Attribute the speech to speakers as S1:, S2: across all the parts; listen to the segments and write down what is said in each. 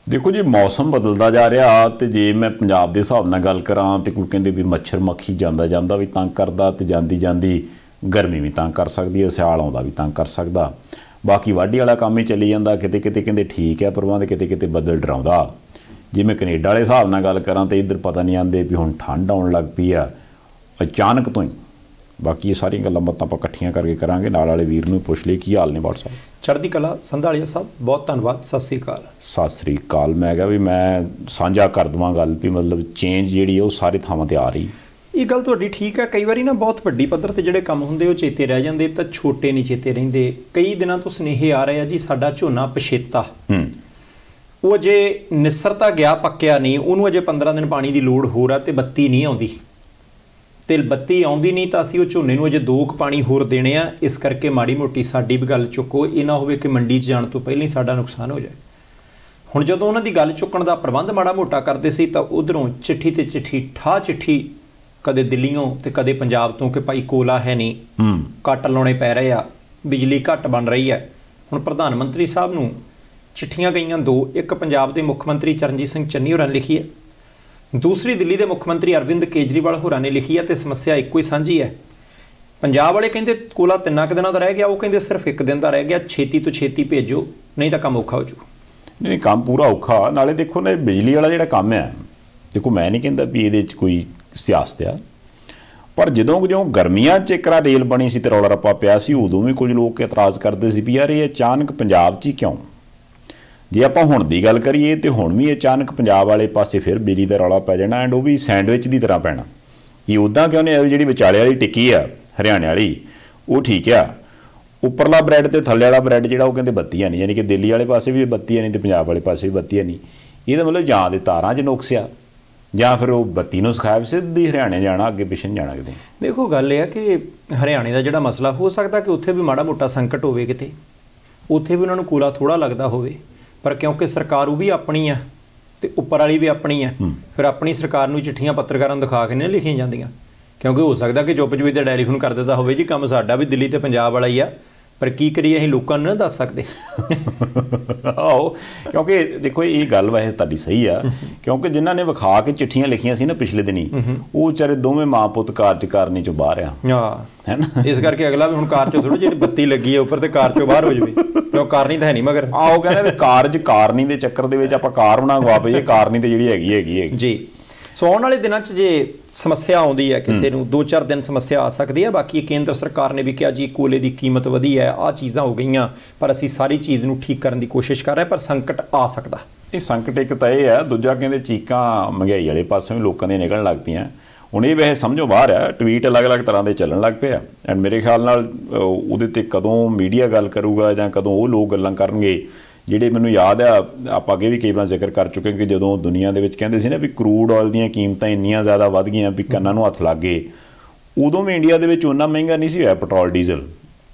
S1: देखो जी, मौसम बदलता जा रहा तो जे मैं पंजाब के हिसाब नाल गल करां तो कोई कहते भी मच्छर मक्खी जांदा जांदा भी तंग करदा ते जांदी जांदी गर्मी भी तंग कर सकती है, सियाल आउंदा भी तंग कर सकदा। बाकी वाढी वाला काम ही चली जांदा, किते किते कहंदे ठीक है प्रबंध, किते किते बदल डराउंदा। जे मैं कनेडा वाले हिसाब नाल गल करां तो इधर पता नहीं आंदे भी हुण ठंड आउण लग पई आ अचानक तो ही। बाकी ये सारी गल्लां बातां आपां इकट्ठियां करके करांगे। नाल वाले वीर नूं पुछ लई की हाल ने व्हाट्सएप।
S2: चढ़दी कला संधालिया साहब, बहुत धन्नवाद। सत श्री अकाल।
S1: सत श्री अकाल। मैं कहा भी मैं साझा कर देवां गल भी मतलब चेंज जिहड़ी है वो सारी थावां ते आ रही।
S2: ये गल तुहाडी ठीक है। कई बारी ना बहुत वड्डी पੱਧਰ ते जिहड़े काम हुंदे वो चेते रह जांदे तां छोटे नहीं चेते रहिंदे। कई दिनां तो सुनेहे आ रहे आ जी साडा झोना पछेता वो अजे निसरता गया, पक्या नहीं, उहनूं अजे 15 दिन पानी की लोड़ हो रहा ते बत्ती नहीं आउंदी ते बत्ती आउंदी नहीं तां असीं वो झोने नूं अजे 2 पानी होर देने आ। इस करके माड़ी मोटी साडी भी गल चुको, ये ना होवे कि मंडी 'च जाण तो पहले ही साडा नुकसान हो जाए। हुण जदों उन्हां दी गल चुकण दा प्रबंध माड़ा मोटा करदे सी तां उधरों चिट्ठी ते चिट्ठी ठा चिट्ठी कदे दिल्लीओं ते कदे पंजाब तो कि भाई कोला है नहीं, कट लाने पै रहे आ, बिजली घट बन रही है। हुण प्रधान मंत्री साहब नूं चिट्ठियां गईयां 2, एक पंजाब के मुख मंत्री चरणजीत सिंह चन्नी होरां ने लिखी है, दूसरी दिल्ली के मुख मंत्री अरविंद केजरीवाल होरां ने लिखी है। तो समस्या एको ही सांझी है। पंजाब वाले कहंदे कोला 3 दिनों का रह गया, वो कहंदे सिर्फ 1 दिन का रह गया, छेती तो छेती भेजो नहीं तो काम औखा हो जू।
S1: नहीं काम पूरा औखा। नाले देखो ना बिजली वाला जिहड़ा काम है, देखो मैं नहीं कहता भी ये कोई सियासत आ, पर जो गर्मियां च एक रेल बनी सी ते रौला रप्पा पिया सी, उदों भी कुछ लोग एतराज़ करते सी भी यार ये अचानक पंजाब च ही क्यों। जे आपां हुण दी गल करिए तो हुण भी अचानक पंजाब वाले पासे फिर बिजली का रौला पै जाना, एंड वो भी सैंडविच की तरह पैना। ये उदा क्यों नहीं, जी विचाले वाली टिक्की आ हरियाणे वाली वो ठीक आ, उपरला ब्रैड तो थल्ले वाला ब्रैड जो वो कहते बत्ती है नहीं, यानी कि दिल्ली वाले पासे भी बत्ती है नहीं तो पंजाब वाले पासे भी बत्ती है नहीं। ये मतलब जां दे तारां 'च नुक्स आ ਜਾਂ फिर वो बत्ती नूं सिखाया सिद्धी हरियाणे जाना, अगे पिछे नहीं जाना किते।
S2: देखो गल यह कि हरियाणे का जिहड़ा मसला हो सकता कि उत्थे भी माड़ा मोटा संकट होवे, किते उत्थे भी उन्होंने कूड़ा थोड़ा लगता होवे, पर क्योंकि सरकार भी अपनी है तो उपर वाली भी अपनी है, फिर अपनी सरकार नूं चिट्ठियां पत्रकारां नूं दिखा के नहीं लिखियां जांदियां। क्योंकि हो सकता कि चुप चपीते टैलीफोन कर दिता होवे जी काम साडा भी दिल्ली ते पंजाब वाला ही आ, पर की करिए असीं लोकां नूं नहीं दस सकते।
S1: आओ क्योंकि देखो ये गल वैसे तुहाडी सही आ, क्योंकि जिन्हां ने विखा के चिट्ठियां लिखियां सी ना पिछले दिनी, वो विचारे दोवें माँ पुत कार्यकारिणी चों बाहर आ, है ना।
S2: इस करके अगला भी हुण कार चों थोड़ी जी बत्ती लगी है उपर ते कार चों बाहर हो जावे, क्यों कारनी तो है नहीं मगर।
S1: आओ कहंदे भी कारनी दे चक्कर दे विच आपां कार ना गवा पईए, कारनी ते जिहड़ी हैगी
S2: जी। सो आने वाले दिनों च जे समस्या आउंदी है किसी नूं 2-4 दिन समस्या आ सकती है। बाकी केंद्र सरकार ने भी कहा जी कोले की कीमत वधी है, आ चीज़ां हो गई, पर असीं सारी चीज़ नूं ठीक करने की कोशिश कर रहे हैं, पर संकट आ सकता।
S1: ये संकट एक तो यह है, दूजा कहते चीकां महंगाई वाले पासों भी लोगों दी निकलण लग पईआं। हुण ये वैसे समझो बाहर है, ट्वीट अलग अलग तरह के चलन लग पे, एंड मेरे ख्याल नाल उहदे ते कदों मीडिया गल करूगा जां कदों वो लोग गल्लां करनगे। ਜਿਹੜੇ ਮੈਨੂੰ याद है आप अगे भी कई बार जिक्र कर चुके कि जो दुनिया के कहते सी ना भी क्रूड ऑयल ਦੀਆਂ कीमतां ਇੰਨੀਆਂ ज़्यादा वध गईਆਂ भी ਕੰਨਾਂ ਨੂੰ हथ लग गए, उदों भी इंडिया के उन्ना महंगा नहीं सी होया पेट्रोल डीजल।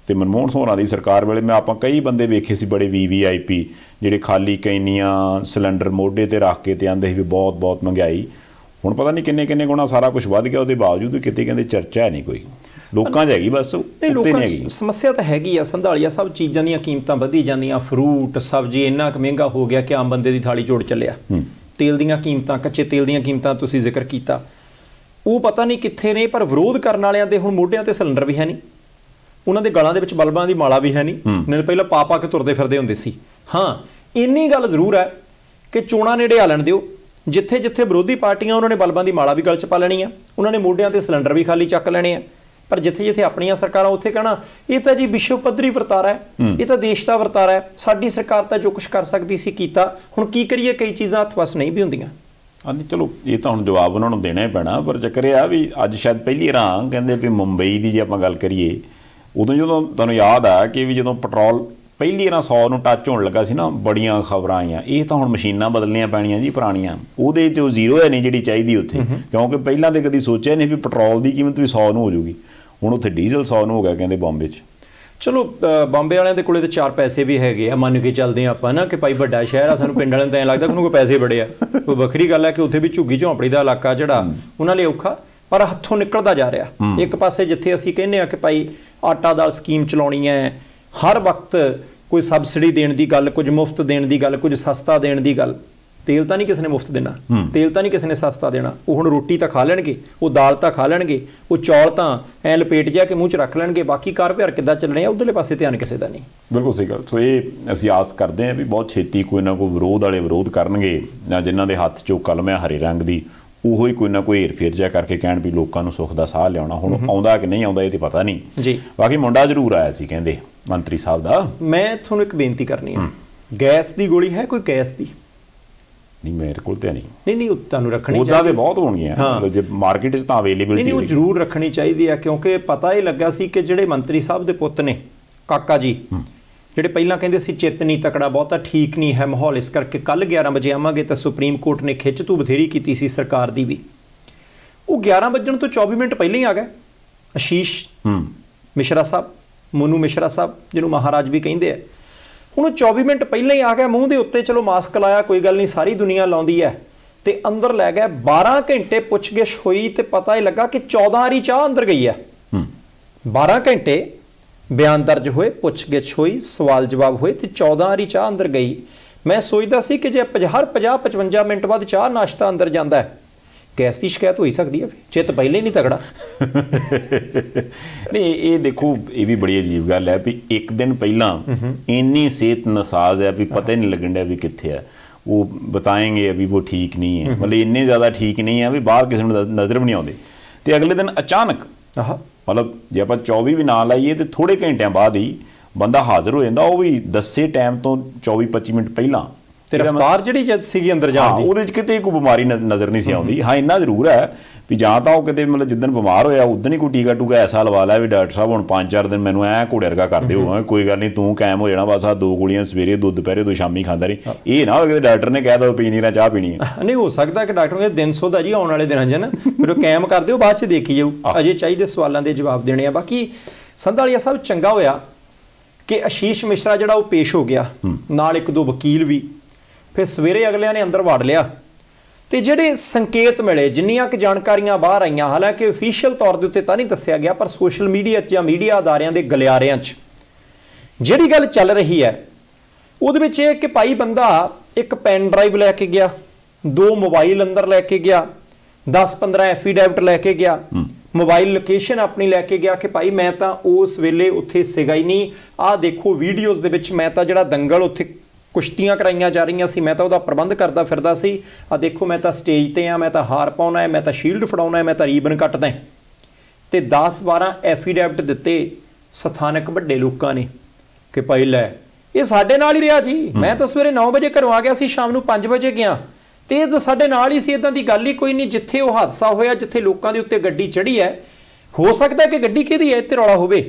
S1: तो मनमोहन सिंह होरां दी सरकार वेले मैं आप कई बंदे वेखे सी बड़े VVIP ਜਿਹੜੇ खाली कैनियां सिलेंडर मोढे ते रख के ते आंदे सी भी बहुत बहुत महंगाई। हुण पता नहीं किन्ने किन्ने गुणा सारा कुछ वध गया, उसके बावजूद भी किते कहते चर्चा है नहीं कोई लोकां 'च हैगी, बस उत्ते नहीं हैगी।
S2: समस्या तो हैगी आ संधालिया सब चीज़ां ਦੀਆਂ कीमतां वधी ਜਾਂਦੀਆਂ, फ्रूट सब्जी ਇੰਨਾ ਕੁ ਮਹਿੰਗਾ ਹੋ ਗਿਆ ਕਿ आम ਬੰਦੇ ਦੀ थाली ਝੋੜ ਚੱਲਿਆ। तेल ਦੀਆਂ कीमतां, कच्चे तेल ਦੀਆਂ कीमतां ਤੁਸੀਂ ਜ਼ਿਕਰ ਕੀਤਾ, ਉਹ ਪਤਾ ਨਹੀਂ ਕਿੱਥੇ ਨੇ, ਪਰ ਵਿਰੋਧ ਕਰਨ ਵਾਲਿਆਂ ਦੇ ਹੁਣ ਮੋਢਿਆਂ ਤੇ ਸਿਲੰਡਰ ਵੀ ਹੈ ਨਹੀਂ, ਉਹਨਾਂ ਦੇ ਗਲਾਂ ਦੇ ਵਿੱਚ ਬਲਬਾਂ ਦੀ ਮਾਲਾ ਵੀ ਹੈ ਨਹੀਂ, ਨਹੀਂ ਪਹਿਲਾਂ ਪਾ ਕੇ ਤੁਰਦੇ ਫਿਰਦੇ ਹੁੰਦੇ ਸੀ। ਹਾਂ ਇੰਨੀ ਗੱਲ ਜ਼ਰੂਰ ਹੈ ਕਿ ਚੋਣਾਂ ਨੇੜੇ ਆ ਲੈਣ ਦਿਓ, ਜਿੱਥੇ ਜਿੱਥੇ ਵਿਰੋਧੀ ਪਾਰਟੀਆਂ ਉਹਨਾਂ ਨੇ ਬਲਬਾਂ ਦੀ ਮਾਲਾ ਵੀ ਗਲ 'ਚ ਪਾ ਲੈਣੀ ਆ, ਉਹਨਾਂ ਨੇ ਮੋਢਿਆਂ ਤੇ ਸਿਲੰਡਰ ਵੀ ਖਾਲੀ ਚੱਕ ਲੈਣੇ ਆ, पर जिथे जिथे अपनियां सरकारां उत्थे कहना ये तो जी विश्व पद्धरी वरतारा है, ये तो देश का वरतारा है, साडी सरकार तो जो कुछ कर सकती सी कीता, हुण की करिए कई चीज़ां हत्थ वस नहीं भी हुंदियां।
S1: हाँ नहीं चलो ये तो हुण जवाब उन्होंने देना ही पैना, पर चक्कर यह भी अज शायद पहली रां कहंदे भी मुंबई की जे आपां गल करिए उदों जो तुहानूं याद आ कि भी जो पेट्रोल पहली ना 100 ਨੂੰ टच होण लगा सी ना, बड़ियां खबरां आईयां, ये तो हुण मशीनां बदलनियां पैणियां जी पुराणियां, ਉਹਦੇ ਤੇ ਉਹ ਜ਼ੀਰੋ है नहीं जिहड़ी चाहीदी उत्थे, क्योंकि पहलां ते कदी सोचिया नहीं भी पेट्रोल की कीमत भी 100 ਨੂੰ ਹੋ ਜਾਊਗੀ, ਹੁਣ ਉੱਥੇ ਡੀਜ਼ਲ 100 ਨੂੰ ਹੋ ਗਿਆ ਕਹਿੰਦੇ ਬੰਬੇ 'ਚ।
S2: ਚਲੋ ਬੰਬੇ ਵਾਲਿਆਂ ਦੇ ਕੋਲੇ ਤਾਂ 4 ਪੈਸੇ ਵੀ ਹੈਗੇ ਆ, ਮੰਨ ਕੇ ਚੱਲਦੇ ਆ ਆਪਾਂ ਨਾ ਕਿ ਭਾਈ ਵੱਡਾ ਸ਼ਹਿਰ ਆ, ਸਾਨੂੰ ਪਿੰਡ ਵਾਲਿਆਂ ਨੂੰ ਤਾਂ ਐਂ ਲੱਗਦਾ ਕਿ ਉਹਨੂੰ ਕੋਈ ਪੈਸੇ ਬੜੇ ਆ, ਕੋਈ ਵੱਖਰੀ ਗੱਲ ਹੈ ਕਿ ਉੱਥੇ ਵੀ ਝੁੱਗੀ ਝੌਂਪੜੀ ਦਾ ਇਲਾਕਾ ਜਿਹੜਾ ਉਹਨਾਂ ਲਈ ਔਖਾ, ਪਰ ਹੱਥੋਂ ਨਿਕਲਦਾ ਜਾ ਰਿਹਾ। ਇੱਕ ਪਾਸੇ ਜਿੱਥੇ ਅਸੀਂ ਕਹਿੰਦੇ ਆ ਕਿ ਭਾਈ ਆਟਾ ਦਾਲ ਸਕੀਮ ਚਲਾਉਣੀ ਹੈ, ਹਰ ਵਕਤ ਕੋਈ ਸਬਸਿਡੀ ਦੇਣ ਦੀ ਗੱਲ, ਕੁਝ ਮੁਫਤ ਦੇਣ ਦੀ ਗੱਲ, ਕੁਝ ਸਸਤਾ ਦੇਣ ਦੀ ਗੱਲ, ਤੇਲ ਤਾਂ ਨਹੀਂ ਕਿਸੇ ਨੇ ਮੁਫਤ ਦੇਣਾ, ਤੇਲ ਤਾਂ ਨਹੀਂ ਕਿਸੇ ਨੇ ਸਸਤਾ ਦੇਣਾ। ਉਹ ਹੁਣ ਰੋਟੀ ਤਾਂ ਖਾ ਲੈਣਗੇ, ਉਹ ਦਾਲ ਤਾਂ ਖਾ ਲੈਣਗੇ, ਉਹ ਚੌਲ ਤਾਂ ਐ ਲਪੇਟ ਜਿਹਾ ਕੇ ਮੂੰਹ 'ਚ ਰੱਖ ਲੈਣਗੇ, ਬਾਕੀ ਕਾਰ ਵਿਹਾਰ ਕਿੱਦਾਂ ਚੱਲਣੇ ਆ ਉਧਰਲੇ ਪਾਸੇ ਧਿਆਨ ਕਿਸੇ ਦਾ ਨਹੀਂ।
S1: ਬਿਲਕੁਲ ਸਹੀ ਗੱਲ। ਸੋ ਇਹ ਅਸੀਂ ਆਸ ਕਰਦੇ ਹਾਂ ਵੀ ਬਹੁਤ ਛੇਤੀ ਕੋਈ ਨਾ ਕੋਈ ਵਿਰੋਧ ਵਾਲੇ ਵਿਰੋਧ ਕਰਨਗੇ, ਜਾਂ ਜਿਨ੍ਹਾਂ ਦੇ ਹੱਥ 'ਚੋਂ ਕਲਮ ਹੈ ਹਰੇ ਰੰਗ ਦੀ, ਉਹੋ ਹੀ ਕੋਈ ਨਾ ਕੋਈ ਹੇਰ-ਫੇਰ ਜਿਹਾ ਕਰਕੇ ਕਹਿਣ ਵੀ ਲੋਕਾਂ ਨੂੰ ਸੁੱਖ ਦਾ ਸਾਹ ਲਿਆਉਣਾ। ਹੁਣ ਆਉਂਦਾ ਕਿ ਨਹੀਂ ਆਉਂਦਾ ਇਹ ਤੇ ਪਤਾ ਨਹੀਂ
S2: ਜੀ।
S1: ਬਾਕੀ ਮੁੰਡਾ ਜ਼ਰੂਰ ਆਇਆ ਸੀ ਕਹਿੰਦੇ ਮੰਤਰੀ ਸਾਹਿਬ ਦਾ।
S2: ਮੈਂ ਤੁਹਾਨੂੰ ਇੱਕ ਬੇਨਤੀ ਕਰਨੀ ਹੈ, ਗੈਸ ਦੀ ਗੋਲੀ ਹੈ ਕੋਈ ਗੈਸ ਦੀ?
S1: ਨਹੀਂ ਮੇਰੇ ਕੋਲ ਤੇ ਨਹੀਂ।
S2: ਨਹੀਂ ਤੁਹਾਨੂੰ ਰੱਖਣੀ
S1: ਚਾਹੀਦੀ। ਉਹਦਾ ਤੇ ਬਹੁਤ ਹੋਣਗੀਆਂ, ਮਤਲਬ ਜੇ ਮਾਰਕੀਟ 'ਚ ਤਾਂ ਅਵੇਲੇਬਿਲਿਟੀ
S2: ਨਹੀਂ, ਉਹ ਜ਼ਰੂਰ ਰੱਖਣੀ ਚਾਹੀਦੀ ਹੈ, ਕਿਉਂਕਿ ਪਤਾ ਹੀ ਲੱਗਾ ਸੀ ਕਿ ਜਿਹੜੇ ਮੰਤਰੀ ਸਾਹਿਬ ਦੇ ਪੁੱਤ ਨੇ ਕਾਕਾ ਜੀ, ਜਿਹੜੇ ਪਹਿਲਾਂ ਕਹਿੰਦੇ ਸੀ ਚਿੱਤ ਨਹੀਂ ਤਕੜਾ, ਬਹੁਤਾ ਠੀਕ ਨਹੀਂ ਹੈ ਮਾਹੌਲ, ਇਸ ਕਰਕੇ ਕੱਲ 11 ਵਜੇ ਆਵਾਂਗੇ, ਤਾਂ ਸੁਪਰੀਮ ਕੋਰਟ ਨੇ ਖਿੱਚ ਤੂ ਬਥੇਰੀ ਕੀਤੀ ਸੀ ਸਰਕਾਰ ਦੀ ਵੀ। ਉਹ 11 ਵੱਜਣ ਤੋਂ 24 ਮਿੰਟ ਪਹਿਲਾਂ ਹੀ ਆ ਗਏ ਆਸ਼ੀਸ਼ ਮਿਸ਼ਰਾ ਸਾਹਿਬ, ਮੋਨੂ ਮਿਸ਼ਰਾ ਸਾਹਿਬ ਜਿਹਨੂੰ ਮਹਾਰਾਜ ਵੀ ਕਹਿੰਦੇ ਆ। ਹੁਣ ਉਹ 24 ਮਿੰਟ ਪਹਿਲਾਂ ਹੀ ਆ ਗਿਆ, ਮੂੰਹ ਦੇ ਉੱਤੇ ਚਲੋ ਮਾਸਕ ਲਾਇਆ, ਕੋਈ ਗੱਲ ਨਹੀਂ, ਸਾਰੀ ਦੁਨੀਆ ਲਾਉਂਦੀ ਹੈ, ਤੇ ਅੰਦਰ ਲੈ ਗਏ। 12 ਘੰਟੇ ਪੁੱਛਗਿੱਛ ਹੋਈ ਤੇ ਪਤਾ ਹੀ ਲੱਗਾ ਕਿ 14 ਵਾਰੀ ਚਾਹ ਅੰਦਰ ਗਈ ਹੈ। 12 ਘੰਟੇ ਬਿਆਨ ਦਰਜ ਹੋਏ, ਪੁੱਛਗਿੱਛ ਹੋਈ, ਸਵਾਲ ਜਵਾਬ ਹੋਏ, ਤੇ 14 ਵਾਰੀ ਚਾਹ ਅੰਦਰ ਗਈ। ਮੈਂ ਸੋਚਦਾ ਸੀ ਕਿ ਜੇ ਹਰ 50-55 ਮਿੰਟ ਬਾਅਦ ਚਾਹ ਨਾਸ਼ਤਾ ਅੰਦਰ ਜਾਂਦਾ ਹੈ, ਗੈਸ ਦੀ ਸ਼ਿਕਾਇਤ ਹੋ ਹੀ ਸਕਦੀ ਹੈ। ਚਿੱਤ ਪਹਿਲੇ ਨਹੀਂ ਤਗੜਾ।
S1: ਨਹੀਂ ਇਹ ਦੇਖੋ, ਇਹ ਵੀ ਬੜੀ ਅਜੀਬ ਗੱਲ ਹੈ ਵੀ ਇੱਕ ਦਿਨ ਪਹਿਲਾਂ ਇੰਨੀ ਸਿਹਤ ਨਸਾਜ਼ ਹੈ ਵੀ ਪਤਾ ਹੀ ਨਹੀਂ ਲੱਗਣ ਡਿਆ ਵੀ ਕਿੱਥੇ ਹੈ। ਉਹ ਬਤਾਏਂਗੇ ਵੀ ਉਹ ਠੀਕ ਨਹੀਂ ਹੈ, ਮਤਲਬ ਇੰਨੇ ਜ਼ਿਆਦਾ ਠੀਕ ਨਹੀਂ ਹੈ ਵੀ ਬਾਹਰ ਕਿਸੇ ਨੂੰ ਨਜ਼ਰ ਵੀ ਨਹੀਂ ਆਉਂਦੇ, ਤੇ ਅਗਲੇ ਦਿਨ ਅਚਾਨਕ ਮਤਲਬ ਜੇ ਆਪਾਂ 24 ਵੀ ਨਾ ਲਾਈਏ ਤੇ ਥੋੜੇ ਘੰਟਿਆਂ ਬਾਅਦ ਹੀ ਬੰਦਾ ਹਾਜ਼ਰ ਹੋ ਜਾਂਦਾ, ਉਹ ਵੀ ਦੱਸੇ ਟਾਈਮ ਤੋਂ 24-25 ਮਿੰਟ ਪਹਿਲਾਂ।
S2: ਤੇ ਰਫਤਾਰ ਜਿਹੜੀ ਜਦ ਸੀਗੀ ਅੰਦਰ ਜਾਣ ਦੀ,
S1: ਉਹਦੇ 'ਚ ਕਿਤੇ ਕੋਈ ਬਿਮਾਰੀ ਨਜ਼ਰ ਨਹੀਂ ਸੀ ਆਉਂਦੀ। ਹਾਂ ਇੰਨਾ ਜ਼ਰੂਰ ਹੈ ਵੀ ਜਾਂ ਤਾਂ ਉਹ ਕਿਤੇ ਮਤਲਬ ਜਿੱਦਣ ਬਿਮਾਰ ਹੋਇਆ ਉਦਣ ਹੀ ਕੋਈ ਟੀਕਾ ਟੂਕਾ ਐਸਾ ਲਵਾ ਲਿਆ ਵੀ ਡਾਕਟਰ ਸਾਹਿਬ ਹੁਣ 5-4 ਦਿਨ ਮੈਨੂੰ ਐਂ ਘੋੜੇ ਵਰਗਾ ਕਰ ਦਿਓ, ਕੋਈ ਗੱਲ ਨਹੀਂ ਤੂੰ ਕਾਇਮ ਹੋ ਜਾਣਾ, ਬਸ ਆਹ 2 ਗੋਲੀਆਂ ਸਵੇਰੇ 2 ਦੁਪਹਿਰੇ 2 ਸ਼ਾਮੀ ਖਾਂਦਾ ਰਹੀ। ਇਹ ਨਾ ਹੋਵੇ ਕਿ ਡਾਕਟਰ ਨੇ ਕਹਿ ਦੋ ਪੀਣੀ ਨਾ ਚਾਹ ਪੀਣੀ ਹੈ।
S2: ਨਹੀਂ ਹੋ ਸਕਦਾ ਕਿ ਡਾਕਟਰ ਕਹਿੰਦੇ ਦਿਨ ਸੋਧਾ ਜੀ ਆਉਣ ਵਾਲੇ ਦਿਨਾਂ 'ਚ ਨਾ, ਫਿਰ ਉਹ ਕਾਇਮ ਕਰ ਦਿਓ, ਬਾਅਦ 'ਚ ਦੇਖੀ ਜਾਊ, ਅਜੇ ਚਾਹੀਦੇ ਸਵਾਲਾਂ ਦੇ ਜਵਾਬ ਦੇਣੇ ਆ। ਬਾਕੀ ਸੰਧਾਲੀਆ ਸਾਹਿਬ ਚੰਗਾ ਹੋਇਆ ਕਿ ਆਸ਼ੀਸ਼ ਮਿਸ਼ਰਾ ਜਿਹੜਾ ਉਹ ਪੇਸ਼ ਹੋ ਗਿਆ, ਨਾਲ 1-2 ਵਕੀਲ ਵੀ। ਫਿਰ ਸਵੇਰੇ ਅਗਲਿਆਂ ਨੇ ਅੰਦਰ ਵਾੜ ਲਿਆ, ਤੇ ਜਿਹੜੇ ਸੰਕੇਤ ਮਿਲੇ, ਜਿੰਨੀਆਂ ਕੁ ਜਾਣਕਾਰੀਆਂ ਬਾਹਰ ਆਈਆਂ, ਹਾਲਾਂਕਿ ਅਫੀਸ਼ੀਅਲ ਤੌਰ ਦੇ ਉੱਤੇ ਤਾਂ ਨਹੀਂ ਦੱਸਿਆ ਗਿਆ, ਪਰ ਸੋਸ਼ਲ ਮੀਡੀਆ 'ਚ ਜਾਂ ਮੀਡੀਆ ਅਦਾਰਿਆਂ ਦੇ ਗਲਿਆਰਿਆਂ 'ਚ ਜਿਹੜੀ ਗੱਲ ਚੱਲ ਰਹੀ ਹੈ ਉਹਦੇ ਵਿੱਚ ਇਹ ਕਿ ਭਾਈ ਬੰਦਾ ਇੱਕ ਪੈਨ ਡਰਾਈਵ ਲੈ ਕੇ ਗਿਆ, 2 ਮੋਬਾਈਲ ਅੰਦਰ ਲੈ ਕੇ ਗਿਆ, 10-15 ਐਫੀਡੈਵਿਟ ਲੈ ਕੇ ਗਿਆ, ਮੋਬਾਈਲ ਲੋਕੇਸ਼ਨ ਆਪਣੀ ਲੈ ਕੇ ਗਿਆ ਕਿ ਭਾਈ ਮੈਂ ਤਾਂ ਉਸ ਵੇਲੇ ਉੱਥੇ ਸੀਗਾ ਹੀ ਨਹੀਂ। ਆਹ ਦੇਖੋ ਵੀਡੀਓਜ਼ ਦੇ ਵਿੱਚ ਮੈਂ ਤਾਂ ਜਿਹੜਾ ਦੰਗਲ ਉੱਥੇ ਕੁਸ਼ਤੀਆਂ ਕਰਾਈਆਂ ਜਾ ਰਹੀਆਂ ਸੀ, ਮੈਂ ਤਾਂ ਉਹਦਾ ਪ੍ਰਬੰਧ ਕਰਦਾ ਫਿਰਦਾ ਸੀ। ਆ ਦੇਖੋ ਮੈਂ ਤਾਂ ਸਟੇਜ ਤੇ ਆ, ਮੈਂ ਤਾਂ ਹਾਰ ਪਾਉਣਾ ਹੈ, ਮੈਂ ਤਾਂ ਸ਼ੀਲਡ ਫੜਾਉਣਾ ਹੈ, ਮੈਂ ਤਾਂ ਰੀਬਨ ਕੱਟਦਾ। ਤੇ 10-12 ਐਫੀਡੈਵਿਟ ਦਿੱਤੇ ਸਥਾਨਕ ਵੱਡੇ ਲੋਕਾਂ ਨੇ ਕਿ ਭਾਈ ਲੈ ਇਹ ਸਾਡੇ ਨਾਲ ਹੀ ਰਿਹਾ ਜੀ, ਮੈਂ ਤਾਂ ਸਵੇਰੇ 9 ਵਜੇ ਘਰੋਂ ਆ ਗਿਆ ਸੀ, ਸ਼ਾਮ ਨੂੰ 5 ਵਜੇ ਗਿਆ, ਤੇ ਇਹ ਤਾਂ ਸਾਡੇ ਨਾਲ ਹੀ ਸੀ, ਇਦਾਂ ਦੀ ਗੱਲ ਹੀ ਕੋਈ ਨਹੀਂ। ਜਿੱਥੇ ਉਹ ਹਾਦਸਾ ਹੋਇਆ, ਜਿੱਥੇ ਲੋਕਾਂ ਦੇ ਉੱਤੇ ਗੱਡੀ ਚੜ੍ਹੀ ਹੈ, ਹੋ ਸਕਦਾ ਕਿ ਗੱਡੀ ਕਿਹਦੀ ਹੈ ਇੱਥੇ ਰੌਲਾ ਹੋਵੇ,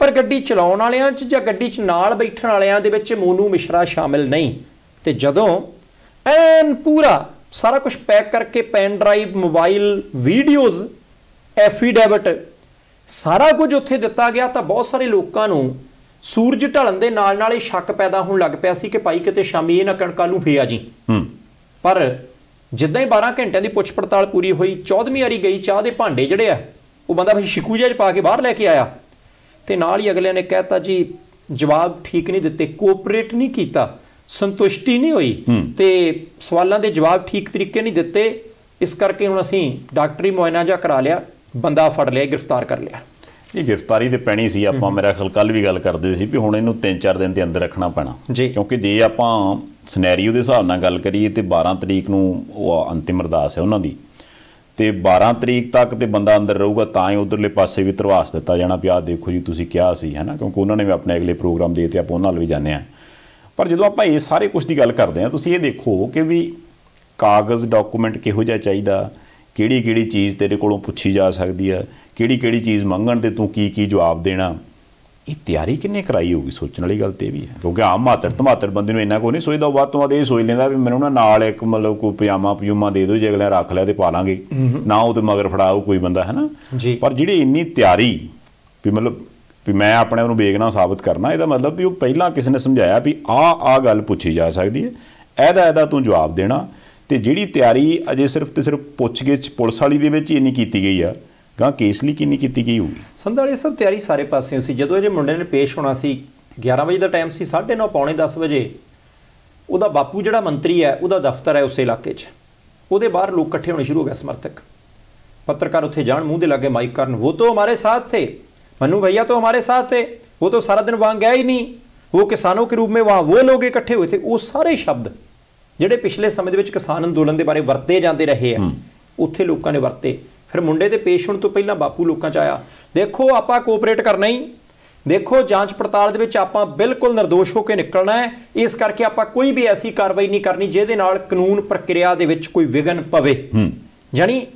S2: ਪਰ ਗੱਡੀ ਚਲਾਉਣ ਵਾਲਿਆਂ 'ਚ ਜਾਂ ਗੱਡੀ 'ਚ ਨਾਲ ਬੈਠਣ ਵਾਲਿਆਂ ਦੇ ਵਿੱਚ ਮੋਨੂ ਮਿਸ਼ਰਾ ਸ਼ਾਮਿਲ ਨਹੀਂ। ਤੇ ਜਦੋਂ ਐਨ ਪੂਰਾ ਸਾਰਾ ਕੁਝ ਪੈਕ ਕਰਕੇ, pen drive, mobile, videos, affidavit, ਸਾਰਾ ਕੁਝ ਉੱਥੇ ਦਿੱਤਾ ਗਿਆ, ਤਾਂ ਬਹੁਤ ਸਾਰੇ ਲੋਕਾਂ ਨੂੰ ਸੂਰਜ ਢਲਣ ਦੇ ਨਾਲ ਨਾਲ ਇਹ ਸ਼ੱਕ ਪੈਦਾ ਹੋਣ ਲੱਗ ਪਿਆ ਸੀ ਕਿ ਭਾਈ ਕਿਤੇ ਸ਼ਾਮੀ ਇਹ ਨਾ ਕੱਲ ਨੂੰ ਫੇ ਆ ਜੀ। ਪਰ ਜਿੱਦਾਂ ਹੀ 12 ਘੰਟਿਆਂ ਦੀ ਪੁੱਛ ਪੜਤਾਲ ਪੂਰੀ ਹੋਈ, 14ਵੀਂ ਵਾਰੀ ਗਈ, ਚਾਹ ਦੇ ਭਾਂਡੇ ਜਿਹੜੇ ਆ ਉਹ ਬੰਦਾ ਭਾਈ ਸ਼ਿਕੂ ਜਿਹਾ ਪਾ ਕੇ ਬਾਹਰ ਲੈ ਕੇ ਆਇਆ, ਤੇ ਨਾਲ ਹੀ ਅਗਲਿਆਂ ਨੇ ਕਹਿਤਾ ਜੀ ਜਵਾਬ ਠੀਕ ਨਹੀਂ ਦਿੱਤੇ, ਕੋਆਪਰੇਟ ਨਹੀਂ ਕੀਤਾ, ਸੰਤੁਸ਼ਟੀ ਨਹੀਂ ਹੋਈ, ਤੇ ਸਵਾਲਾਂ ਦੇ ਜਵਾਬ ਠੀਕ ਤਰੀਕੇ ਨਹੀਂ ਦਿੱਤੇ, ਇਸ ਕਰਕੇ ਹੁਣ ਅਸੀਂ ਡਾਕਟਰੀ ਮੁਆਇਨਾ ਜਿਹਾ ਕਰਾ ਲਿਆ, ਬੰਦਾ ਫੜ ਲਿਆ, ਗ੍ਰਿਫਤਾਰ ਕਰ ਲਿਆ।
S1: ਇਹ ਗ੍ਰਿਫਤਾਰੀ ਤੇ ਪੈਣੀ ਸੀ। ਆਪਾਂ ਮੇਰਾ ਖਿਆਲ ਕੱਲ ਵੀ ਗੱਲ ਕਰਦੇ ਸੀ ਵੀ ਹੁਣ ਇਹਨੂੰ 3-4 ਦਿਨ ਦੇ ਅੰਦਰ ਰੱਖਣਾ ਪੈਣਾ, ਕਿਉਂਕਿ ਜੇ ਆਪਾਂ ਸਿਨੈਰੀਓ ਦੇ ਹਿਸਾਬ ਨਾਲ ਗੱਲ ਕਰੀਏ ਤੇ 12 ਤਰੀਕ ਨੂੰ ਉਹ ਅੰਤਿਮ ਅਰਦਾਸ ਹੈ ਉਹਨਾਂ ਦੀ, ਤੇ 12 ਤਰੀਕ ਤੱਕ ਤੇ ਬੰਦਾ ਅੰਦਰ ਰਹੂਗਾ, ਤਾਂ ਹੀ ਉਧਰਲੇ ਪਾਸੇ ਵੀ ਧਰਵਾਸ ਦਿੱਤਾ ਜਾਣਾ ਵੀ ਆਹ ਦੇਖੋ ਜੀ ਤੁਸੀਂ ਕਿਹਾ ਸੀ, ਹੈ ਨਾ, ਕਿਉਂਕਿ ਉਹਨਾਂ ਨੇ ਵੀ ਆਪਣੇ ਅਗਲੇ ਪ੍ਰੋਗਰਾਮ ਦੇ ਤੇ ਆਪਾਂ ਉਹਨਾਂ ਨਾਲ ਵੀ ਜਾਂਦੇ ਹਾਂ। ਪਰ ਜਦੋਂ ਆਪਾਂ ਇਹ ਸਾਰੇ ਕੁਛ ਦੀ ਗੱਲ ਕਰਦੇ ਹਾਂ, ਤੁਸੀਂ ਇਹ ਦੇਖੋ ਕਿ ਵੀ ਕਾਗਜ਼ ਡਾਕੂਮੈਂਟ ਕਿਹੋ ਜਿਹਾ ਚਾਹੀਦਾ, ਕਿਹੜੀ ਕਿਹੜੀ ਚੀਜ਼ ਤੇਰੇ ਕੋਲੋਂ ਪੁੱਛੀ ਜਾ ਸਕਦੀ ਹੈ, ਕਿਹੜੀ ਕਿਹੜੀ ਚੀਜ਼ ਮੰਗਣ ਤੇ ਤੂੰ ਕੀ ਕੀ ਜਵਾਬ ਦੇਣਾ, ਇਹ ਤਿਆਰੀ ਕਿੰਨੇ ਕਰਾਈ ਹੋਊਗੀ, ਸੋਚਣ ਵਾਲੀ ਗੱਲ ਤੇ ਇਹ ਵੀ ਹੈ। ਕਿਉਂਕਿ ਆਮ ਮਾਤਰ ਬੰਦੇ ਨੂੰ ਇੰਨਾ ਕੋਈ ਨਹੀਂ ਸੋਚਦਾ, ਵੱਧ ਤੋਂ ਵੱਧ ਇਹ ਸੋਚ ਲੈਂਦਾ ਵੀ ਮੈਨੂੰ ਨਾ ਨਾਲ ਇੱਕ ਮਤਲਬ ਕੋਈ ਪਜਾਮਾ ਦੇ ਦਿਓ, ਜੇ ਅਗਲੇ ਰੱਖ ਲਿਆ ਤੇ ਪਾ ਲਾਂਗੇ ਨਾ, ਉਹ ਤੇ ਮਗਰ ਫੜਾਓ ਕੋਈ ਬੰਦਾ, ਹੈ ਨਾ। ਪਰ ਜਿਹੜੀ ਇੰਨੀ ਤਿਆਰੀ ਵੀ ਮਤਲਬ ਵੀ ਮੈਂ ਆਪਣੇ ਨੂੰ ਬੇਗੁਨਾਹ ਸਾਬਤ ਕਰਨਾ, ਇਹਦਾ ਮਤਲਬ ਵੀ ਉਹ ਪਹਿਲਾਂ ਕਿਸੇ ਨੇ ਸਮਝਾਇਆ ਵੀ ਆਹ ਗੱਲ ਪੁੱਛੀ ਜਾ ਸਕਦੀ ਹੈ, ਇਹਦਾ ਤੂੰ ਜਵਾਬ ਦੇਣਾ। ਤੇ ਜਿਹੜੀ ਤਿਆਰੀ ਅਜੇ ਸਿਰਫ ਤੇ ਸਿਰਫ ਪੁੱਛਗਿੱਛ ਪੁਲਿਸ ਵਾਲੀ ਦੇ ਵਿੱਚ ਹੀ ਇੰਨੀ ਕੀਤੀ ਗਈ ਆ, ਗਾਂ ਕੇਸ ਲਈ ਕਿੰਨੀ ਕੀਤੀ ਗਈ ਹੋਊਗੀ।
S2: ਸੰਧਾਲੀਆ ਸਭ ਤਿਆਰੀ ਸਾਰੇ ਪਾਸਿਓਂ ਸੀ। ਜਦੋਂ ਇਹ ਮੁੰਡੇ ਨੇ ਪੇਸ਼ ਹੋਣਾ ਸੀ, 11 ਵਜੇ ਦਾ ਟਾਈਮ ਸੀ, 9:30 ਪੌਣੇ 10 ਵਜੇ ਉਹਦਾ ਬਾਪੂ ਜਿਹੜਾ ਮੰਤਰੀ ਹੈ ਉਹਦਾ ਦਫ਼ਤਰ ਹੈ ਉਸੇ ਇਲਾਕੇ 'ਚ, ਉਹਦੇ ਬਾਹਰ ਲੋਕ ਇਕੱਠੇ ਹੋਣੇ ਸ਼ੁਰੂ ਹੋ ਗਏ ਸਮਰਥਕ, पत्रकार उत्थे जान मूँह दे लागे माइक करन, वो तो हमारे साथ थे, मन्नू भैया तो हमारे साथ थे, वो तो सारा दिन वहाँ गया ही नहीं, वो किसानों के रूप में वहाँ वो लोग इकट्ठे हुए थे। वो सारे शब्द ਜਿਹੜੇ ਪਿਛਲੇ ਸਮੇਂ ਦੇ ਵਿੱਚ ਕਿਸਾਨ ਅੰਦੋਲਨ ਦੇ ਬਾਰੇ ਵਰਤੇ ਜਾਂਦੇ ਰਹੇ ਆ ਉੱਥੇ ਲੋਕਾਂ ਨੇ ਵਰਤੇ। ਫਿਰ ਮੁੰਡੇ ਦੇ ਪੇਸ਼ ਹੋਣ ਤੋਂ ਪਹਿਲਾਂ ਬਾਪੂ ਲੋਕਾਂ 'ਚ ਆਇਆ, ਦੇਖੋ ਆਪਾਂ ਕੋਆਪਰੇਟ ਕਰਨਾ ਹੀ, ਦੇਖੋ ਜਾਂਚ ਪੜਤਾਲ ਦੇ ਵਿੱਚ ਆਪਾਂ ਬਿਲਕੁਲ ਨਿਰਦੋਸ਼ ਹੋ ਕੇ ਨਿਕਲਣਾ ਹੈ, ਇਸ ਕਰਕੇ ਆਪਾਂ ਕੋਈ ਵੀ ਐਸੀ ਕਾਰਵਾਈ ਨਹੀਂ ਕਰਨੀ ਜਿਹਦੇ ਨਾਲ ਕਾਨੂੰਨ ਪ੍ਰਕਿਰਿਆ ਦੇ ਵਿੱਚ ਕੋਈ ਵਿਘਨ ਪਵੇ। ਜਾਨੀ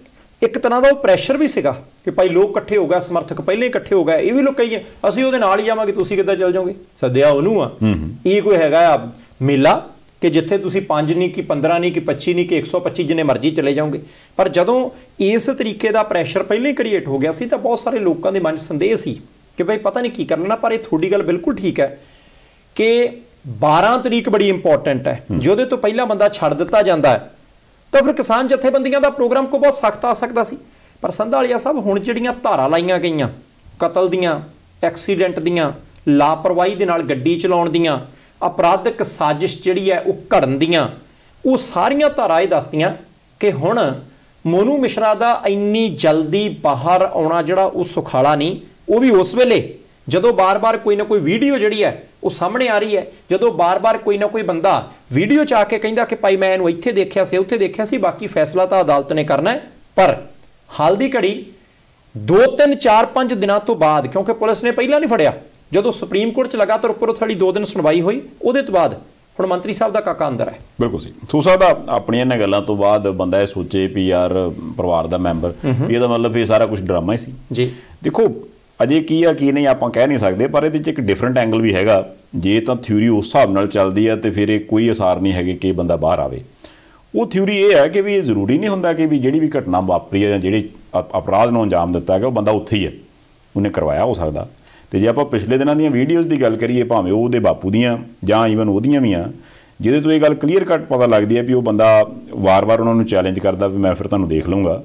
S2: ਇੱਕ ਤਰ੍ਹਾਂ ਦਾ ਉਹ ਪ੍ਰੈਸ਼ਰ ਵੀ ਸੀਗਾ ਕਿ ਭਾਈ ਲੋਕ ਇਕੱਠੇ ਹੋ ਗਏ, ਸਮਰਥਕ ਪਹਿਲੇ ਇਕੱਠੇ ਹੋ ਗਏ, ਇਹ ਵੀ ਲੋਕ ਕਹੀਏ ਅਸੀਂ ਉਹਦੇ ਨਾਲ ਹੀ ਜਾਵਾਂਗੇ, ਤੁਸੀਂ ਕਿੱਦਾਂ ਚੱਲ ਜਾਓਗੇ, ਸੱਦਿਆ ਉਹਨੂੰ ਆ। ਇਹ ਕੋਈ ਹੈਗਾ ਆ ਮੇਲਾ ਕਿ ਜਿੱਥੇ ਤੁਸੀਂ 5 ਨਹੀਂ ਕਿ 15 ਨਹੀਂ ਕਿ 25 ਨਹੀਂ ਕਿ 125 ਜਿੰਨੇ ਮਰਜ਼ੀ ਚਲੇ ਜਾਓਗੇ। ਪਰ ਜਦੋਂ ਇਸ ਤਰੀਕੇ ਦਾ ਪ੍ਰੈਸ਼ਰ ਪਹਿਲਾਂ ਹੀ ਕ੍ਰੀਏਟ ਹੋ ਗਿਆ ਸੀ ਤਾਂ ਬਹੁਤ ਸਾਰੇ ਲੋਕਾਂ ਦੇ ਮਨ 'ਚ ਸੰਦੇਹ ਸੀ ਕਿ ਭਾਈ ਪਤਾ ਨਹੀਂ ਕੀ ਕਰ ਲੈਣਾ। ਪਰ ਇਹ ਤੁਹਾਡੀ ਗੱਲ ਬਿਲਕੁਲ ਠੀਕ ਹੈ ਕਿ 12 ਤਰੀਕ ਬੜੀ ਇੰਪੋਰਟੈਂਟ ਹੈ, ਜਿਹਦੇ ਤੋਂ ਪਹਿਲਾਂ ਬੰਦਾ ਛੱਡ ਦਿੱਤਾ ਜਾਂਦਾ ਹੈ ਤਾਂ ਫਿਰ ਕਿਸਾਨ ਜਥੇਬੰਦੀਆਂ ਦਾ ਪ੍ਰੋਗਰਾਮ ਕੋ ਬਹੁਤ ਸਖਤ ਆ ਸਕਦਾ ਸੀ। ਪਰ ਸੰਧਾਲੀਆ ਸਾਹਿਬ ਹੁਣ ਜਿਹੜੀਆਂ ਧਾਰਾ ਲਾਈਆਂ ਗਈਆਂ ਕਤਲ ਦੀਆਂ, ਐਕਸੀਡੈਂਟ ਦੀਆਂ, ਲਾਪਰਵਾਹੀ ਦੇ ਨਾਲ ਗੱਡੀ ਚਲਾਉਣ ਦੀਆਂ, ਅਪਰਾਧਿਕ ਸਾਜ਼ਿਸ਼ ਜਿਹੜੀ ਹੈ ਉਹ ਘੜਨ ਦੀਆਂ, ਉਹ ਸਾਰੀਆਂ ਧਾਰਾ ਇਹ ਦੱਸਦੀਆਂ ਕਿ ਹੁਣ ਮੋਨੂ ਮਿਸ਼ਰਾ ਦਾ ਇੰਨੀ ਜਲਦੀ ਬਾਹਰ ਆਉਣਾ ਜਿਹੜਾ ਉਹ ਸੁਖਾਲਾ ਨਹੀਂ। ਉਹ ਵੀ ਉਸ ਵੇਲੇ ਜਦੋਂ ਬਾਰ-ਬਾਰ ਕੋਈ ਨਾ ਕੋਈ ਵੀਡੀਓ ਜਿਹੜੀ ਹੈ ਉਹ ਸਾਹਮਣੇ ਆ ਰਹੀ ਹੈ, ਜਦੋਂ ਬਾਰ-ਬਾਰ ਕੋਈ ਨਾ ਕੋਈ ਬੰਦਾ ਵੀਡੀਓ 'ਚ ਆ ਕੇ ਕਹਿੰਦਾ ਕਿ ਭਾਈ ਮੈਂ ਇਹਨੂੰ ਇੱਥੇ ਦੇਖਿਆ ਸੀ ਉੱਥੇ ਦੇਖਿਆ ਸੀ, ਬਾਕੀ ਫੈਸਲਾ ਤਾਂ ਅਦਾਲਤ ਨੇ ਕਰਨਾ ਹੈ। ਪਰ ਹਾਲ ਦੀ ਘੜੀ 2 3 4 5 ਦਿਨਾਂ ਤੋਂ ਬਾਅਦ, ਕਿਉਂਕਿ ਪੁਲਿਸ ਨੇ ਪਹਿਲਾਂ ਨਹੀਂ ਫੜਿਆ, ਜਦੋਂ ਸੁਪਰੀਮ ਕੋਰਟ 'ਚ ਲਗਾਤਾਰ ਉੱਪਰੋਂ ਥੜੀ 2 ਦਿਨ ਸੁਣਵਾਈ ਹੋਈ, ਉਹਦੇ ਤੋਂ ਬਾਅਦ ਹੁਣ ਮੰਤਰੀ ਸਾਹਿਬ ਦਾ ਕਾਕਾ ਅੰਦਰ ਹੈ।
S1: ਬਿਲਕੁਲ ਸਹੀ। ਹੋ ਸਕਦਾ ਆਪਣੀਆਂ ਇਹਨਾਂ ਗੱਲਾਂ ਤੋਂ ਬਾਅਦ ਬੰਦਾ ਇਹ ਸੋਚੇ ਵੀ ਯਾਰ ਪਰਿਵਾਰ ਦਾ ਮੈਂਬਰ ਵੀ ਇਹਦਾ ਮਤਲਬ ਇਹ ਸਾਰਾ ਕੁਝ ਡਰਾਮਾ ਹੀ ਸੀ।
S2: ਜੀ ਦੇਖੋ
S1: ਅਜੇ ਕੀ ਆ ਕੀ ਨਹੀਂ ਆਪਾਂ ਕਹਿ ਨਹੀਂ ਸਕਦੇ, ਪਰ ਇਹਦੇ 'ਚ ਇੱਕ ਡਿਫਰੈਂਟ ਐਂਗਲ ਵੀ ਹੈਗਾ। ਜੇ ਤਾਂ ਥਿਊਰੀ ਉਸ ਹਿਸਾਬ ਨਾਲ ਚੱਲਦੀ ਹੈ ਤੇ ਫਿਰ ਇਹ ਕੋਈ ਅਸਾਰ ਨਹੀਂ ਹੈਗੇ ਕਿ ਬੰਦਾ ਬਾਹਰ ਆਵੇ। ਉਹ ਥਿਊਰੀ ਇਹ ਹੈ ਕਿ ਵੀ ਇਹ ਜ਼ਰੂਰੀ ਨਹੀਂ ਹੁੰਦਾ ਕਿ ਵੀ ਜਿਹੜੀ ਵੀ ਘਟਨਾ ਵਾਪਰੀ ਹੈ ਜਾਂ ਜਿਹੜੀ ਅਪਰਾਧ ਨੂੰ ਅੰਜਾਮ ਦਿੱਤਾ ਹੈਗਾ ਉਹ ਬੰਦਾ ਉੱਥੇ ਹੀ ਹੈ, ਉਹਨੇ ਕਰਵਾਇਆ ਹੋ ਸਕਦਾ। ਤੇ ਜੇ ਆਪਾਂ ਪਿਛਲੇ ਦਿਨਾਂ ਦੀਆਂ ਵੀਡੀਓਜ਼ ਦੀ ਗੱਲ ਕਰੀਏ, ਭਾਵੇਂ ਉਹ ਉਹਦੇ ਬਾਪੂ ਦੀਆਂ ਜਾਂ ਈਵਨ ਉਹਦੀਆਂ ਵੀ ਆ, ਜਿਹਦੇ ਤੋਂ ਇਹ ਗੱਲ ਕਲੀਅਰ ਕੱਟ ਪਤਾ ਲੱਗਦੀ ਹੈ ਵੀ ਉਹ ਬੰਦਾ ਵਾਰ-ਵਾਰ ਉਹਨਾਂ ਨੂੰ ਚੈਲੰਜ ਕਰਦਾ ਵੀ ਮੈਂ ਫਿਰ ਤੁਹਾਨੂੰ ਦੇਖ ਲਊਂਗਾ।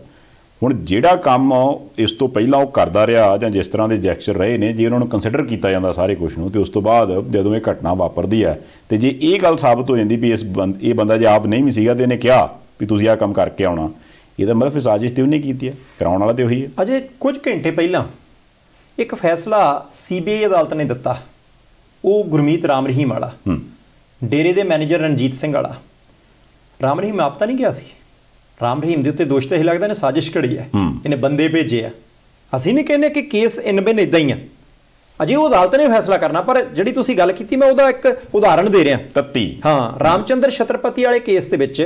S1: ਹੁਣ ਜਿਹੜਾ ਕੰਮ ਇਸ ਤੋਂ ਪਹਿਲਾਂ ਉਹ ਕਰਦਾ ਰਿਹਾ ਜਾਂ ਜਿਸ ਤਰ੍ਹਾਂ ਦੇ ਜੈਕਚਰ ਰਹੇ ਨੇ, ਜੇ ਉਹਨਾਂ ਨੂੰ ਕੰਸੀਡਰ ਕੀਤਾ ਜਾਂਦਾ ਸਾਰੇ ਕੁਛ ਨੂੰ, ਤੇ ਉਸ ਤੋਂ ਬਾਅਦ ਜਦੋਂ ਇਹ ਘਟਨਾ ਵਾਪਰਦੀ ਹੈ ਤੇ ਜੇ ਇਹ ਗੱਲ ਸਾਬਤ ਹੋ ਜਾਂਦੀ ਵੀ ਇਹ ਬੰਦਾ ਜੇ ਆਪ ਨਹੀਂ ਵੀ ਸੀਗਾ ਤੇ ਇਹਨੇ ਕਿਹਾ ਵੀ ਤੁਸੀਂ ਆਹ ਕੰਮ ਕਰਕੇ ਆਉਣਾ, ਇਹਦਾ ਮਤਲਬ ਫਿਰ ਸਾਜ਼ਿਸ਼ ਤੇ ਉਹਨੇ ਕੀਤੀ ਹੈ, ਕਰਾਉਣ ਵਾਲਾ ਤੇ ਉਹੀ ਹੈ।
S2: ਅਜੇ ਕੁਝ ਘੰਟੇ ਪਹਿਲਾਂ ਇੱਕ ਫੈਸਲਾ CBI ਅਦਾਲਤ ਨੇ ਦਿੱਤਾ, ਉਹ ਗੁਰਮੀਤ ਰਾਮ ਰਹੀਮ ਵਾਲਾ, ਡੇਰੇ ਦੇ ਮੈਨੇਜਰ ਰਣਜੀਤ ਸਿੰਘ ਵਾਲਾ। ਰਾਮ ਰਹੀਮ ਆਪ ਤਾਂ ਨਹੀਂ ਗਿਆ ਸੀ, ਰਾਮ ਰਹੀਮ ਦੇ ਉੱਤੇ ਦੋਸ਼ ਤਾਂ ਇਹ ਲੱਗਦਾ ਨੇ ਸਾਜ਼ਿਸ਼ ਘੜੀ ਹੈ, ਇਹਨੇ ਬੰਦੇ ਭੇਜੇ ਆ। ਅਸੀਂ ਨਹੀਂ ਕਹਿੰਦੇ ਕਿ ਕੇਸ ਇਨਬਿਨ ਇੱਦਾਂ ਹੀ ਆ, ਅਜੇ ਉਹ ਅਦਾਲਤ ਨੇ ਫੈਸਲਾ ਕਰਨਾ। ਪਰ ਜਿਹੜੀ ਤੁਸੀਂ ਗੱਲ ਕੀਤੀ ਮੈਂ ਉਹਦਾ ਇੱਕ ਉਦਾਹਰਣ ਦੇ ਰਿਹਾ
S1: ਤੱਤੀ।
S2: ਹਾਂ, ਰਾਮਚੰਦਰ ਛਤਰਪਤੀ ਵਾਲੇ ਕੇਸ ਦੇ ਵਿੱਚ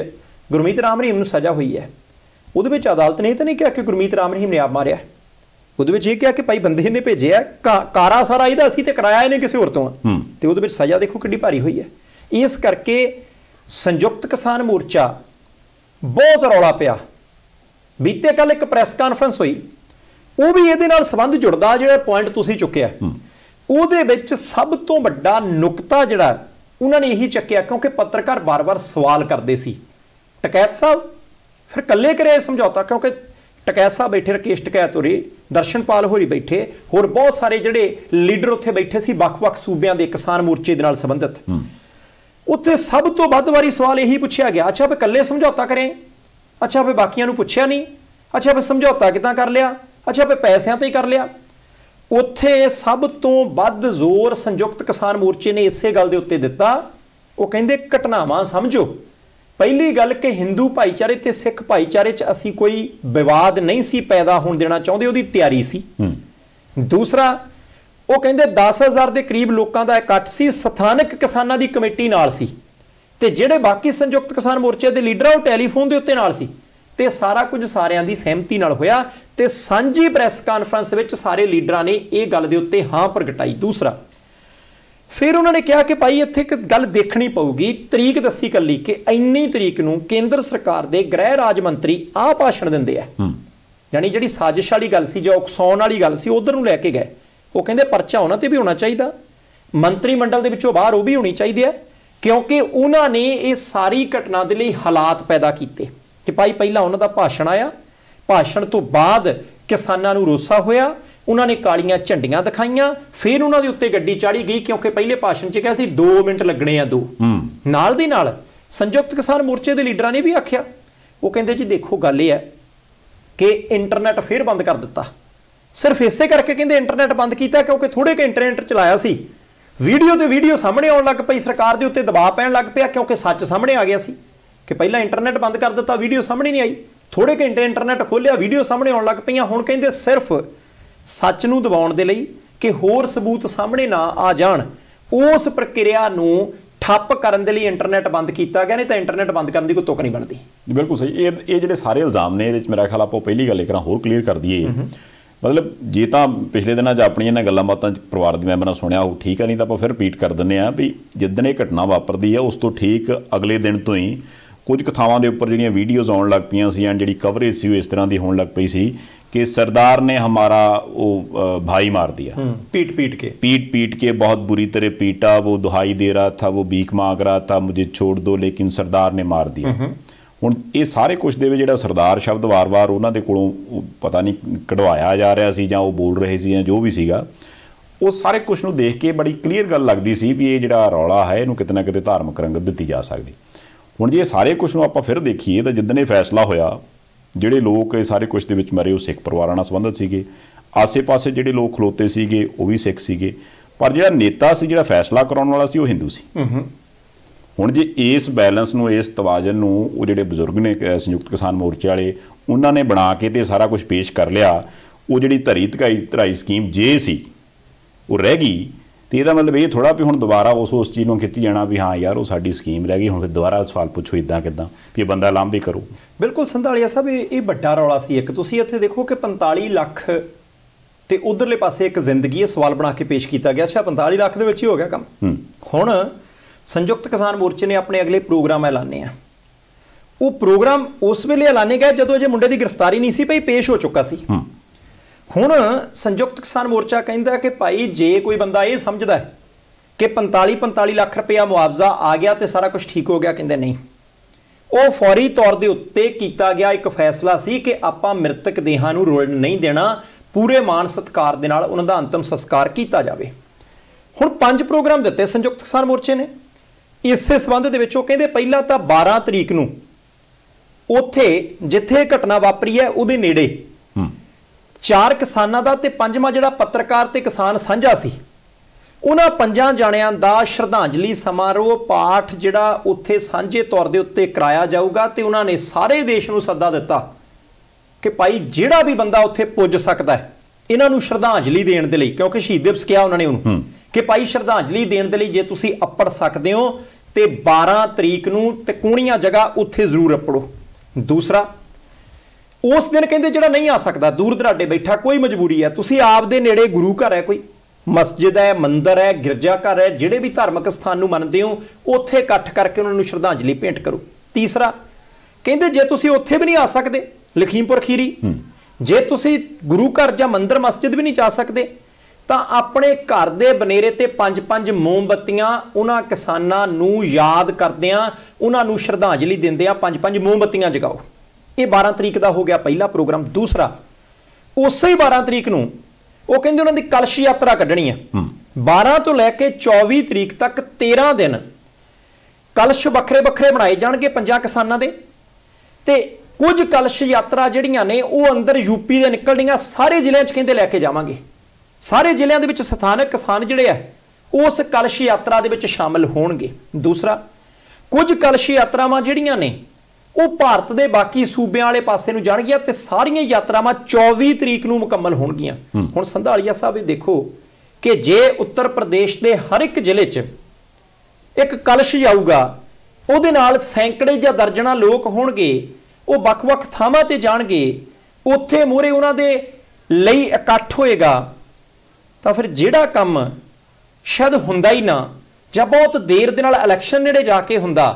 S2: ਗੁਰਮੀਤ ਰਾਮ ਰਹੀਮ ਨੂੰ ਸਜ਼ਾ ਹੋਈ ਹੈ, ਉਹਦੇ ਵਿੱਚ ਅਦਾਲਤ ਨੇ ਇਹ ਤਾਂ ਨਹੀਂ ਕਿਹਾ ਕਿ ਗੁਰਮੀਤ ਰਾਮ ਰਹੀਮ ਨੇ ਆਪ ਮਾਰਿਆ, ਉਹਦੇ ਵਿੱਚ ਇਹ ਕਿਹਾ ਕਿ ਭਾਈ ਬੰਦੇ ਇਹਨੇ ਭੇਜਿਆ, ਕਾਰਾ ਸਾਰਾ ਇਹਦਾ ਅਸੀਂ ਤੇ ਕਰਾਇਆ ਇਹਨੇ ਕਿਸੇ ਹੋਰ ਤੋਂ ਆ, ਤੇ ਉਹਦੇ ਵਿੱਚ ਸਜ਼ਾ ਦੇਖੋ ਕਿੰਨੀ ਭਾਰੀ ਹੋਈ ਹੈ। ਇਸ ਕਰਕੇ ਸੰਯੁਕਤ ਕਿਸਾਨ ਮੋਰਚਾ ਬਹੁਤ ਰੌਲਾ ਪਿਆ। ਬੀਤੇ ਕੱਲ ਇੱਕ ਪ੍ਰੈਸ ਕਾਨਫਰੰਸ ਹੋਈ, ਉਹ ਵੀ ਇਹਦੇ ਨਾਲ ਸੰਬੰਧ ਜੁੜਦਾ ਜਿਹੜਾ ਪੁਆਇੰਟ ਤੁਸੀਂ ਚੁੱਕਿਆ, ਉਹਦੇ ਵਿੱਚ ਸਭ ਤੋਂ ਵੱਡਾ ਨੁਕਤਾ ਜਿਹੜਾ ਉਹਨਾਂ ਨੇ ਇਹੀ ਚੱਕਿਆ, ਕਿਉਂਕਿ ਪੱਤਰਕਾਰ ਬਾਰ-ਬਾਰ ਸਵਾਲ ਕਰਦੇ ਸੀ ਟਕੈਤ ਸਾਹਿਬ ਫਿਰ ਇਕੱਲੇ ਕਰਿਆ ਸਮਝੌਤਾ, ਕਿਉਂਕਿ ਟਕੈਤ ਸਾਹਿਬ ਬੈਠੇ, ਰਕੇਸ਼ ਟਕੈਤ ਹੋਰੀ, ਦਰਸ਼ਨਪਾਲ ਹੋਰੀ ਬੈਠੇ, ਹੋਰ ਬਹੁਤ ਸਾਰੇ ਜਿਹੜੇ ਲੀਡਰ ਉੱਥੇ ਬੈਠੇ ਸੀ ਵੱਖ-ਵੱਖ ਸੂਬਿਆਂ ਦੇ ਕਿਸਾਨ ਮੋਰਚੇ ਦੇ ਨਾਲ ਸੰਬੰਧਿਤ। ਉੱਥੇ ਸਭ ਤੋਂ ਵੱਧ ਵਾਰੀ ਸਵਾਲ ਇਹੀ ਪੁੱਛਿਆ ਗਿਆ, ਅੱਛਾ ਵੀ ਇਕੱਲੇ ਸਮਝੌਤਾ ਕਰੇ, ਅੱਛਾ ਵੀ ਬਾਕੀਆਂ ਨੂੰ ਪੁੱਛਿਆ ਨਹੀਂ, ਅੱਛਾ ਵੀ ਸਮਝੌਤਾ ਕਿੱਦਾਂ ਕਰ ਲਿਆ, ਅੱਛਾ ਵੀ ਪੈਸਿਆਂ ਤੇ ਹੀ ਕਰ ਲਿਆ। ਉੱਥੇ ਸਭ ਤੋਂ ਵੱਧ ਜ਼ੋਰ ਸੰਯੁਕਤ ਕਿਸਾਨ ਮੋਰਚੇ ਨੇ ਇਸੇ ਗੱਲ ਦੇ ਉੱਤੇ ਦਿੱਤਾ, ਉਹ ਕਹਿੰਦੇ ਘਟਨਾਵਾਂ ਸਮਝੋ। ਪਹਿਲੀ ਗੱਲ ਕਿ ਹਿੰਦੂ ਭਾਈਚਾਰੇ ਤੇ ਸਿੱਖ ਭਾਈਚਾਰੇ 'ਚ ਅਸੀਂ ਕੋਈ ਵਿਵਾਦ ਨਹੀਂ ਸੀ ਪੈਦਾ ਹੋਣ ਦੇਣਾ ਚਾਹੁੰਦੇ, ਉਹਦੀ ਤਿਆਰੀ ਸੀ। ਦੂਸਰਾ, ਉਹ ਕਹਿੰਦੇ 10,000 ਦੇ ਕਰੀਬ ਲੋਕਾਂ ਦਾ ਇਕੱਠ ਸੀ, ਸਥਾਨਕ ਕਿਸਾਨਾਂ ਦੀ ਕਮੇਟੀ ਨਾਲ ਸੀ, ਤੇ ਜਿਹੜੇ ਬਾਕੀ ਸੰਯੁਕਤ ਕਿਸਾਨ ਮੋਰਚੇ ਦੇ ਲੀਡਰ ਆ ਉਹ ਟੈਲੀਫੋਨ ਦੇ ਉੱਤੇ ਨਾਲ ਸੀ, ਤੇ ਸਾਰਾ ਕੁਝ ਸਾਰਿਆਂ ਦੀ ਸਹਿਮਤੀ ਨਾਲ ਹੋਇਆ, ਤੇ ਸਾਂਝੀ ਪ੍ਰੈਸ ਕਾਨਫਰੰਸ ਵਿੱਚ ਸਾਰੇ ਲੀਡਰਾਂ ਨੇ ਇਹ ਗੱਲ ਦੇ ਉੱਤੇ ਹਾਂ ਪ੍ਰਗਟਾਈ। ਦੂਸਰਾ, ਫਿਰ ਉਹਨਾਂ ਨੇ ਕਿਹਾ ਕਿ ਭਾਈ ਇੱਥੇ ਇੱਕ ਗੱਲ ਦੇਖਣੀ ਪਊਗੀ, ਤਰੀਕ ਦੱਸੀ ਕੱਲੀ ਕਿ ਇੰਨੀ ਤਰੀਕ ਨੂੰ ਕੇਂਦਰ ਸਰਕਾਰ ਦੇ ਗ੍ਰਹਿ ਰਾਜ ਮੰਤਰੀ ਆਹ ਭਾਸ਼ਣ ਦਿੰਦੇ ਆ, ਯਾਨੀ ਜਿਹੜੀ ਸਾਜ਼ਿਸ਼ ਵਾਲੀ ਗੱਲ ਸੀ ਜਾਂ ਉਕਸਾਉਣ ਵਾਲੀ ਗੱਲ ਸੀ ਉਧਰ ਨੂੰ ਲੈ ਕੇ ਗਏ। ਉਹ ਕਹਿੰਦੇ ਪਰਚਾ ਉਹਨਾਂ ਤੇ ਵੀ ਹੋਣਾ ਚਾਹੀਦਾ, ਮੰਤਰੀ ਮੰਡਲ ਦੇ ਵਿੱਚੋਂ ਬਾਹਰ ਉਹ ਵੀ ਹੋਣੀ ਚਾਹੀਦੀ ਹੈ, ਕਿਉਂਕਿ ਉਹਨਾਂ ਨੇ ਇਹ ਸਾਰੀ ਘਟਨਾ ਦੇ ਲਈ ਹਾਲਾਤ ਪੈਦਾ ਕੀਤੇ ਕਿ ਭਾਈ ਪਹਿਲਾਂ ਉਹਨਾਂ ਦਾ ਭਾਸ਼ਣ ਆਇਆ, ਭਾਸ਼ਣ ਤੋਂ ਬਾਅਦ ਕਿਸਾਨਾਂ ਨੂੰ ਰੋਸਾ ਹੋਇਆ, उन्होंने कालियां झंडियां दिखाईयां, फिर उन्होंने उत्ते गड्डी चाड़ी गई, क्योंकि पहले भाषण च कहा सी 2 मिनट लगने आ 2 नाल दी नाल संयुक्त किसान मोर्चे के लीडरां ने भी आख्या, वो कहते जी देखो गल ये है कि इंटरनेट फिर बंद कर दिता, सिर्फ इसे करके कहते इंटरनेट बंद किया क्योंकि थोड़े के इंटरनेट चलाया सी, वीडियो तो वीडियो सामने आने लग पई, सरकार के उत्ते दबाव पैन लग पिया क्योंकि सच सामने आ गया सी कि पहला इंटरनेट बंद कर दिता, वीडियो सामने नहीं आई, थोड़े घंटे इंटरनेट खोलिया, वीडियो सामने आने लग पईयां। हुण कहंदे सिर्फ सच नूं दबाउण दे लई कि होर सबूत सामने ना आ जाण, उस प्रक्रिया नूं ठप्प करन दे लई इंटरनेट बंद किया गया, नहीं तो इंटरनेट बंद करन दी कोई तुक नहीं बनती।
S1: बिल्कुल सही। ये जिहड़े सारे इल्जाम ने, इहदे मेरा ख्याल आपां पहली गल इक होर क्लीयर कर दईए, मतलब जे तां पिछले दिनां 'च अपणियां इन्हां गल्लां बातां परिवार दे मैंबरां सुणिया हो ठीक है, नहीं तो आपां फिर रिपीट कर दिंदे आ भी जिद्दण ये घटना वापरदी है उस तो ठीक अगले दिन तो ही कुछ थावां दे उपर जिहड़ियां वीडियोज़ आउण लग पईयां सी, जिहड़ी कवरेज सी इस तरह की होण लग पई सी कि सरदार ने हमारा वो भाई मार दिया,
S2: पीट पीट के बहुत बुरी तरह पीटा, वो दुहाई दे रहा था, वो भीख मांग रहा था, मुझे छोड़ दो, लेकिन सरदार ने मार दिया। हुण ये सारे कुछ दे जिहड़ा सरदार शब्द वार-वार उन्हां दे कोलों पता नहीं कढवाया जा रहा सी जां वो बोल रहे सी जां जो भी सीगा, वो सारे कुछ नूं देख के बड़ी क्लीयर गल लगदी सी भी ये जिहड़ा रौला है इहनूं किते ना किते धार्मिक रंगत दित्ती जा सकदी। हुण जे सारे कुछ नूं आपां फिर देखीए तो जिद्दण ये फैसला होया, ਜਿਹੜੇ ਲੋਕ ਇਹ ਸਾਰੇ ਕੁਛ ਦੇ ਵਿੱਚ ਮਰੇ ਉਹ ਸਿੱਖ ਪਰਿਵਾਰਾਂ ਨਾਲ ਸੰਬੰਧਿਤ ਸੀਗੇ, ਆਸੇ-ਪਾਸੇ ਜਿਹੜੇ ਲੋਕ ਖਲੋਤੇ ਸੀਗੇ ਉਹ ਵੀ ਸਿੱਖ ਸੀਗੇ, ਪਰ ਜਿਹੜਾ ਨੇਤਾ ਸੀ ਜਿਹੜਾ ਫੈਸਲਾ ਕਰਾਉਣ ਵਾਲਾ ਸੀ ਉਹ ਹਿੰਦੂ ਸੀ। ਹੁਣ ਜੇ ਇਸ ਬੈਲੈਂਸ ਨੂੰ, ਇਸ ਤਵਾਜ਼ਨ ਨੂੰ ਉਹ ਜਿਹੜੇ ਬਜ਼ੁਰਗ ਨੇ ਸੰਯੁਕਤ ਕਿਸਾਨ ਮੋਰਚੇ ਵਾਲੇ ਉਹਨਾਂ ਨੇ ਬਣਾ ਕੇ ਤੇ ਸਾਰਾ ਕੁਝ ਪੇਸ਼ ਕਰ ਲਿਆ, ਉਹ ਜਿਹੜੀ ਧਰਾਈ ਸਕੀਮ ਜੇ ਸੀ ਉਹ ਰਹਿ ਗਈ, तो यह मतलब ये थोड़ा भी हुण दोबारा उस चीज़ को खिंची जाना भी हाँ यार वो साडी स्कीम रह गई, हुण फिर दोबारा सवाल पूछो इदां किदां भी बंदा लांभे करो। बिल्कुल संधालिया साहब ये बड़ा रौला सी। एक तुसीं इत्थे देखो कि 45 ਲੱਖ ते उधरले पासे एक जिंदगी है सवाल बना के पेश किया गया। अच्छा 45 ਲੱਖ दे विच ही हो गया काम। हुण संयुक्त किसान मोर्चे ने अपने अगले प्रोग्राम ऐलाने आ, वो प्रोग्राम उस वेले ऐलाने गए जदों अजे मुंडे की गिरफ्तारी नहीं सी पई, पेश हो चुका सी। हुण संयुक्त किसान मोर्चा कहता कि भाई जे कोई बंदा ये समझदा है कि 45 ਲੱਖ रुपया मुआवजा आ गया तो सारा कुछ ठीक हो गया, कहते नहीं, वो फौरी तौर के उत्ते किया गया एक फैसला सी कि आपां मृतक देहां नूं रुलण नहीं देना, पूरे मान सत्कार दे नाल उन्हां दा अंतिम संस्कार किया जाए। हुण 5 प्रोग्राम दिते संयुक्त किसान मोर्चे ने इस संबंध दे विच। कहंदे पहला तां 12 तरीक नूं उत्थे जिथे घटना वापरी है उहदे नेड़े 4 किसानां दा ते 5वां जिहड़ा पत्रकार ते किसान साझा सी, उन्हां 5 जणियां दा श्रद्धांजलि समारोह पाठ जिहड़ा उत्थे सांझे तौर दे उत्ते कराया जाऊगा ते उन्हां ने सारे देश नूं सद्दा दित्ता कि भाई जिहड़ा भी बंदा उत्थे पुज सकदा है इन्हां नूं श्रद्धांजलि देण दे लई, क्योंकि शहीद दिवस किहा उन्हां ने उन्होंने कि भाई श्रद्धांजलि देण दे लई जे तुसीं अपड़ सकदे हो ते 12 तरीक नूं ते कूणियां जगह उत्थे जरूर अपड़ो। दूसरा उस दिन कहते जिहड़ा नहीं आ सकता, दूर दराडे बैठा, कोई मजबूरी है, तुसीं आप दे नेड़े गुरु घर है, कोई मस्जिद है, मंदिर है, गिरजा घर है, जिहड़े भी धार्मिक स्थान नूं मनदे हो उत्थे इकट्ठ करके उन्हां नूं श्रद्धांजलि भेंट करो। तीसरा कहते जे तुसीं उत्थे भी नहीं आ सकते लखीमपुर खीरी, जे तुसीं गुरु घर जां मंदिर मस्जिद भी नहीं जा सकते तां अपने घर दे बनेरे ते 5-5 मोमबत्तियां उन्हां किसानां नूं याद करदिआं उन्हां नूं श्रद्धांजलि दिंदिआं 5-5 मोमबत्तियां जगाओ। ये 12 तरीक का हो गया पहला प्रोग्राम। दूसरा उस ही 12 तरीक नूं वो कहंदे उन्हां दी कलश यात्रा कढणी है, 12 तो लैके 24 तरीक तक 13 दिन कलश वखरे वखरे बनाए जाणगे 5 किसानां दे, ते कुछ कलश यात्रा जिहड़ियां ने वो अंदर यूपी दे निकलणीआं सारे जिल੍ਹਿਆਂ 'ਚ कहंदे लैके जावांगे, सारे जिल੍ਹਿਆਂ ਦੇ ਵਿੱਚ ਸਥਾਨਕ किसान जिहड़े आ उस कलश यात्रा ਦੇ ਵਿੱਚ शामिल होणगे। दूसरा कुछ कलश यात्रावां जिहड़ियां ने वो भारत के बाकी सूबे वाले पासे नूं जाणगियां ते सारियां यात्रावां 24 तरीक नूं मुकम्मल होणगियां। हुण संधालिया साहब ये देखो कि जे उत्तर प्रदेश के हर एक जिले च एक कलश जाऊगा उहदे नाल सैकड़े या दर्जनां लोक होणगे, वो वख-वख थावां ते जाणगे, उत्थे मूहरे उन्हां दे लई इकट्ठ होएगा, तां फिर जिहड़ा काम शायद हुंदा ही ना जां बहुत देर दे नाल इलैक्शन नेड़े जाके हुंदा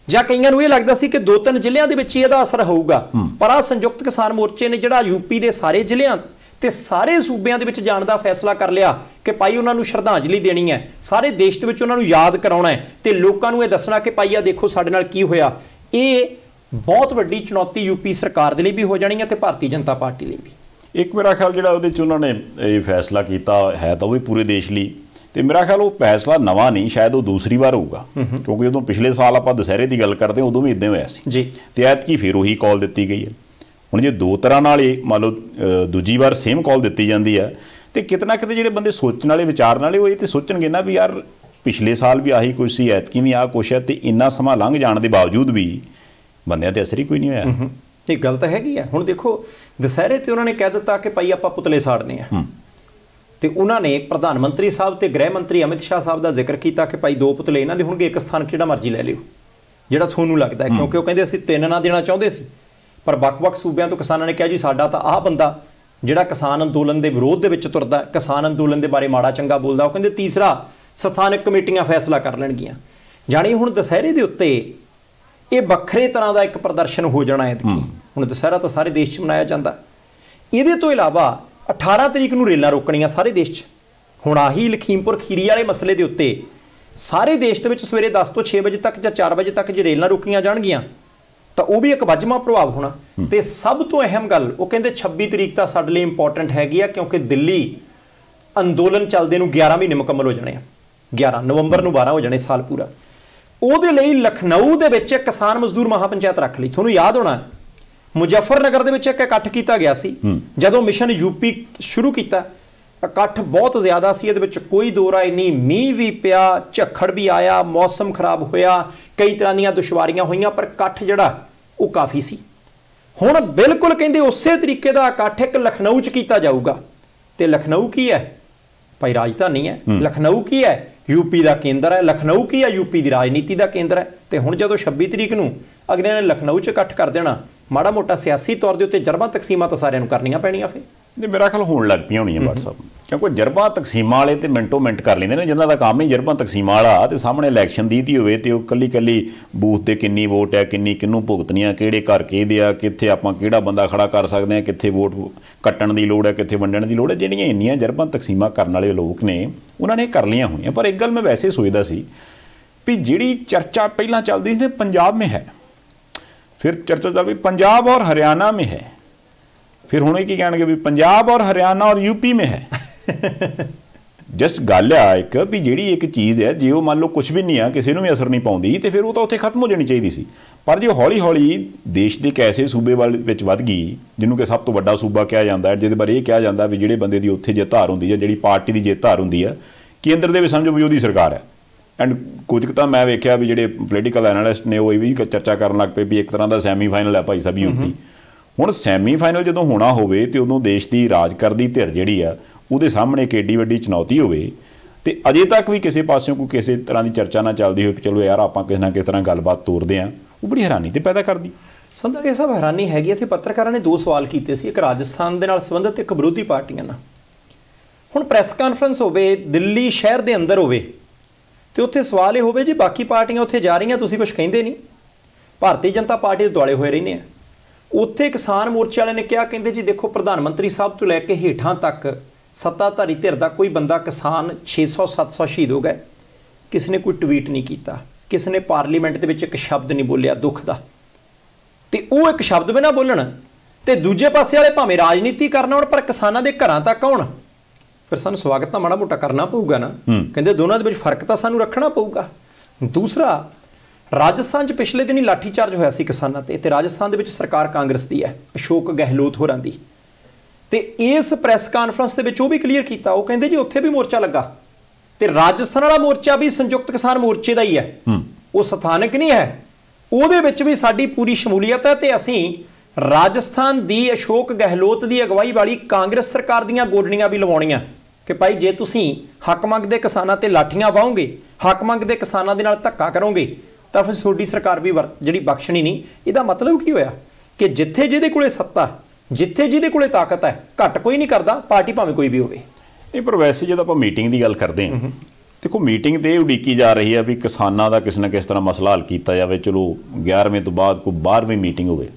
S2: ਜਾਂ ਕਈਆਂ ਨੂੰ ਇਹ ਲੱਗਦਾ ਸੀ ਕਿ 2-3 ਜ਼ਿਲ੍ਹਿਆਂ ਦੇ ਵਿੱਚ ਇਹਦਾ ਅਸਰ ਹੋਊਗਾ, ਪਰ ਆ ਸੰਯੁਕਤ ਕਿਸਾਨ ਮੋਰਚੇ ਨੇ ਜਿਹੜਾ ਯੂਪੀ ਦੇ ਸਾਰੇ ਜ਼ਿਲ੍ਹਿਆਂ ਤੇ ਸਾਰੇ ਸੂਬਿਆਂ ਦੇ ਵਿੱਚ ਜਾਣ ਦਾ ਫੈਸਲਾ ਕਰ ਲਿਆ ਕਿ ਭਾਈ ਉਹਨਾਂ ਨੂੰ ਸ਼ਰਧਾਂਜਲੀ ਦੇਣੀ ਹੈ, ਸਾਰੇ ਦੇਸ਼ ਦੇ ਵਿੱਚ ਉਹਨਾਂ ਨੂੰ ਯਾਦ ਕਰਾਉਣਾ ਹੈ ਤੇ ਲੋਕਾਂ ਨੂੰ ਇਹ ਦੱਸਣਾ ਕਿ ਭਾਈ ਆ ਦੇਖੋ ਸਾਡੇ ਨਾਲ ਕੀ ਹੋਇਆ। ਇਹ ਬਹੁਤ ਵੱਡੀ ਚੁਣੌਤੀ ਯੂਪੀ ਸਰਕਾਰ ਦੇ ਲਈ ਵੀ ਹੋ ਜਾਣੀ ਹੈ ਤੇ ਭਾਰਤੀ ਜਨਤਾ ਪਾਰਟੀ ਲਈ ਵੀ।
S1: ਇੱਕ ਮੇਰਾ ਖਿਆਲ ਜਿਹੜਾ ਉਹਦੇ 'ਚ ਉਹਨਾਂ ਨੇ ਇਹ ਫੈਸਲਾ ਕੀਤਾ ਹੈ ਤਾਂ ਉਹ ਵੀ ਪੂਰੇ ਦੇਸ਼ ਲਈ, ਤੇ ਮੇਰਾ ਖਿਆਲ ਉਹ ਫੈਸਲਾ ਨਵਾਂ ਨਹੀਂ, ਸ਼ਾਇਦ ਉਹ ਦੂਸਰੀ ਵਾਰ ਹੋਊਗਾ, ਕਿਉਂਕਿ ਉਦੋਂ ਪਿਛਲੇ ਸਾਲ ਆਪਾਂ ਦੁਸਹਿਰੇ ਦੀ ਗੱਲ ਕਰਦੇ ਉਦੋਂ ਵੀ ਇੱਦਾਂ ਹੋਇਆ ਸੀ
S2: ਜੀ,
S1: ਤੇ ਐਤਕੀ ਫਿਰ ਉਹੀ ਕਾਲ ਦਿੱਤੀ ਗਈ ਹੈ। ਹੁਣ ਜੇ ਦੋ ਤਰ੍ਹਾਂ ਨਾਲ ਇਹ ਮੰਨ ਲਓ ਦੂਜੀ ਵਾਰ ਸੇਮ ਕਾਲ ਦਿੱਤੀ ਜਾਂਦੀ ਹੈ, ਤੇ ਕਿਤੇ ਨਾ ਕਿਤੇ ਜਿਹੜੇ ਬੰਦੇ ਸੋਚਣ ਵਾਲੇ ਵਿਚਾਰਨ ਵਾਲੇ ਉਹ ਇਹ ਤੇ ਸੋਚਣਗੇ ਨਾ ਵੀ ਯਾਰ ਪਿਛਲੇ ਸਾਲ ਵੀ ਆਹੀ ਕੁਛ ਸੀ, ਐਤਕੀ ਵੀ ਆਹ ਕੁਛ ਹੈ, ਤੇ ਇੰਨਾ ਸਮਾਂ ਲੰਘ ਜਾਣ ਦੇ ਬਾਵਜੂਦ ਵੀ ਬੰਦਿਆਂ ਤੇ ਅਸਰ ਹੀ ਕੋਈ ਨਹੀਂ ਹੋਇਆ।
S2: ਇਹ ਗੱਲ ਤਾਂ ਹੈਗੀ ਆ। ਹੁਣ ਦੇਖੋ ਦੁਸਹਿਰੇ ਤੇ ਉਹਨਾਂ ਨੇ ਕਹਿ ਦਿੱਤਾ ਕਿ ਭਾਈ ਆਪਾਂ ਪੁਤਲੇ ਸਾੜਨੇ ਆ, ਤੇ ਉਹਨਾਂ ਨੇ ਪ੍ਰਧਾਨ ਮੰਤਰੀ ਸਾਹਿਬ ਤੇ ਗ੍ਰਹਿ ਮੰਤਰੀ ਅਮਿਤ ਸ਼ਾਹ ਸਾਹਿਬ ਦਾ ਜ਼ਿਕਰ ਕੀਤਾ ਕਿ ਭਾਈ 2 ਪੁਤਲੇ ਇਹਨਾਂ ਦੇ ਹੋਣਗੇ, ਇੱਕ ਸਥਾਨ ਜਿਹੜਾ ਮਰਜ਼ੀ ਲੈ ਲਿਓ ਜਿਹੜਾ ਤੁਹਾਨੂੰ ਲੱਗਦਾ ਹੈ, ਕਿਉਂਕਿ ਉਹ ਕਹਿੰਦੇ ਅਸੀਂ 3 ਨਾ ਦੇਣਾ ਚਾਹੁੰਦੇ ਸੀ, ਪਰ ਵੱਖ-ਵੱਖ ਸੂਬਿਆਂ ਤੋਂ ਕਿਸਾਨਾਂ ਨੇ ਕਿਹਾ ਜੀ ਸਾਡਾ ਤਾਂ ਆਹ ਬੰਦਾ ਜਿਹੜਾ ਕਿਸਾਨ ਅੰਦੋਲਨ ਦੇ ਵਿਰੋਧ ਦੇ ਵਿੱਚ ਤੁਰਦਾ, ਕਿਸਾਨ ਅੰਦੋਲਨ ਦੇ ਬਾਰੇ ਮਾੜਾ ਚੰਗਾ ਬੋਲਦਾ, ਉਹ ਕਹਿੰਦੇ ਤੀਸਰਾ ਸਥਾਨਕ ਕਮੇਟੀਆਂ ਫੈਸਲਾ ਕਰ ਲੈਣਗੀਆਂ। ਜਾਣੀ ਹੁਣ ਦੁਸਹਿਰੇ ਦੇ ਉੱਤੇ ਇਹ ਵੱਖਰੇ ਤਰ੍ਹਾਂ ਦਾ ਇੱਕ ਪ੍ਰਦਰਸ਼ਨ ਹੋ ਜਾਣਾ ਹੈ। ਹੁਣ ਦੁਸਹਿਰਾ ਤਾਂ ਸਾਰੇ ਦੇਸ਼ 'ਚ ਮਨਾਇਆ ਜਾਂਦਾ, ਇਹਦੇ ਤੋਂ ਇਲਾਵਾ 18 ਤਰੀਕ ਨੂੰ ਰੇਲਾਂ ਰੋਕਣੀਆਂ ਸਾਰੇ ਦੇਸ਼ 'ਚ। ਹੁਣ ਆਹੀ ਲਖੀਮਪੁਰ ਖੀਰੀ ਵਾਲੇ ਮਸਲੇ ਦੇ ਉੱਤੇ ਸਾਰੇ ਦੇਸ਼ ਦੇ ਵਿੱਚ ਸਵੇਰੇ 10 ਤੋਂ 6 ਵਜੇ ਤੱਕ ਜਾਂ 4 ਵਜੇ ਤੱਕ ਜੇ ਰੇਲਾਂ ਰੋਕੀਆਂ ਜਾਣਗੀਆਂ ਤਾਂ ਉਹ ਵੀ ਇੱਕ ਵੱਜਵਾਂ ਪ੍ਰਭਾਵ ਹੋਣਾ। ਤੇ ਸਭ ਤੋਂ ਅਹਿਮ ਗੱਲ ਉਹ ਕਹਿੰਦੇ 26 ਤਰੀਕ ਤਾਂ ਸਾਡੇ ਲਈ ਇੰਪੋਰਟੈਂਟ ਹੈਗੀ ਆ, ਕਿਉਂਕਿ ਦਿੱਲੀ ਅੰਦੋਲਨ ਚੱਲਦੇ ਨੂੰ 11 ਮਹੀਨੇ ਮੁਕੰਮਲ ਹੋ ਜਾਣੇ ਆ, 11 ਨਵੰਬਰ ਨੂੰ 12 ਹੋ ਜਾਣੇ ਸਾਲ ਪੂਰਾ। ਉਹਦੇ ਲਈ ਲਖਨਊ ਦੇ ਵਿੱਚ ਕਿਸਾਨ ਮਜ਼ਦੂਰ ਮਹਾਪੰਚਾਇਤ ਰੱਖ ਲਈ। ਤੁਹਾਨੂੰ ਯਾਦ ਹੋਣਾ ਮੁਜ਼ੱਫਰਨਗਰ ਦੇ ਵਿੱਚ ਇੱਕ ਇਕੱਠ ਕੀਤਾ ਗਿਆ ਸੀ ਜਦੋਂ ਮਿਸ਼ਨ ਯੂਪੀ ਸ਼ੁਰੂ ਕੀਤਾ, ਇਕੱਠ ਬਹੁਤ ਜ਼ਿਆਦਾ ਸੀ, ਇਹਦੇ ਵਿੱਚ ਕੋਈ ਦੋ ਰਾਏ ਨਹੀਂ, ਮੀਂਹ ਵੀ ਪਿਆ, ਝੱਖੜ ਵੀ ਆਇਆ, ਮੌਸਮ ਖਰਾਬ ਹੋਇਆ, ਕਈ ਤਰ੍ਹਾਂ ਦੀਆਂ ਦੁਸ਼ਵਾਰੀਆਂ ਹੋਈਆਂ, ਪਰ ਇਕੱਠ ਜਿਹੜਾ ਉਹ ਕਾਫੀ ਸੀ। ਹੁਣ ਬਿਲਕੁਲ ਕਹਿੰਦੇ ਉਸੇ ਤਰੀਕੇ ਦਾ ਇਕੱਠ ਇੱਕ ਲਖਨਊ 'ਚ ਕੀਤਾ ਜਾਊਗਾ। ਤੇ ਲਖਨਊ ਕੀ ਹੈ ਭਾਈ? ਰਾਜਧਾਨੀ ਹੈ। ਲਖਨਊ ਕੀ ਹੈ? ਯੂਪੀ ਦਾ ਕੇਂਦਰ ਹੈ। ਲਖਨਊ ਕੀ ਹੈ? ਯੂਪੀ ਦੀ ਰਾਜਨੀਤੀ ਦਾ ਕੇਂਦਰ ਹੈ। ਤੇ ਹੁਣ ਜਦੋਂ 26 ਤਰੀਕ ਨੂੰ ਅਗਲੇ ਨੇ ਲਖਨਊ 'ਚ ਇਕੱਠ ਕਰ ਦੇਣਾ, ਮਾੜਾ ਮੋਟਾ ਸਿਆਸੀ ਤੌਰ ਦੇ ਉੱਤੇ ਜਰਬਾਂ ਤਕਸੀਮਾਂ ਤਾਂ ਸਾਰਿਆਂ ਨੂੰ ਕਰਨੀਆਂ ਪੈਣੀਆਂ ਫਿਰ।
S1: ਨਹੀਂ ਮੇਰਾ ਖਿਆਲ ਹੋਣ ਲੱਗ ਪਈਆਂ ਹੋਣੀਆਂ WhatsApp, ਕਿਉਂਕਿ ਜਰਬਾਂ ਤਕਸੀਮਾਂ ਵਾਲੇ ਤੇ ਮਿੰਟੋ ਮਿੰਟ ਕਰ ਲੈਂਦੇ ਨੇ, ਜਿਨ੍ਹਾਂ ਦਾ ਕੰਮ ਹੀ ਜਰਬਾਂ ਤਕਸੀਮਾਂ ਵਾਲਾ, ਤੇ ਸਾਹਮਣੇ ਇਲੈਕਸ਼ਨ ਦੀ ਹੋਵੇ ਤੇ ਉਹ ਕੱਲੀ ਬੂਥ ਤੇ ਕਿੰਨੀ ਵੋਟ ਹੈ, ਕਿਹਨੂੰ ਭੁਗਤਣੀ, ਕਿਹੜੇ ਘਰ ਕਿਹਦੇ ਆ, ਕਿੱਥੇ ਆਪਾਂ ਕਿਹੜਾ ਬੰਦਾ ਖੜਾ ਕਰ ਸਕਦੇ ਹਾਂ, ਕਿੱਥੇ ਵੋਟ ਕੱਟਣ ਦੀ ਲੋੜ ਹੈ, ਕਿੱਥੇ ਵੰਡਣ ਦੀ ਲੋੜ ਹੈ, ਜਿਹੜੀਆਂ ਇੰਨੀਆਂ ਜਰਬਾਂ ਤਕਸੀਮਾਂ ਕਰਨ ਵਾਲੇ ਲੋਕ ਨੇ ਉਹਨਾਂ ਨੇ ਕਰ ਲਈਆਂ ਹੋਣੀਆਂ। ਪਰ ਇੱਕ ਗੱਲ ਮੈਂ ਵੈਸੇ ਸੋਚਦਾ ਸੀ ਵੀ ਜਿਹੜੀ ਚਰਚਾ ਪਹਿਲਾਂ ਚੱਲਦੀ ਸੀ ਪੰਜਾਬ ਮੇਂ ਹੈ, ਫਿਰ ਚਰਚਾ ਚੱਲ ਪਈ पंजाब और हरियाणा में है, फिर हुणे की कहणगे भी पंजाब और हरियाणा और यूपी में है। जस्ट गल आ एक भी जिहड़ी एक चीज़ है जे वो मान लो कुछ भी नहीं है, किसी ਨੂੰ भी असर नहीं पाउंदी, तो फिर वो तो उत्थे खत्म हो जानी चाहिए सी। पर जो हौली हौली देश के एक ऐसे सूबे विच वध गई जिन्हों कि सब तो वड्डा सूबा कहा जाता है, जिहदे बारे ये कहा जाता भी जिहड़े बंदे दी उत्थे जित हार हुंदी है, जिहड़ी पार्टी की जित हार हुंदी है, केंद्र दे विच समझो भी उहदी सरकार है। एंड कुछ तो मैं वेख्या भी जो पोलीटिकल एनालिस्ट ने वो भी चर्चा कर लग पे भी एक तरह का सैमी फाइनल है भाई साहब यूपी। हुण सैमी फाइनल जो होना होवे ते उदों देश की राज करदी धिर जिहड़ी आ उहदे सामने एक एडी वड्डी चुनौती होवे ते अजे तक भी किसी पासों कोई किसी तरह की चर्चा ना चलती हो, चलो यार आपां किसी ना किसी तरह गलबात तोरदे आ, वो बड़ी हैरानी तो पैदा करदी।
S2: संदड़िया साहब हैरानी हैगी। इत्थे पत्रकारां ने 2 सवाल कीते सी, एक राजस्थान दे नाल संबंधित, एक विरोधी पार्टियां नाल। हुण प्रैस कानफ्रेंस होवे, दिल्ली शहर दे अंदर होवे, तो उत्थे सवाल ये होवे जी बाकी पार्टियां उत्थे जा रही तुसीं कुछ कहिंदे नहीं, भारतीय जनता पार्टी दे दुआले होए रहिंदे आ। उत्थे किसान मोर्चे वाले ने कहा, कहंदे जी देखो प्रधानमंत्री साहब तो लैके हेठां तक सत्ताधारी धिर दा कोई बंदा किसान 600-700 शहीद हो गए, किसी ने कोई ट्वीट नहीं किया, किसी ने पार्लीमेंट दे विच एक शब्द नहीं बोलिया दुख दा, ते वो एक शब्द भी ना बोलन, ते दूजे पासे वाले भावें राजनीति करना होण पर किसानां दे घरां तक आउण, फिर सानूं स्वागत तो माड़ा मोटा करना पऊगा ना। कहते दोनों के फर्क तो सानूं रखना पऊगा। दूसरा, राजस्थान च पिछले दिन ही लाठीचार्ज होया सी किसानां ते राजस्थान दे विच सरकार कांग्रेस दी है, अशोक गहलोत होरां दी, ते इस प्रैस कानफ्रेंस दे विच वो भी क्लीयर कीता, वो कहंदे जी उत्थे भी मोर्चा लगा, ते राजस्थान वाला मोर्चा भी संयुक्त किसान मोर्चे दा ही है, वो स्थानक नहीं है, ਉਹਦੇ ਵਿੱਚ भी साडी पूरी शमूलीयत है। ਤੇ ਅਸੀਂ राजस्थान दी अशोक गहलोत दी अगवाई वाली कांग्रेस सरकार दीयां गोडणीਆਂ भी लवाउणीਆਂ कि भाई जे तुसीं हक मंगदे किसानां ते लाठीਆਂ पाओगे, हक मंगदे किसानां दे नाल धक्का करोगे ਤਾਂ फिर ਤੁਹਾਡੀ सरकार भी ਜਿਹੜੀ बख्शणी नहीं। ਇਹਦਾ मतलब की होया कि जिथे ਜਿਹਦੇ ਕੋਲੇ सत्ता, जिथे ਜਿਹਦੇ ਕੋਲੇ ताकत है, घट कोई नहीं करता, पार्टी भावें कोई भी होवे।
S1: नहीं पर वैसे जो आप मीटिंग की गल करते हैं, देखो मीटिंग तो उड़ीकी जा रही है भी किसानों का किसी ना किस तरह मसला हल किया जाए, चलो 11वें तो बाद कोई 12वीं मीटिंग होवे।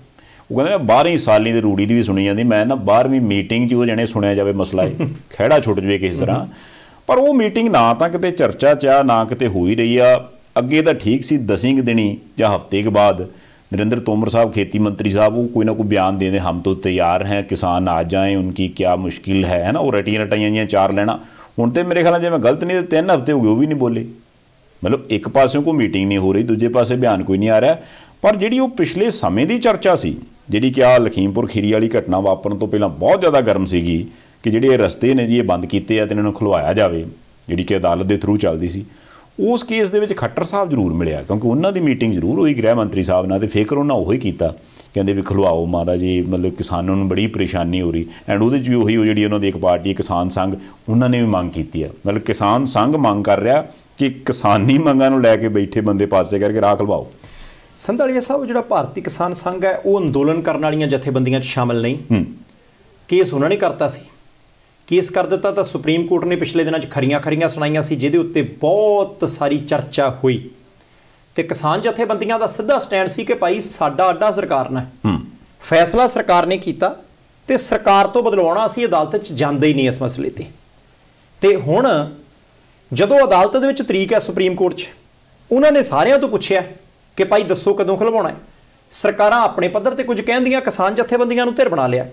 S1: वो कहते 12वीं साली की रूढ़ी की भी सुनी जाती, मैं ना 12वीं मीटिंग च वो जने सुनिया जाए मसला खैड़ा छुट जाए किस तरह, पर वो मीटिंग ना तो किते चर्चा च ना किते हो ही रही आ। अगे तो ठीक सी 10 दिन ही या हफ्ते के बाद नरेंद्र तोमर साहब खेती मंत्री साहब वो कोई ना कोई बयान देने हम तो तैयार हैं, किसान आ जाएं, उनकी क्या मुश्किल है ना, वो रटियां रटाइयां 4 लैना। हुण तो मेरे ख्याल जे मैं गलत नहीं तो 3 हफ्ते हो गए वो भी नहीं बोले। मतलब एक पासों कोई मीटिंग नहीं हो रही, दूजे पासे बयान कोई नहीं आ रहा। पर जिहड़ी वो पिछले समय की चर्चा सी, जिहड़ी कि आ लखीमपुर खीरी वाली घटना वापरन तो पहलां बहुत ज़्यादा गर्म सीगी कि जिहड़े रस्ते ने जी ये बंद कीते आ ते इन्हां नूं खुलवाया जावे, जिहड़ी कि अदालत के थरू चलदी सी। उस केस दे विच खट्टर साहब जरूर मिलिया, क्योंकि उन्होंने मीटिंग जरूर हुई गृह मंत्री साहब नाल, ते फिकर उन्हें उही कीता, कहते भी खलवाओ महाराज जी, मतलब किसानों को बड़ी परेशानी हो रही। एंड वो भी उही जी उन्होंने एक पार्टी किसान संघ उन्होंने भी मंग की है, मतलब किसान संघ मंग कर रहा कि किसानी मंगां नूं लैके बैठे बंदे पासे करके राह खलवाओ।
S2: संधालिया साहब जो भारती किसान संघ है वो अंदोलन करने वाली जथेबंदियां शामिल नहीं, केस उन्होंने करता सी, केस कर दिता तो सुप्रीम कोर्ट ने पिछले दिनों खरियां खरियां सुनाइयां सी, जिहदे उत्ते बहुत सारी चर्चा हुई। तो किसान जथेबंदियां का सीधा स्टैंड सी कि भाई साडा अड्डा सरकार ने, फैसला सरकार ने किया तो सरकार तो बदलवाउणा असीं अदालत च जांदे ही नहीं इस मसले ते हुण जदों अदालत दे विच तरीक है सुप्रीम कोर्ट च, उन्होंने सारिਆਂ तो पुछया कि भाई दसो कदों खलवाउणा है। सरकारां अपने पद्धर ते कुछ कहंदियां, किसान जथेबंदियां नूं धिर बना लिया।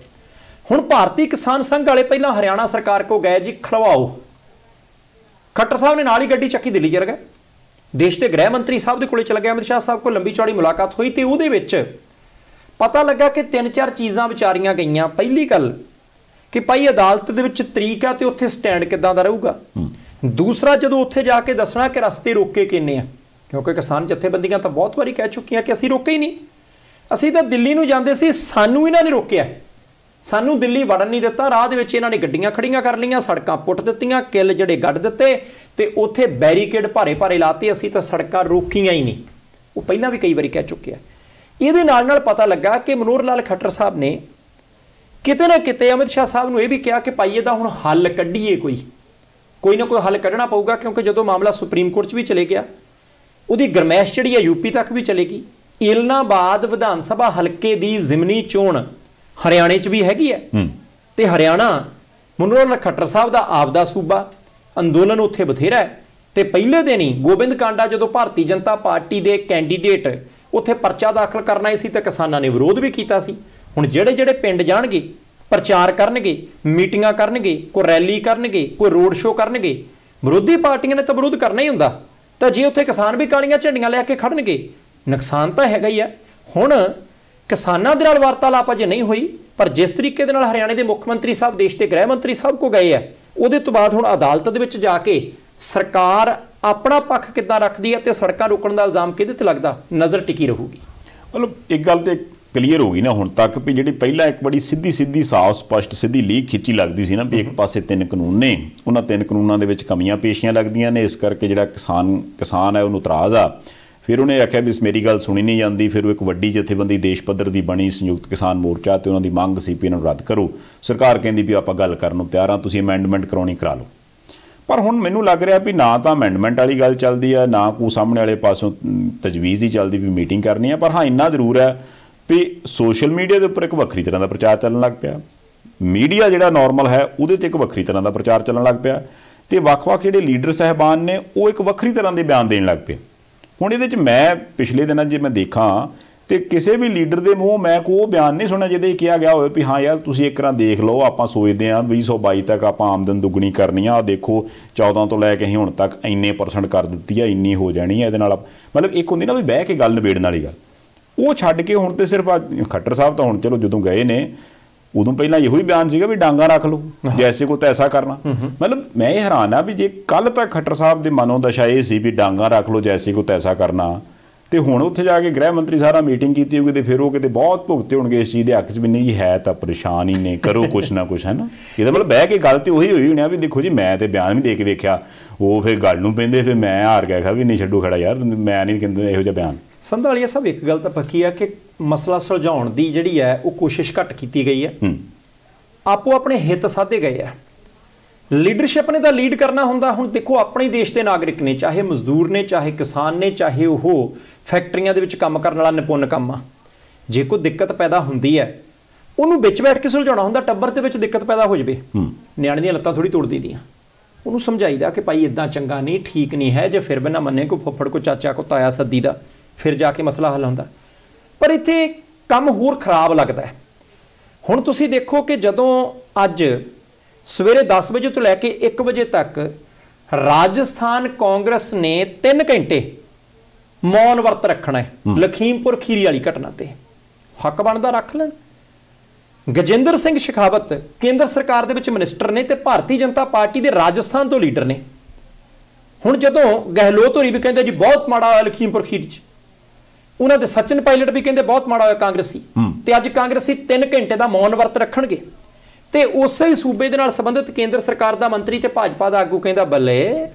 S2: हुण भारती किसान संघ वाले पहलां हरियाणा सरकार को गए जी खलवाओ, खट्टर साहब ने नाल ही गड्डी चक्की दिल्ली चल गए, देश के गृह मंत्री साहब के कोले चल गया, अमित शाह साहब को लंबी चौड़ी मुलाकात हुई तो उहदे विच पता लगा कि 3-4 चीज़ां विचारियां गईयां। पहली गल कि भाई अदालत दे विच तरीक आ ते उत्थे स्टैंड किदां दा रहूगा। दूसरा जदों उत्थे जाके दसना कि रस्ते रोके किन्ने आ, क्योंकि किसान जथेबंदियां तो बहुत बारी कह चुकियां कि असीं रोके ही नहीं, असीं तां दिल्ली नूं जांदे सी, सानूं इन्हां ने रोकिया, सानूं दिल्ली वड़न नहीं दिता, राह दे विच इन्हां ने गड्डियां खड़ियां कर लईआं, सड़कां पुट दित्तियां, किल जिहड़े गड्ढ दित्ते ते उत्थे बैरीकेड भारे भारे लाते, असीं तां सड़कां रोकीआं ही नहीं। वो पहलां भी कई बारी कह चुके हैं। ਇਹਦੇ ਨਾਲ पता लगा कि मनोहर लाल खट्टर साहब ने किते ना किते अमित शाह साहब नूं ਇਹ भी कहा कि भाई ਇਹਦਾ ਹੁਣ हल कढ़ीए, कोई ना कोई हल कढ़ना पऊगा, क्योंकि जो मामला सुप्रीम कोर्ट च भी चले गया, ਉਹਦੀ गरमैश ਜਿਹੜੀ है यूपी तक भी चलेगी। इलनाबाद विधान सभा हल्के की जिमनी चोण हरियाणे च भी हैगी है, तो हरियाणा मनोहर लाल खट्टर साहब का आपदा सूबा, अंदोलन उत्थे बथेरा है। तो पहले दिन ही गोबिंद कांडा जो भारतीय जनता पार्टी के कैंडीडेट उत्थे परचा दाखिल करना ही सी तो किसानां ने विरोध भी किया सी। हुण जिहड़े जिहड़े पिंड जाणगे, प्रचार करनगे, मीटिंगां करनगे, कोई रैली करनगे, कोई रोड शो करनगे, विरोधी पार्टियां ने तो विरोध करना ही हुंदा, तो जे उत्थे किसान भी कालियां झंडियां लैके खड़नगे नुकसान तो हैगा ही है। हुण किसानां दे नाल वार्तालाप अजे नहीं हुई, पर जिस तरीके दे नाल हरियाणे के मुख्य मंत्री साहब देश के गृह मंत्री साहब को गए है, उहदे तो बाद हुण अदालत दे विच जाके सरकार अपना पक्ष किद्दां रखदी है ते सड़कां रोकण दा इल्जाम किहदे ते लगदा, नज़र टिकी रहूगी।
S1: मतलब एक गल तो क्लीयर हो गई ना हुण तक भी, जिहड़ी पहला एक बड़ी सीधी साफ स्पष्ट सीधी लीक खिंची लगदी सी ना भी एक पासे 3 कानून ने, उन्हां 3 कानूनां दे विच कमियां पेशियां लगदियां ने, इस करके जिहड़ा किसान है उहनूं इतराज़ आ। फिर उन्हें आख्या भी मेरी गल सुनी नहीं जाती, फिर वो एक वड्डी जथेबंदी देश पद्धर की बनी संयुक्त किसान मोर्चा, तो उन्होंने मंग सी भी इन्हों रद्द करो। सरकार कहती भी आप गल करन तैयार हाँ, तुसीं अमेंडमेंट कराउणी करा लो। पर हुण मैनूं लग रहा भी ना तो अमेंडमेंट वाली गल चलती है, ना कोई सामने वाले पासों तजवीज़ ही चलती भी मीटिंग करनी है। पर हाँ इन्ना जरूर है भी सोशल मीडिया के उपर एक वक्री तरह का प्रचार चलन लग पिया, मीडिया जिहड़ा नॉर्मल है उहदे ते एक वक्री तरह का प्रचार चलन लग पिया, तो वख-वख जिहड़े लीडर साहबान ने वो एक वक्री तरह के बयान देण लग पे। हुण इहदे च मैं पिछले दिनों जे मैं देखा तो किसी भी लीडर के मूँह मैं कोई बयान नहीं सुनिया जिहदे कहा गया हो भी हाँ यार तुसीं एक बार देख लो, आप सोचते हैं 2022 तक आप आमदन दुगनी करनी आ, देखो 14 तो लैके असीं हुण तक इन्ने % कर दी है, इन्नी हो जानी है, इहदे नाल मतलब एक हुंदी ना भी बह के गल निबेड़न वाली गल, वो छड्ड के हुण तो सिर्फ खट्टर साहब तो हुण चलो जदों गए ने उदों पहला यही बयान सीगा भी डांगा रख लो जैसे को तैसा करना। मतलब मैं हैरान हाँ भी जे कल तक खट्टर साहब की मनोदशा ये सी भी डांगा रख लो जैसे को तैसा करना, तो हुण उत्थे जाके गृह मंत्री सारा मीटिंग की होगी तो फिर वो किते बहुत भुगते होणगे इस चीज़ के हक च भी नहीं है तो परेशान ही ने, करो कुछ ना कुछ है ना। ये मतलब बह के गल तो उही हुई होनी भी देखो जी मैं तो बयान भी दे के वेख्या, वो फिर गल नूं पैंदे, फिर मैं हार गया भी नहीं छड्डो खड़ा यार, मैं नहीं कहंदा इहो जिहा बयान।
S2: संधालिया साहब एक गल तो पक्की है कि मसला सुलझाउण दी जिहड़ी है वो कोशिश घट की गई है, आपो अपने हित साधे गए हैं। लीडरशिप ने तो लीड करना हुंदा, हुण देखो अपने देश के नागरिक ने, चाहे मजदूर ने, चाहे किसान ने, चाहे वो फैक्ट्रियां दे विच काम करने वाला निपुण काम आ, जे कोई दिक्कत पैदा हुंदी है उन्होंने विच बैठ के सुलझाउणा हुंदा। टब्बर दे विच दिक्कत पैदा हो जाए, नियाणे दीआं लत्तां थोड़ी तोड़ दी दियां, उन्होंने समझाईदा कि भाई इदां चंगा नहीं, ठीक नहीं है, जे फिर भी ना मन्ने को फुੱਫੜ को चाचा को ताया सद्दी दा फिर जाके मसला हल होंदा। ਪਰ ਇੱਥੇ ਕੰਮ ਹੋਰ ਖਰਾਬ ਲੱਗਦਾ ਹੈ। ਹੁਣ ਤੁਸੀਂ ਦੇਖੋ ਕਿ ਜਦੋਂ ਅੱਜ ਸਵੇਰੇ 10 ਵਜੇ ਤੋਂ ਲੈ ਕੇ 1 ਵਜੇ ਤੱਕ ਰਾਜਸਥਾਨ ਕਾਂਗਰਸ ਨੇ 3 ਘੰਟੇ ਮੌਨ ਵਰਤ ਰੱਖਣਾ ਹੈ ਲਖੀਮਪੁਰ ਖੀਰੀ ਵਾਲੀ ਘਟਨਾ ਤੇ, ਹੱਕ ਬਣਦਾ ਰੱਖ ਲੈਣ। ਗਜਿੰਦਰ ਸਿੰਘ ਸ਼ੇਖਾਵਤ ਕੇਂਦਰ ਸਰਕਾਰ ਦੇ ਵਿੱਚ ਮਿਨਿਸਟਰ ਨੇ ਤੇ ਭਾਰਤੀ ਜਨਤਾ ਪਾਰਟੀ ਦੇ ਰਾਜਸਥਾਨ ਤੋਂ ਲੀਡਰ ਨੇ। ਹੁਣ ਜਦੋਂ ਗਹਿਲੋਤ ਹੋਰੀ ਵੀ ਕਹਿੰਦੇ ਜੀ ਬਹੁਤ ਮਾੜਾ ਹੋਇਆ ਲਖੀਮਪੁਰ ਖੀਰੀ 'ਚ, ਉਹਨਾਂ ਦੇ ਸਚਿਨ ਪਾਇਲਟ ਵੀ ਕਹਿੰਦੇ ਬਹੁਤ ਮਾੜਾ ਹੋਇਆ ਕਾਂਗਰਸੀ, ਤੇ ਅੱਜ ਕਾਂਗਰਸੀ 3 ਘੰਟੇ ਦਾ ਮੌਨ ਵਰਤ ਰੱਖਣਗੇ। ਤੇ ਉਸੇ ਹੀ ਸੂਬੇ ਦੇ ਨਾਲ ਸੰਬੰਧਿਤ ਕੇਂਦਰ ਸਰਕਾਰ ਦਾ ਮੰਤਰੀ ਤੇ ਭਾਜਪਾ ਦਾ ਆਗੂ ਕਹਿੰਦਾ ਬੱਲੇ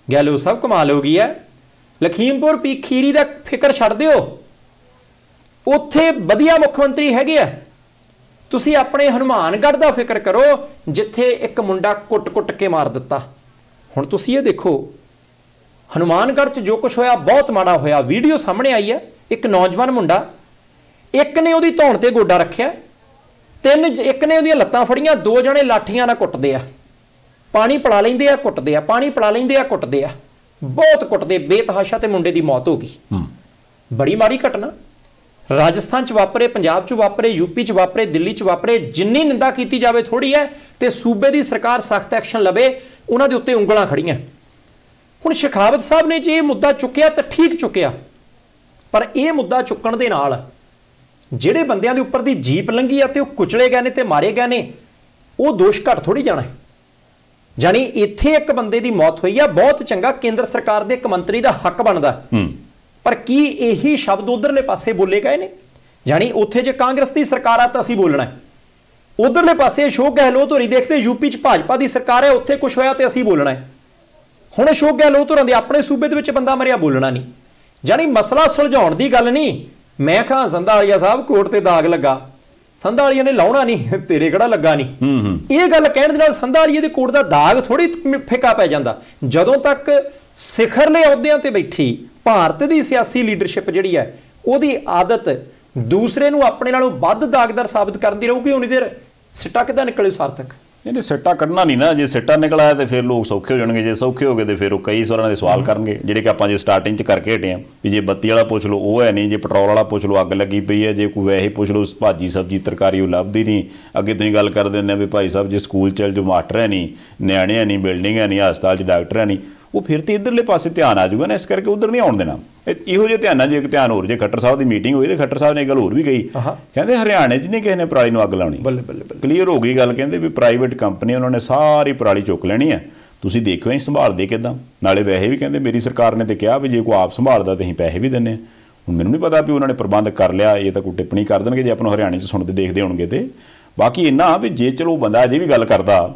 S2: ਗਹਿਲੋਤ ਸਾਹਿਬ ਕਮਾਲ ਹੋ ਗਈ ਹੈ, ਲਖੀਮਪੁਰ ਖੀਰੀ ਦਾ ਫਿਕਰ ਛੱਡ ਦਿਓ, ਉੱਥੇ ਵਧੀਆ ਮੁੱਖ ਮੰਤਰੀ ਹੈਗੇ ਆ, ਤੁਸੀਂ ਆਪਣੇ ਹਨੂਮਾਨਗੜ੍ਹ ਦਾ ਫਿਕਰ ਕਰੋ ਜਿੱਥੇ ਇੱਕ ਮੁੰਡਾ ਕੁੱਟ-ਕੁੱਟ ਕੇ ਮਾਰ ਦਿੱਤਾ। ਹੁਣ ਤੁਸੀਂ ਇਹ ਦੇਖੋ ਹਨੂਮਾਨਗੜ੍ਹ 'ਚ ਜੋ ਕੁਝ ਹੋਇਆ ਬਹੁਤ ਮਾੜਾ ਹੋਇਆ। ਵੀਡੀਓ ਸਾਹਮਣੇ ਆਈ ਹੈ, ਇੱਕ ਨੌਜਵਾਨ ਮੁੰਡਾ, ਇੱਕ ਨੇ ਉਹਦੀ ਧੌਣ ਤੇ ਗੋਡਾ ਰੱਖਿਆ, ਇੱਕ ਨੇ ਉਹਦੀਆਂ ਲੱਤਾਂ ਫੜੀਆਂ, 2 ਜਣੇ ਲਾਠੀਆਂ ਨਾਲ ਕੁੱਟਦੇ ਆ, ਪਾਣੀ ਪਿਲਾ ਲੈਂਦੇ ਆ ਕੁੱਟਦੇ ਆ, ਪਾਣੀ ਪਿਲਾ ਲੈਂਦੇ ਆ ਕੁੱਟਦੇ ਆ, ਬਹੁਤ ਕੁੱਟਦੇ, ਬੇਤਹਾਸ਼ਾ ਤੇ ਮੁੰਡੇ ਦੀ ਮੌਤ ਹੋ ਗਈ। ਬੜੀ ਮਾੜੀ ਘਟਨਾ ਰਾਜਸਥਾਨ 'ਚ ਵਾਪਰੇ, ਪੰਜਾਬ 'ਚ ਵਾਪਰੇ, ਯੂਪੀ 'ਚ ਵਾਪਰੇ, ਦਿੱਲੀ 'ਚ ਵਾਪਰੇ। ਜਿੰਨੀ ਨਿੰਦਾ ਕੀਤੀ ਜਾਵੇ ਥੋੜੀ ਹੈ, ਤੇ ਸੂਬੇ ਦੀ ਸਰਕਾਰ ਸਖਤ ਐਕਸ਼ਨ ਲਵੇ, ਉਹਨਾਂ ਦੇ ਉੱਤੇ ਉਂਗਲਾਂ ਖੜੀਆਂ। ਹੁਣ ਸ਼ੇਖਾਵਤ ਸਾਹਿਬ ਨੇ ਜੇ ਇਹ ਮੁੱਦਾ ਚੁੱਕਿਆ ਤਾਂ ਠੀਕ ਚੁੱਕਿਆ, ਪਰ ਇਹ ਮੁੱਦਾ ਚੁੱਕਣ ਦੇ ਨਾਲ ਜਿਹੜੇ ਬੰਦਿਆਂ ਦੇ ਉੱਪਰ ਦੀ ਜੀਪ ਲੰਘੀ ਆ ਤੇ ਉਹ ਕੁਚਲੇ ਗਏ ਨੇ ਤੇ ਮਾਰੇ ਗਏ ਨੇ, ਉਹ ਦੋਸ਼ ਘੱਟ ਥੋੜੀ ਜਾਣਾ ਹੈ। ਜਾਨੀ ਇੱਥੇ ਇੱਕ ਬੰਦੇ ਦੀ ਮੌਤ ਹੋਈ ਆ, ਬਹੁਤ ਚੰਗਾ, ਕੇਂਦਰ ਸਰਕਾਰ ਦੇ ਇੱਕ ਮੰਤਰੀ ਦਾ ਹੱਕ ਬਣਦਾ, ਪਰ ਕੀ ਇਹੀ ਸ਼ਬਦ ਉਧਰਲੇ ਪਾਸੇ ਬੋਲੇ ਗਏ ਨੇ? ਜਾਨੀ ਉੱਥੇ ਜੇ ਕਾਂਗਰਸ ਦੀ ਸਰਕਾਰ ਆ ਤਾਂ ਅਸੀਂ ਬੋਲਣਾ ਹੈ, ਉਧਰਲੇ ਪਾਸੇ ਅਸ਼ੋਕ ਗਹਿਲੋਤ ਹੋਰੀ ਦੇਖਦੇ ਯੂਪੀ 'ਚ ਭਾਜਪਾ ਦੀ ਸਰਕਾਰ ਹੈ, ਉੱਥੇ ਕੁਝ ਹੋਇਆ ਤੇ ਅਸੀਂ ਬੋਲਣਾ ਹੈ। ਹੁਣ ਅਸ਼ੋਕ ਗਹਿਲੋਤ ਹੋਰਾਂ ਦੇ ਆਪਣੇ ਸੂਬੇ ਦੇ ਵਿੱਚ ਬੰਦਾ ਮਰਿਆ, ਬੋਲਣਾ ਨਹੀਂ। ਜਾਨੀ ਮਸਲਾ ਸੁਲਝਾਉਣ ਦੀ ਗੱਲ ਨਹੀਂ। ਮੈਂ ਕਹਾਂ ਸੰਧਾਲੀਆ ਸਾਹਿਬ ਕੋਟ ਤੇ ਦਾਗ ਲੱਗਾ, ਸੰਧਾਲੀਆ ਨੇ ਲਾਉਣਾ ਨਹੀਂ, ਤੇਰੇ ਕਿਹੜਾ ਲੱਗਾ ਨਹੀਂ। ਇਹ ਗੱਲ ਕਹਿਣ ਦੇ ਨਾਲ ਸੰਧਾਲੀਏ ਦੇ ਕੋਟ ਦਾ ਦਾਗ ਥੋੜੀ ਫਿੱਕਾ ਪੈ ਜਾਂਦਾ। ਜਦੋਂ ਤੱਕ ਸਿਖਰਲੇ ਅਹੁਦਿਆਂ ਤੇ ਬੈਠੀ ਭਾਰਤ ਦੀ ਸਿਆਸੀ ਲੀਡਰਸ਼ਿਪ ਜਿਹੜੀ ਹੈ, ਉਹਦੀ ਆਦਤ ਦੂਸਰੇ ਨੂੰ ਆਪਣੇ ਨਾਲੋਂ ਵੱਧ ਦਾਗਦਾਰ ਸਾਬਤ ਕਰਨ ਦੀ ਰਹੂਗੀ, ਉਨੀ ਦੇਰ ਸਿੱਟਾ ਕਿੱਦਾਂ ਨਿਕਲੇ ਸਾਰਥਕ? ਇਹਨੇ
S1: ਸਿੱਟਾ ਕੱਢਣਾ ਨਹੀਂ ਨਾ। ਜੇ ਸਿੱਟਾ ਨਿਕਲ ਆਇਆ ਤੇ ਫਿਰ ਲੋਕ ਸੌਖੇ ਹੋ ਜਾਣਗੇ, ਜੇ ਸੌਖੇ ਹੋ ਗਏ ਤੇ ਫਿਰ ਉਹ ਕਈ ਸਵਾਲਾਂ ਦੇ ਸਵਾਲ ਕਰਨਗੇ, ਜਿਹੜੇ ਕਿ ਆਪਾਂ ਜੇ ਸਟਾਰਟਿੰਗ 'ਚ ਕਰਕੇ ਹਟੇ ਹਾਂ ਵੀ ਜੇ ਬੱਤੀ ਵਾਲਾ ਪੁੱਛ ਲਓ ਉਹ ਹੈ ਨਹੀਂ, ਜੇ ਪੈਟਰੋਲ ਵਾਲਾ ਪੁੱਛ ਲਓ ਅੱਗ ਲੱਗੀ ਪਈ ਹੈ, ਜੇ ਕੋਈ ਵੈਸੇ ਪੁੱਛ ਲਓ ਭਾਜੀ ਸਬਜ਼ੀ ਤਰਕਾਰੀ ਉਹ ਲੱਭਦੀ ਨਹੀਂ। ਅੱਗੇ ਤੁਸੀਂ ਗੱਲ ਕਰਦੇ ਹੁੰਦੇ ਵੀ ਭਾਈ ਸਾਹਿਬ ਜੇ ਸਕੂਲ ਚੱਲ ਜੋ ਮਾਸਟਰ ਹੈ ਨਹੀਂ, ਨਿਆਣੇ ਹੈ ਨਹੀਂ, ਬਿਲਡਿੰਗ ਹੈ ਨਹੀਂ, ਹਸਪਤਾਲ 'ਚ ਡਾਕਟਰ ਹੈ ਨਹੀਂ, ਉਹ ਫਿਰ ਤੇ ਇੱਧਰਲੇ ਪਾਸੇ ਧਿਆਨ ਆ ਜਾਊਗਾ ਨਾ। ਇਸ ਕਰਕੇ ਉੱਧਰ ਨਹੀਂ ਆਉਣ ਦੇਣਾ। ਇਹੋ ਜਿਹੇ ਧਿਆਨਾਂ 'ਚ ਇੱਕ ਧਿਆਨ ਹੋਰ, ਜੇ ਖੱਟਰ ਸਾਹਿਬ ਦੀ ਮੀਟਿੰਗ ਹੋਈ ਤੇ ਖੱਟਰ ਸਾਹਿਬ ਨੇ ਗੱਲ ਹੋਰ ਵੀ ਕਹੀ, ਕਹਿੰਦੇ ਹਰਿਆਣੇ 'ਚ ਨਹੀਂ ਕਿਸੇ ਨੇ ਪਰਾਲੀ ਨੂੰ ਅੱਗ ਲਾਉਣੀ। ਕਲੀਅਰ ਹੋ ਗਈ ਗੱਲ, ਕਹਿੰਦੇ ਵੀ ਪ੍ਰਾਈਵੇਟ ਕੰਪਨੀ ਉਹਨਾਂ ਨੇ ਸਾਰੀ ਪਰਾਲੀ ਚੁੱਕ ਲੈਣੀ ਹੈ, ਤੁਸੀਂ ਦੇਖੋ ਅਸੀਂ ਸੰਭਾਲਦੇ ਕਿੱਦਾਂ। ਨਾਲੇ ਵੈਸੇ ਵੀ ਕਹਿੰਦੇ ਮੇਰੀ ਸਰਕਾਰ ਨੇ ਤੇ ਕਿਹਾ ਵੀ ਜੇ ਕੋਈ ਆਪ ਸੰਭਾਲਦਾ ਤਾਂ ਅਸੀਂ ਪੈਸੇ ਵੀ ਦਿੰਦੇ ਹਾਂ। ਹੁਣ ਮੈਨੂੰ ਨਹੀਂ ਪਤਾ ਵੀ ਉਹਨਾਂ ਨੇ ਪ੍ਰਬੰਧ ਕਰ ਲਿਆ, ਇਹ ਤਾਂ ਕੋਈ ਟਿੱਪਣੀ ਕਰ ਦੇਣਗੇ ਜੇ ਆਪਾਂ ਨੂੰ ਹਰਿਆਣੇ 'ਚ ਸੁਣਦੇ ਦੇਖਦੇ ਹੋਣਗੇ। ਤੇ ਬਾਕੀ ਇੰਨਾ ਵੀ ਜੇ ਚਲੋ ਬੰਦਾ ਅਜੇ ਵੀ ਗੱਲ ਕਰਦਾ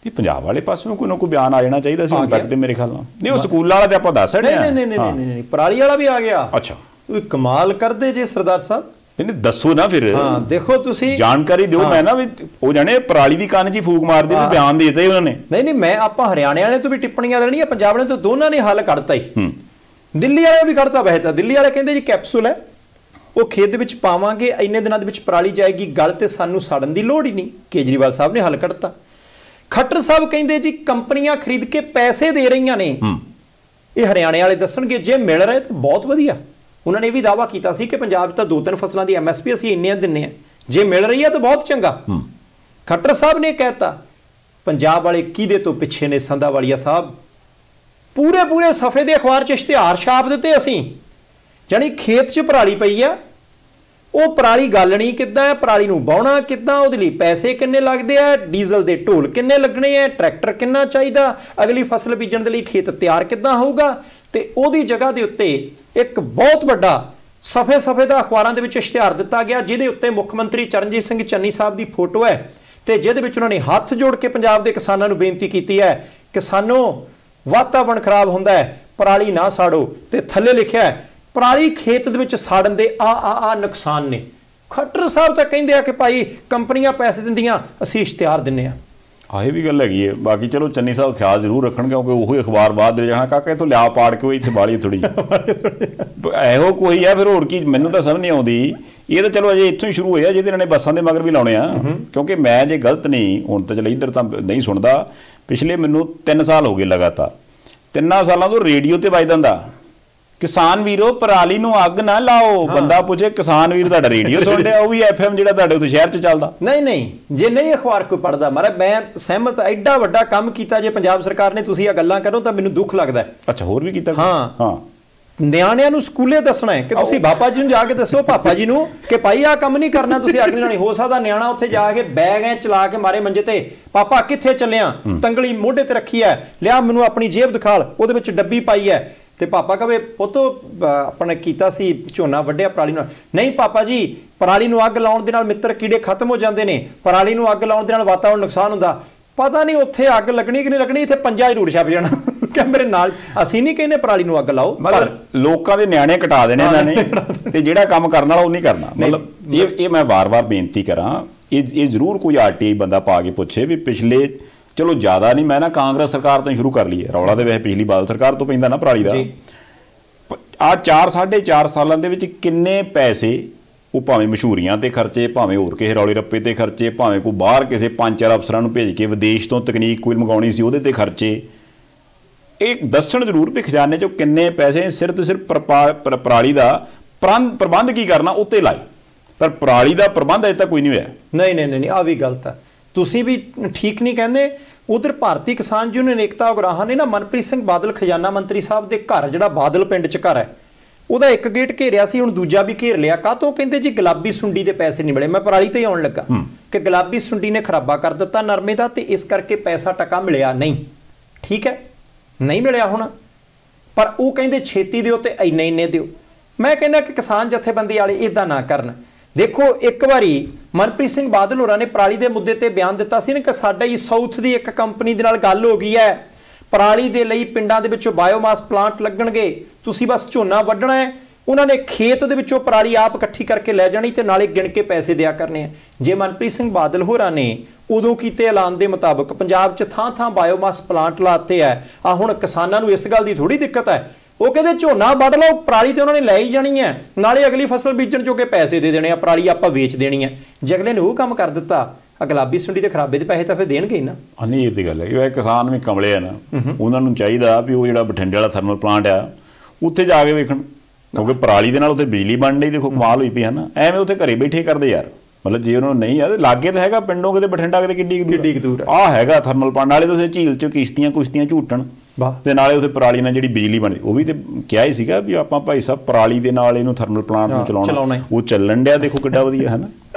S1: ਤੇ ਪੰਜਾਬ ਵਾਲੇ ਪਾਸੋਂ ਕੋਈ ਨਾ ਕੋਈ ਬਿਆਨ ਆ ਜਾਣਾ ਚਾਹੀਦਾ ਸੀ ਹੁਣ ਤੱਕ ਤੇ ਮੇਰੇ ਖਿਆਲ ਨਾਲ। ਨਹੀਂ ਉਹ ਸਕੂਲ ਵਾਲਾ ਤੇ ਆਪਾਂ ਦੱਸ ਰਹੇ ਹਾਂ।
S2: ਨਹੀਂ ਪਰਾਲੀ ਵਾਲਾ ਵੀ ਆ ਗਿਆ।
S1: ਅੱਛਾ
S2: ਕਮਾਲ ਕਰਦੇ ਜੇ ਸਰਦਾਰ ਸਾਹਿਬ।
S1: ਨਹੀਂ ਦੱਸੋ ਨਾ ਫਿਰ।
S2: ਹਾਂ ਦੇਖੋ ਤੁਸੀਂ
S1: ਜਾਣਕਾਰੀ ਦਿਓ। ਮੈਂ ਨਾ ਵੀ ਉਹ ਜਾਣੇ ਪਰਾਲੀ ਦੀ ਕੰਨ 'ਚ ਹੀ ਫੂਕ ਮਾਰਦੇ ਵੀ ਬਿਆਨ ਦੇ ਦਿੱਤੇ ਉਹਨਾਂ ਨੇ।
S2: ਨਹੀਂ ਮੈਂ ਆਪਾਂ ਹਰਿਆਣੇ ਵਾਲੇ ਤੋਂ ਵੀ ਟਿੱਪਣੀਆਂ ਲੈਣੀਆਂ, ਪੰਜਾਬ ਵਾਲੇ ਤੋਂ, ਦੋਨਾਂ ਨੇ ਹੱਲ ਕੱਢਤਾ ਹੀ। ਦਿੱਲੀ ਵਾਲੇ ਵੀ ਕੱਢਤਾ। ਵੈਸੇ ਤਾਂ ਦਿੱਲੀ ਵਾਲੇ ਕਹਿੰਦੇ ਜੀ ਕੈਪਸੂਲ ਹੈ, ਉਹ ਖੇਤ ਦੇ ਵਿੱਚ ਪਾਵਾਂਗੇ, ਇੰਨੇ ਦਿਨਾਂ ਦੇ ਵਿੱਚ ਪਰਾਲੀ ਜਾਏਗੀ, ਗੱਲ ਤੇ ਸਾਨੂੰ ਸਾੜਨ ਦੀ ਲੋੜ ਹੀ ਨਹੀਂ। ਕੇਜਰੀਵਾਲ ਸਾਹਿਬ ਨੇ ਹੱਲ ਕੱਢਤਾ। ਖੱਟਰ ਸਾਹਿਬ ਕਹਿੰਦੇ ਜੀ ਕੰਪਨੀਆਂ ਖਰੀਦ ਕੇ ਪੈਸੇ ਦੇ ਰਹੀਆਂ ਨੇ, ਇਹ ਹਰਿਆਣੇ ਵਾਲੇ ਦੱਸਣਗੇ। ਜੇ ਮਿਲ ਰਹੇ ਤਾਂ ਬਹੁਤ ਵਧੀਆ। ਉਹਨਾਂ ਨੇ ਇਹ ਵੀ ਦਾਅਵਾ ਕੀਤਾ ਸੀ ਕਿ ਪੰਜਾਬ 'ਚ ਤਾਂ 2-3 ਫਸਲਾਂ ਦੀ MSP ਅਸੀਂ ਇੰਨੇ ਦਿੰਨੇ ਆ, ਜੇ ਮਿਲ ਰਹੀ ਹੈ ਤਾਂ ਬਹੁਤ ਚੰਗਾ। ਖੱਟਰ ਸਾਹਿਬ ਨੇ ਕਹਿਤਾ ਪੰਜਾਬ ਵਾਲੇ ਕਿਹਦੇ ਤੋਂ ਪਿੱਛੇ ਨੇ? ਸੰਧਾਵਾਲੀਆ ਸਾਹਿਬ ਪੂਰੇ ਸਫੇ ਦੇ ਅਖਬਾਰ 'ਚ ਇਸ਼ਤਿਹਾਰ ਛਾਪ ਦਿੱਤੇ ਅਸੀਂ, ਜਾਨੀ ਖੇਤ 'ਚ ਪਰਾਲੀ ਪਈ ਆ, ਉਹ ਪਰਾਲੀ ਗਾਲਣੀ ਕਿੱਦਾਂ ਹੈ, ਪਰਾਲੀ ਨੂੰ ਵਾਹੁਣਾ ਕਿੱਦਾਂ, ਉਹਦੇ ਲਈ ਪੈਸੇ ਕਿੰਨੇ ਲੱਗਦੇ ਆ, ਡੀਜ਼ਲ ਦੇ ਢੋਲ ਕਿੰਨੇ ਲੱਗਣੇ ਆ, ਟਰੈਕਟਰ ਕਿੰਨਾ ਚਾਹੀਦਾ, ਅਗਲੀ ਫਸਲ ਬੀਜਣ ਦੇ ਲਈ ਖੇਤ ਤਿਆਰ ਕਿੱਦਾਂ ਹੋਊਗਾ। ਤੇ ਉਹਦੀ ਜਗ੍ਹਾ ਦੇ ਉੱਤੇ ਇੱਕ ਬਹੁਤ ਵੱਡਾ ਸਫੇ ਦਾ ਅਖਬਾਰਾਂ ਦੇ ਵਿੱਚ ਇਸ਼ਤਿਹਾਰ ਦਿੱਤਾ ਗਿਆ, ਜਿਹਦੇ ਉੱਤੇ ਮੁੱਖ ਮੰਤਰੀ ਚਰਨਜੀਤ ਸਿੰਘ ਚੰਨੀ ਸਾਹਿਬ ਦੀ ਫੋਟੋ ਹੈ, ਤੇ ਜਿਹਦੇ ਵਿੱਚ ਉਹਨਾਂ ਨੇ ਹੱਥ ਜੋੜ ਕੇ ਪੰਜਾਬ ਦੇ ਕਿਸਾਨਾਂ ਨੂੰ ਬੇਨਤੀ ਕੀਤੀ ਹੈ, ਕਿਸਾਨੋ ਵਾਤਾਵਰਣ ਖਰਾਬ ਹੁੰਦਾ ਹੈ, ਪਰਾਲੀ ਨਾ ਸਾੜੋ, ਤੇ ਥੱਲੇ ਲਿਖਿਆ ਹੈ ਪਰਾਲੀ ਖੇਤ ਦੇ ਵਿੱਚ ਸਾੜਨ ਦੇ ਆ ਨੁਕਸਾਨ ਨੇ। ਖੱਟਰ ਸਾਹਿਬ ਤਾਂ ਕਹਿੰਦੇ ਆ ਕਿ ਭਾਈ ਕੰਪਨੀਆਂ ਪੈਸੇ ਦਿੰਦੀਆਂ, ਅਸੀਂ ਇਸ਼ਤਿਹਾਰ ਦਿੰਨੇ ਆ।
S1: ਇਹ ਵੀ ਗੱਲ ਹੈਗੀ ਹੈ। ਬਾਕੀ ਚਲੋ ਚੰਨੀ ਸਾਹਿਬ ਖਿਆਲ ਜ਼ਰੂਰ ਰੱਖਣ, ਕਿਉਂਕਿ ਉਹੀ ਅਖਬਾਰ ਬਾਅਦ ਦੇ ਜਾਣਾ ਕਾਕਾ ਇੱਥੋਂ ਲਿਆ ਪਾੜ ਕੇ ਉਹ ਇੱਥੇ ਬਾਲੀ ਥੋੜੀ ਇਹੋ ਕੋਈ ਹੈ। ਫਿਰ ਹੋਰ ਕੀ ਮੈਨੂੰ ਤਾਂ ਸਮਝ ਨਹੀਂ ਆਉਂਦੀ। ਇਹ ਤਾਂ ਚਲੋ ਅਜੇ ਇੱਥੋਂ ਹੀ ਸ਼ੁਰੂ ਹੋਇਆ, ਜਿਹਦੇ ਇਹਨਾਂ ਨੇ ਬੱਸਾਂ ਦੇ ਮਗਰ ਵੀ ਲਾਉਣੇ ਆ। ਕਿਉਂਕਿ ਮੈਂ ਜੇ ਗਲਤ ਨਹੀਂ, ਹੁਣ ਤਾਂ ਚਲੋ ਇੱਧਰ ਤਾਂ ਨਹੀਂ ਸੁਣਦਾ, ਪਿਛਲੇ ਮੈਨੂੰ 3 ਸਾਲ ਹੋ ਗਏ ਲਗਾਤਾਰ, 3 ਸਾਲਾਂ ਤੋਂ ਰੇਡੀਓ ਤੇ ਵੱਜਦਾ ਹੁੰਦਾ ਕਿਸਾਨ ਵੀਰੋ ਪਰਾਲੀ ਨੂੰ ਅੱਗ ਨਾ ਲਾਓ। ਬੰਦਾ ਪੁੱਛੇ ਕਿਸਾਨ ਵੀਰ ਤੁਹਾਡਾ ਰੇਡੀਓ ਸੁਣ ਰਿਹਾ, ਉਹ ਵੀ FM ਜਿਹੜਾ ਤੁਹਾਡੇ ਉੱਤੇ ਸ਼ਹਿਰ 'ਚ ਚੱਲਦਾ।
S2: ਨਹੀਂ ਜੇ ਨਹੀਂ ਅਖਬਾਰ ਕੋਈ ਪੜ੍ਹਦਾ ਮਾਰਾ ਮੈਂ ਸਹਿਮਤ। ਐਡਾ ਵੱਡਾ ਕੰਮ ਕੀਤਾ ਜੇ ਪੰਜਾਬ ਸਰਕਾਰ ਨੇ, ਤੁਸੀਂ ਇਹ ਗੱਲਾਂ ਕਰੋ ਤਾਂ ਮੈਨੂੰ ਦੁੱਖ ਲੱਗਦਾ।
S1: ਅੱਛਾ, ਹੋਰ ਵੀ ਕੀਤਾ?
S2: ਹਾਂ ਨਿਆਣਿਆਂ ਨੂੰ ਸਕੂਲੇ ਦੱਸਣਾ ਹੈ ਕਿ ਤੁਸੀਂ ਬਾਪਾ ਜੀ ਨੂੰ ਜਾ ਕੇ ਦੱਸੋ, ਪਾਪਾ ਜੀ ਨੂੰ, ਕਿ ਭਾਈ ਆਹ ਕੰਮ ਨਹੀਂ ਕਰਨਾ, ਤੁਸੀਂ ਅੱਗ ਨਹੀਂ ਲਾਣੀ। ਹੋ ਸਕਦਾ ਨਿਆਣਾ ਉੱਥੇ ਜਾ ਕੇ ਬੈਗ ਐ ਚਲਾ ਕੇ ਮਾਰੇ ਮੰਜੇ ਤੇ, ਪਾਪਾ ਕਿੱਥੇ ਚੱਲਿਆ, ਤੰਗਲੀ ਮੋਢੇ ਤੇ ਰੱਖੀ ਐ, ਲਿਆ ਮੈਨੂੰ ਆਪਣੀ ਜੇਬ ਦਿਖਾਲ, ਉਹਦੇ ਵਿੱਚ ਡੱਬੀ ਪਾਈ ਐ, ਤੇ ਪਾਪਾ ਕਹੇ ਪੁੱਤੋ ਆਪਣੇ ਕੀਤਾ ਸੀ ਝੋਨਾ ਵੱਢਿਆ ਪਰਾਲੀ ਨਾਲ। ਨਹੀਂ ਪਾਪਾ ਜੀ, ਪਰਾਲੀ ਨੂੰ ਅੱਗ ਲਾਉਣ ਦੇ ਨਾਲ ਮਿੱਤਰ ਕੀੜੇ ਖਤਮ ਹੋ ਜਾਂਦੇ ਨੇ, ਪਰਾਲੀ ਨੂੰ ਅੱਗ ਲਾਉਣ ਦੇ ਨਾਲ ਵਾਤਾਵਰਣ ਨੁਕਸਾਨ ਹੁੰਦਾ। ਪਤਾ ਨਹੀਂ ਉੱਥੇ ਅੱਗ ਲੱਗਣੀ ਕਿ ਨਹੀਂ ਲੱਗਣੀ, ਇੱਥੇ ਪੰਜਾ ਜ਼ਰੂਰ ਛਪ ਜਾਣਾ ਕਿ ਮੇਰੇ ਨਾਲ। ਅਸੀਂ ਨਹੀਂ ਕਹਿੰਦੇ ਪਰਾਲੀ ਨੂੰ ਅੱਗ ਲਾਓ,
S1: ਮਤਲਬ ਲੋਕਾਂ ਦੇ ਨਿਆਣੇ ਕਟਾ ਦੇਣੇ ਇਹਨਾਂ ਨੇ, ਤੇ ਜਿਹੜਾ ਕੰਮ ਕਰਨ ਵਾਲਾ ਉਹ ਨਹੀਂ ਕਰਨਾ। ਮਤਲਬ ਇਹ ਮੈਂ ਵਾਰ-ਵਾਰ ਬੇਨਤੀ ਕਰਾਂ, ਇਹ ਜ਼ਰੂਰ ਕੋਈ RTI ਬੰਦਾ ਪਾ ਕੇ ਪੁੱਛੇ ਵੀ ਪਿਛਲੇ, ਚਲੋ ਜ਼ਿਆਦਾ ਨਹੀਂ, ਮੈਂ ਨਾ ਕਾਂਗਰਸ ਸਰਕਾਰ ਤੋਂ ਸ਼ੁਰੂ ਕਰ ਲਈਏ ਰੌਲਾ, ਦੇ ਵੈਸੇ ਪਿਛਲੀ ਬਾਦਲ ਸਰਕਾਰ ਤੋਂ ਪੈਂਦਾ ਨਾ ਪਰਾਲੀ ਦਾ। ਆਹ 4-4.5 ਸਾਲਾਂ ਦੇ ਵਿੱਚ ਕਿੰਨੇ ਪੈਸੇ ਉਹ ਭਾਵੇਂ ਮਸ਼ਹੂਰੀਆਂ ਤੇ ਖਰਚੇ, ਭਾਵੇਂ ਹੋਰ ਕਿਸੇ ਰੌਲੇ ਰੱਪੇ ਤੇ ਖਰਚੇ, ਭਾਵੇਂ ਕੋਈ ਬਾਹਰ ਕਿਸੇ 5-4 ਅਫਸਰਾਂ ਨੂੰ ਭੇਜ ਕੇ ਵਿਦੇਸ਼ ਤੋਂ ਤਕਨੀਕ ਕੋਈ ਮੰਗਾਉਣੀ ਸੀ ਉਹਦੇ ਤੇ ਖਰਚੇ। ਇਹ ਦੱਸਣ ਜ਼ਰੂਰ ਵੀ ਖਜ਼ਾਨੇ 'ਚੋਂ ਕਿੰਨੇ ਪੈਸੇ ਸਿਰਫ ਤੇ ਸਿਰਫ ਪਰਾਲੀ ਦਾ ਪ੍ਰਬੰਧ ਕੀ ਕਰਨਾ ਉੱਤੇ ਲਾਏ, ਪਰ ਪਰਾਲੀ ਦਾ ਪ੍ਰਬੰਧ ਅਜੇ ਤੱਕ ਕੋਈ ਨਹੀਂ ਹੋਇਆ।
S2: ਨਹੀਂ ਆਹ ਵੀ ਗਲਤ ਹੈ, ਤੁਸੀਂ ਵੀ ਠੀਕ ਨਹੀਂ ਕਹਿੰਦੇ। ਉਧਰ ਭਾਰਤੀ ਕਿਸਾਨ ਯੂਨੀਅਨ ਏਕਤਾ ਉਗਰਾਹਾਂ ਨੇ ਨਾ ਮਨਪ੍ਰੀਤ ਸਿੰਘ ਬਾਦਲ ਖਜ਼ਾਨਾ ਮੰਤਰੀ ਸਾਹਿਬ ਦੇ ਘਰ, ਜਿਹੜਾ ਬਾਦਲ ਪਿੰਡ 'ਚ ਘਰ ਹੈ, ਉਹਦਾ ਇੱਕ ਗੇਟ ਘੇਰਿਆ ਸੀ, ਹੁਣ ਦੂਜਾ ਵੀ ਘੇਰ ਲਿਆ। ਕਾਹਤੋਂ? ਕਹਿੰਦੇ ਜੀ ਗੁਲਾਬੀ ਸੁੰਡੀ ਦੇ ਪੈਸੇ ਨਹੀਂ ਮਿਲੇ। ਮੈਂ ਪਰਾਲੀ ਤੇ ਆਉਣ ਲੱਗਾ ਕਿ ਗੁਲਾਬੀ ਸੁੰਡੀ ਨੇ ਖਰਾਬਾ ਕਰ ਦਿੱਤਾ ਨਰਮੇ ਦਾ, ਤੇ ਇਸ ਕਰਕੇ ਪੈਸਾ ਟਕਾ ਮਿਲਿਆ ਨਹੀਂ। ਠੀਕ ਹੈ, ਨਹੀਂ ਮਿਲਿਆ ਹੋਣਾ, ਪਰ ਉਹ ਕਹਿੰਦੇ ਛੇਤੀ ਦਿਓ ਤੇ ਇੰਨੇ ਦਿਓ। ਮੈਂ ਕਹਿੰਦਾ ਕਿ ਕਿਸਾਨ ਜਥੇਬੰਦੀ ਵਾਲੇ ਇਦਾਂ ਨਾ ਕਰਨ। ਦੇਖੋ, ਇੱਕ ਵਾਰੀ ਮਨਪ੍ਰੀਤ ਸਿੰਘ ਬਾਦਲ ਹੋਰਾਂ ਨੇ ਪਰਾਲੀ ਦੇ ਮੁੱਦੇ ਤੇ ਬਿਆਨ ਦਿੱਤਾ ਸੀ ਨਾ ਕਿ ਸਾਡਾ ਹੀ ਸਾਊਥ ਦੀ ਇੱਕ ਕੰਪਨੀ ਦੇ ਨਾਲ ਗੱਲ ਹੋ ਗਈ ਹੈ, ਪਰਾਲੀ ਦੇ ਲਈ ਪਿੰਡਾਂ ਦੇ ਵਿੱਚੋਂ ਬਾਇਓਮਾਸ ਪਲਾਂਟ ਲੱਗਣਗੇ, ਤੁਸੀਂ ਬਸ ਝੋਨਾ ਵੱਢਣਾ ਹੈ। ਉਹਨਾਂ ਨੇ ਖੇਤ ਦੇ ਵਿੱਚੋਂ ਪਰਾਲੀ ਆਪ ਇਕੱਠੀ ਕਰਕੇ ਲੈ ਜਾਣੀ ਤੇ ਨਾਲੇ ਗਿਣ ਕੇ ਪੈਸੇ ਦਿਆ ਕਰਨੇ ਆ। ਜੇ ਮਨਪ੍ਰੀਤ ਸਿੰਘ ਬਾਦਲ ਹੋਰਾਂ ਨੇ ਉਦੋਂ ਕੀਤੇ ਐਲਾਨ ਦੇ ਮੁਤਾਬਕ ਪੰਜਾਬ 'ਚ ਥਾਂ ਬਾਇਓਮਾਸ ਪਲਾਂਟ ਲਾਤੇ ਹੈ, ਆ ਹੁਣ ਕਿਸਾਨਾਂ ਨੂੰ ਇਸ ਗੱਲ ਦੀ ਥੋੜੀ ਦਿੱਕਤ ਹੈ। ਉਹ ਕਹਿੰਦੇ ਝੋਨਾ ਵੱਢ ਲਓ, ਪਰਾਲੀ ਤੇ ਉਹਨਾਂ ਨੇ ਲੈ ਹੀ ਜਾਣੀ ਹੈ, ਨਾਲੇ ਅਗਲੀ ਫਸਲ ਬੀਜਣ ਜੋਗੇ ਪੈਸੇ ਦੇ ਦੇਣੇ ਆ, ਪਰਾਲੀ ਆਪਾਂ ਵੇਚ ਦੇਣੀ ਹੈ। ਜੇ ਅਗਲੇ ਨੇ ਉਹ ਕੰਮ ਕਰ ਦਿੱਤਾ, ਗੁਲਾਬੀ ਸੁੰਡੀ ਤੇ ਖਰਾਬੇ ਦੇ ਪੈਸੇ ਤਾਂ ਫਿਰ ਦੇਣਗੇ ਹੀ ਨਾ।
S1: ਨਹੀਂ, ਇਹ ਤੇ ਗੱਲ ਹੈ, ਇਹ ਕਿਸਾਨ ਵੀ ਕਮਲੇ ਆ ਨਾ, ਉਹਨਾਂ ਨੂੰ ਚਾਹੀਦਾ ਵੀ ਉਹ ਜਿਹੜਾ ਬਠਿੰਡੇ ਵਾਲਾ ਥਰਮਲ ਪਲਾਂਟ ਆ ਉੱਥੇ ਜਾ ਕੇ ਵੇਖਣ, ਕਿਉਂਕਿ ਪਰਾਲੀ ਦੇ ਨਾਲ ਉੱਥੇ ਬਿਜਲੀ ਬਣ ਰਹੀ। ਦੇਖੋ ਕਮਾਲ ਹੋਈ ਪਈ ਹੈ ਨਾ, ਐਵੇਂ ਉੱਥੇ ਘਰੇ ਬੈਠੇ ਕਰਦੇ ਯਾਰ। ਮਤਲਬ ਜੇ ਉਹਨਾਂ ਨੂੰ ਨਹੀਂ ਆ, ਲਾਗੇ ਤਾਂ ਹੈਗਾ, ਪਿੰਡੋਂ ਕਿਤੇ ਬਠਿੰਡਾ ਕਿਤੇ ਕਿੱਡੀ ਦੂਰ ਆ ਹੈਗਾ ਥਰਮਲ ਪਲਾਂਟ। ਨਾਲੇ ਤੁਸੀਂ ਝੀਲ 'ਚ ਕੁਸ਼ਤੀਆਂ ਝੂਟਣ, ਤੇ ਨਾਲੇ ਉੱਥੇ ਪਰਾਲੀ ਨਾਲ ਜਿਹੜੀ ਬਿਜਲੀ ਬਣਦੀ, ਉਹ ਵੀ ਤੇ ਕਿਹਾ ਹੀ ਸੀਗਾ ਵੀ ਆਪਾਂ ਭਾਈ ਸਾਹਿਬ ਪਰਾਲੀ ਦੇ ਨਾਲ ਇਹਨੂੰ ਥਰਮਲ ਪਲਾਂਟ ਨੂੰ ਚਲਾਉਣਾ। ਉਹ ਚੱਲਣ ਡਿਆ, ਦੇਖੋ ਕਿੱਡਾ ਵਧੀਆ ਹੈ ਨਾ,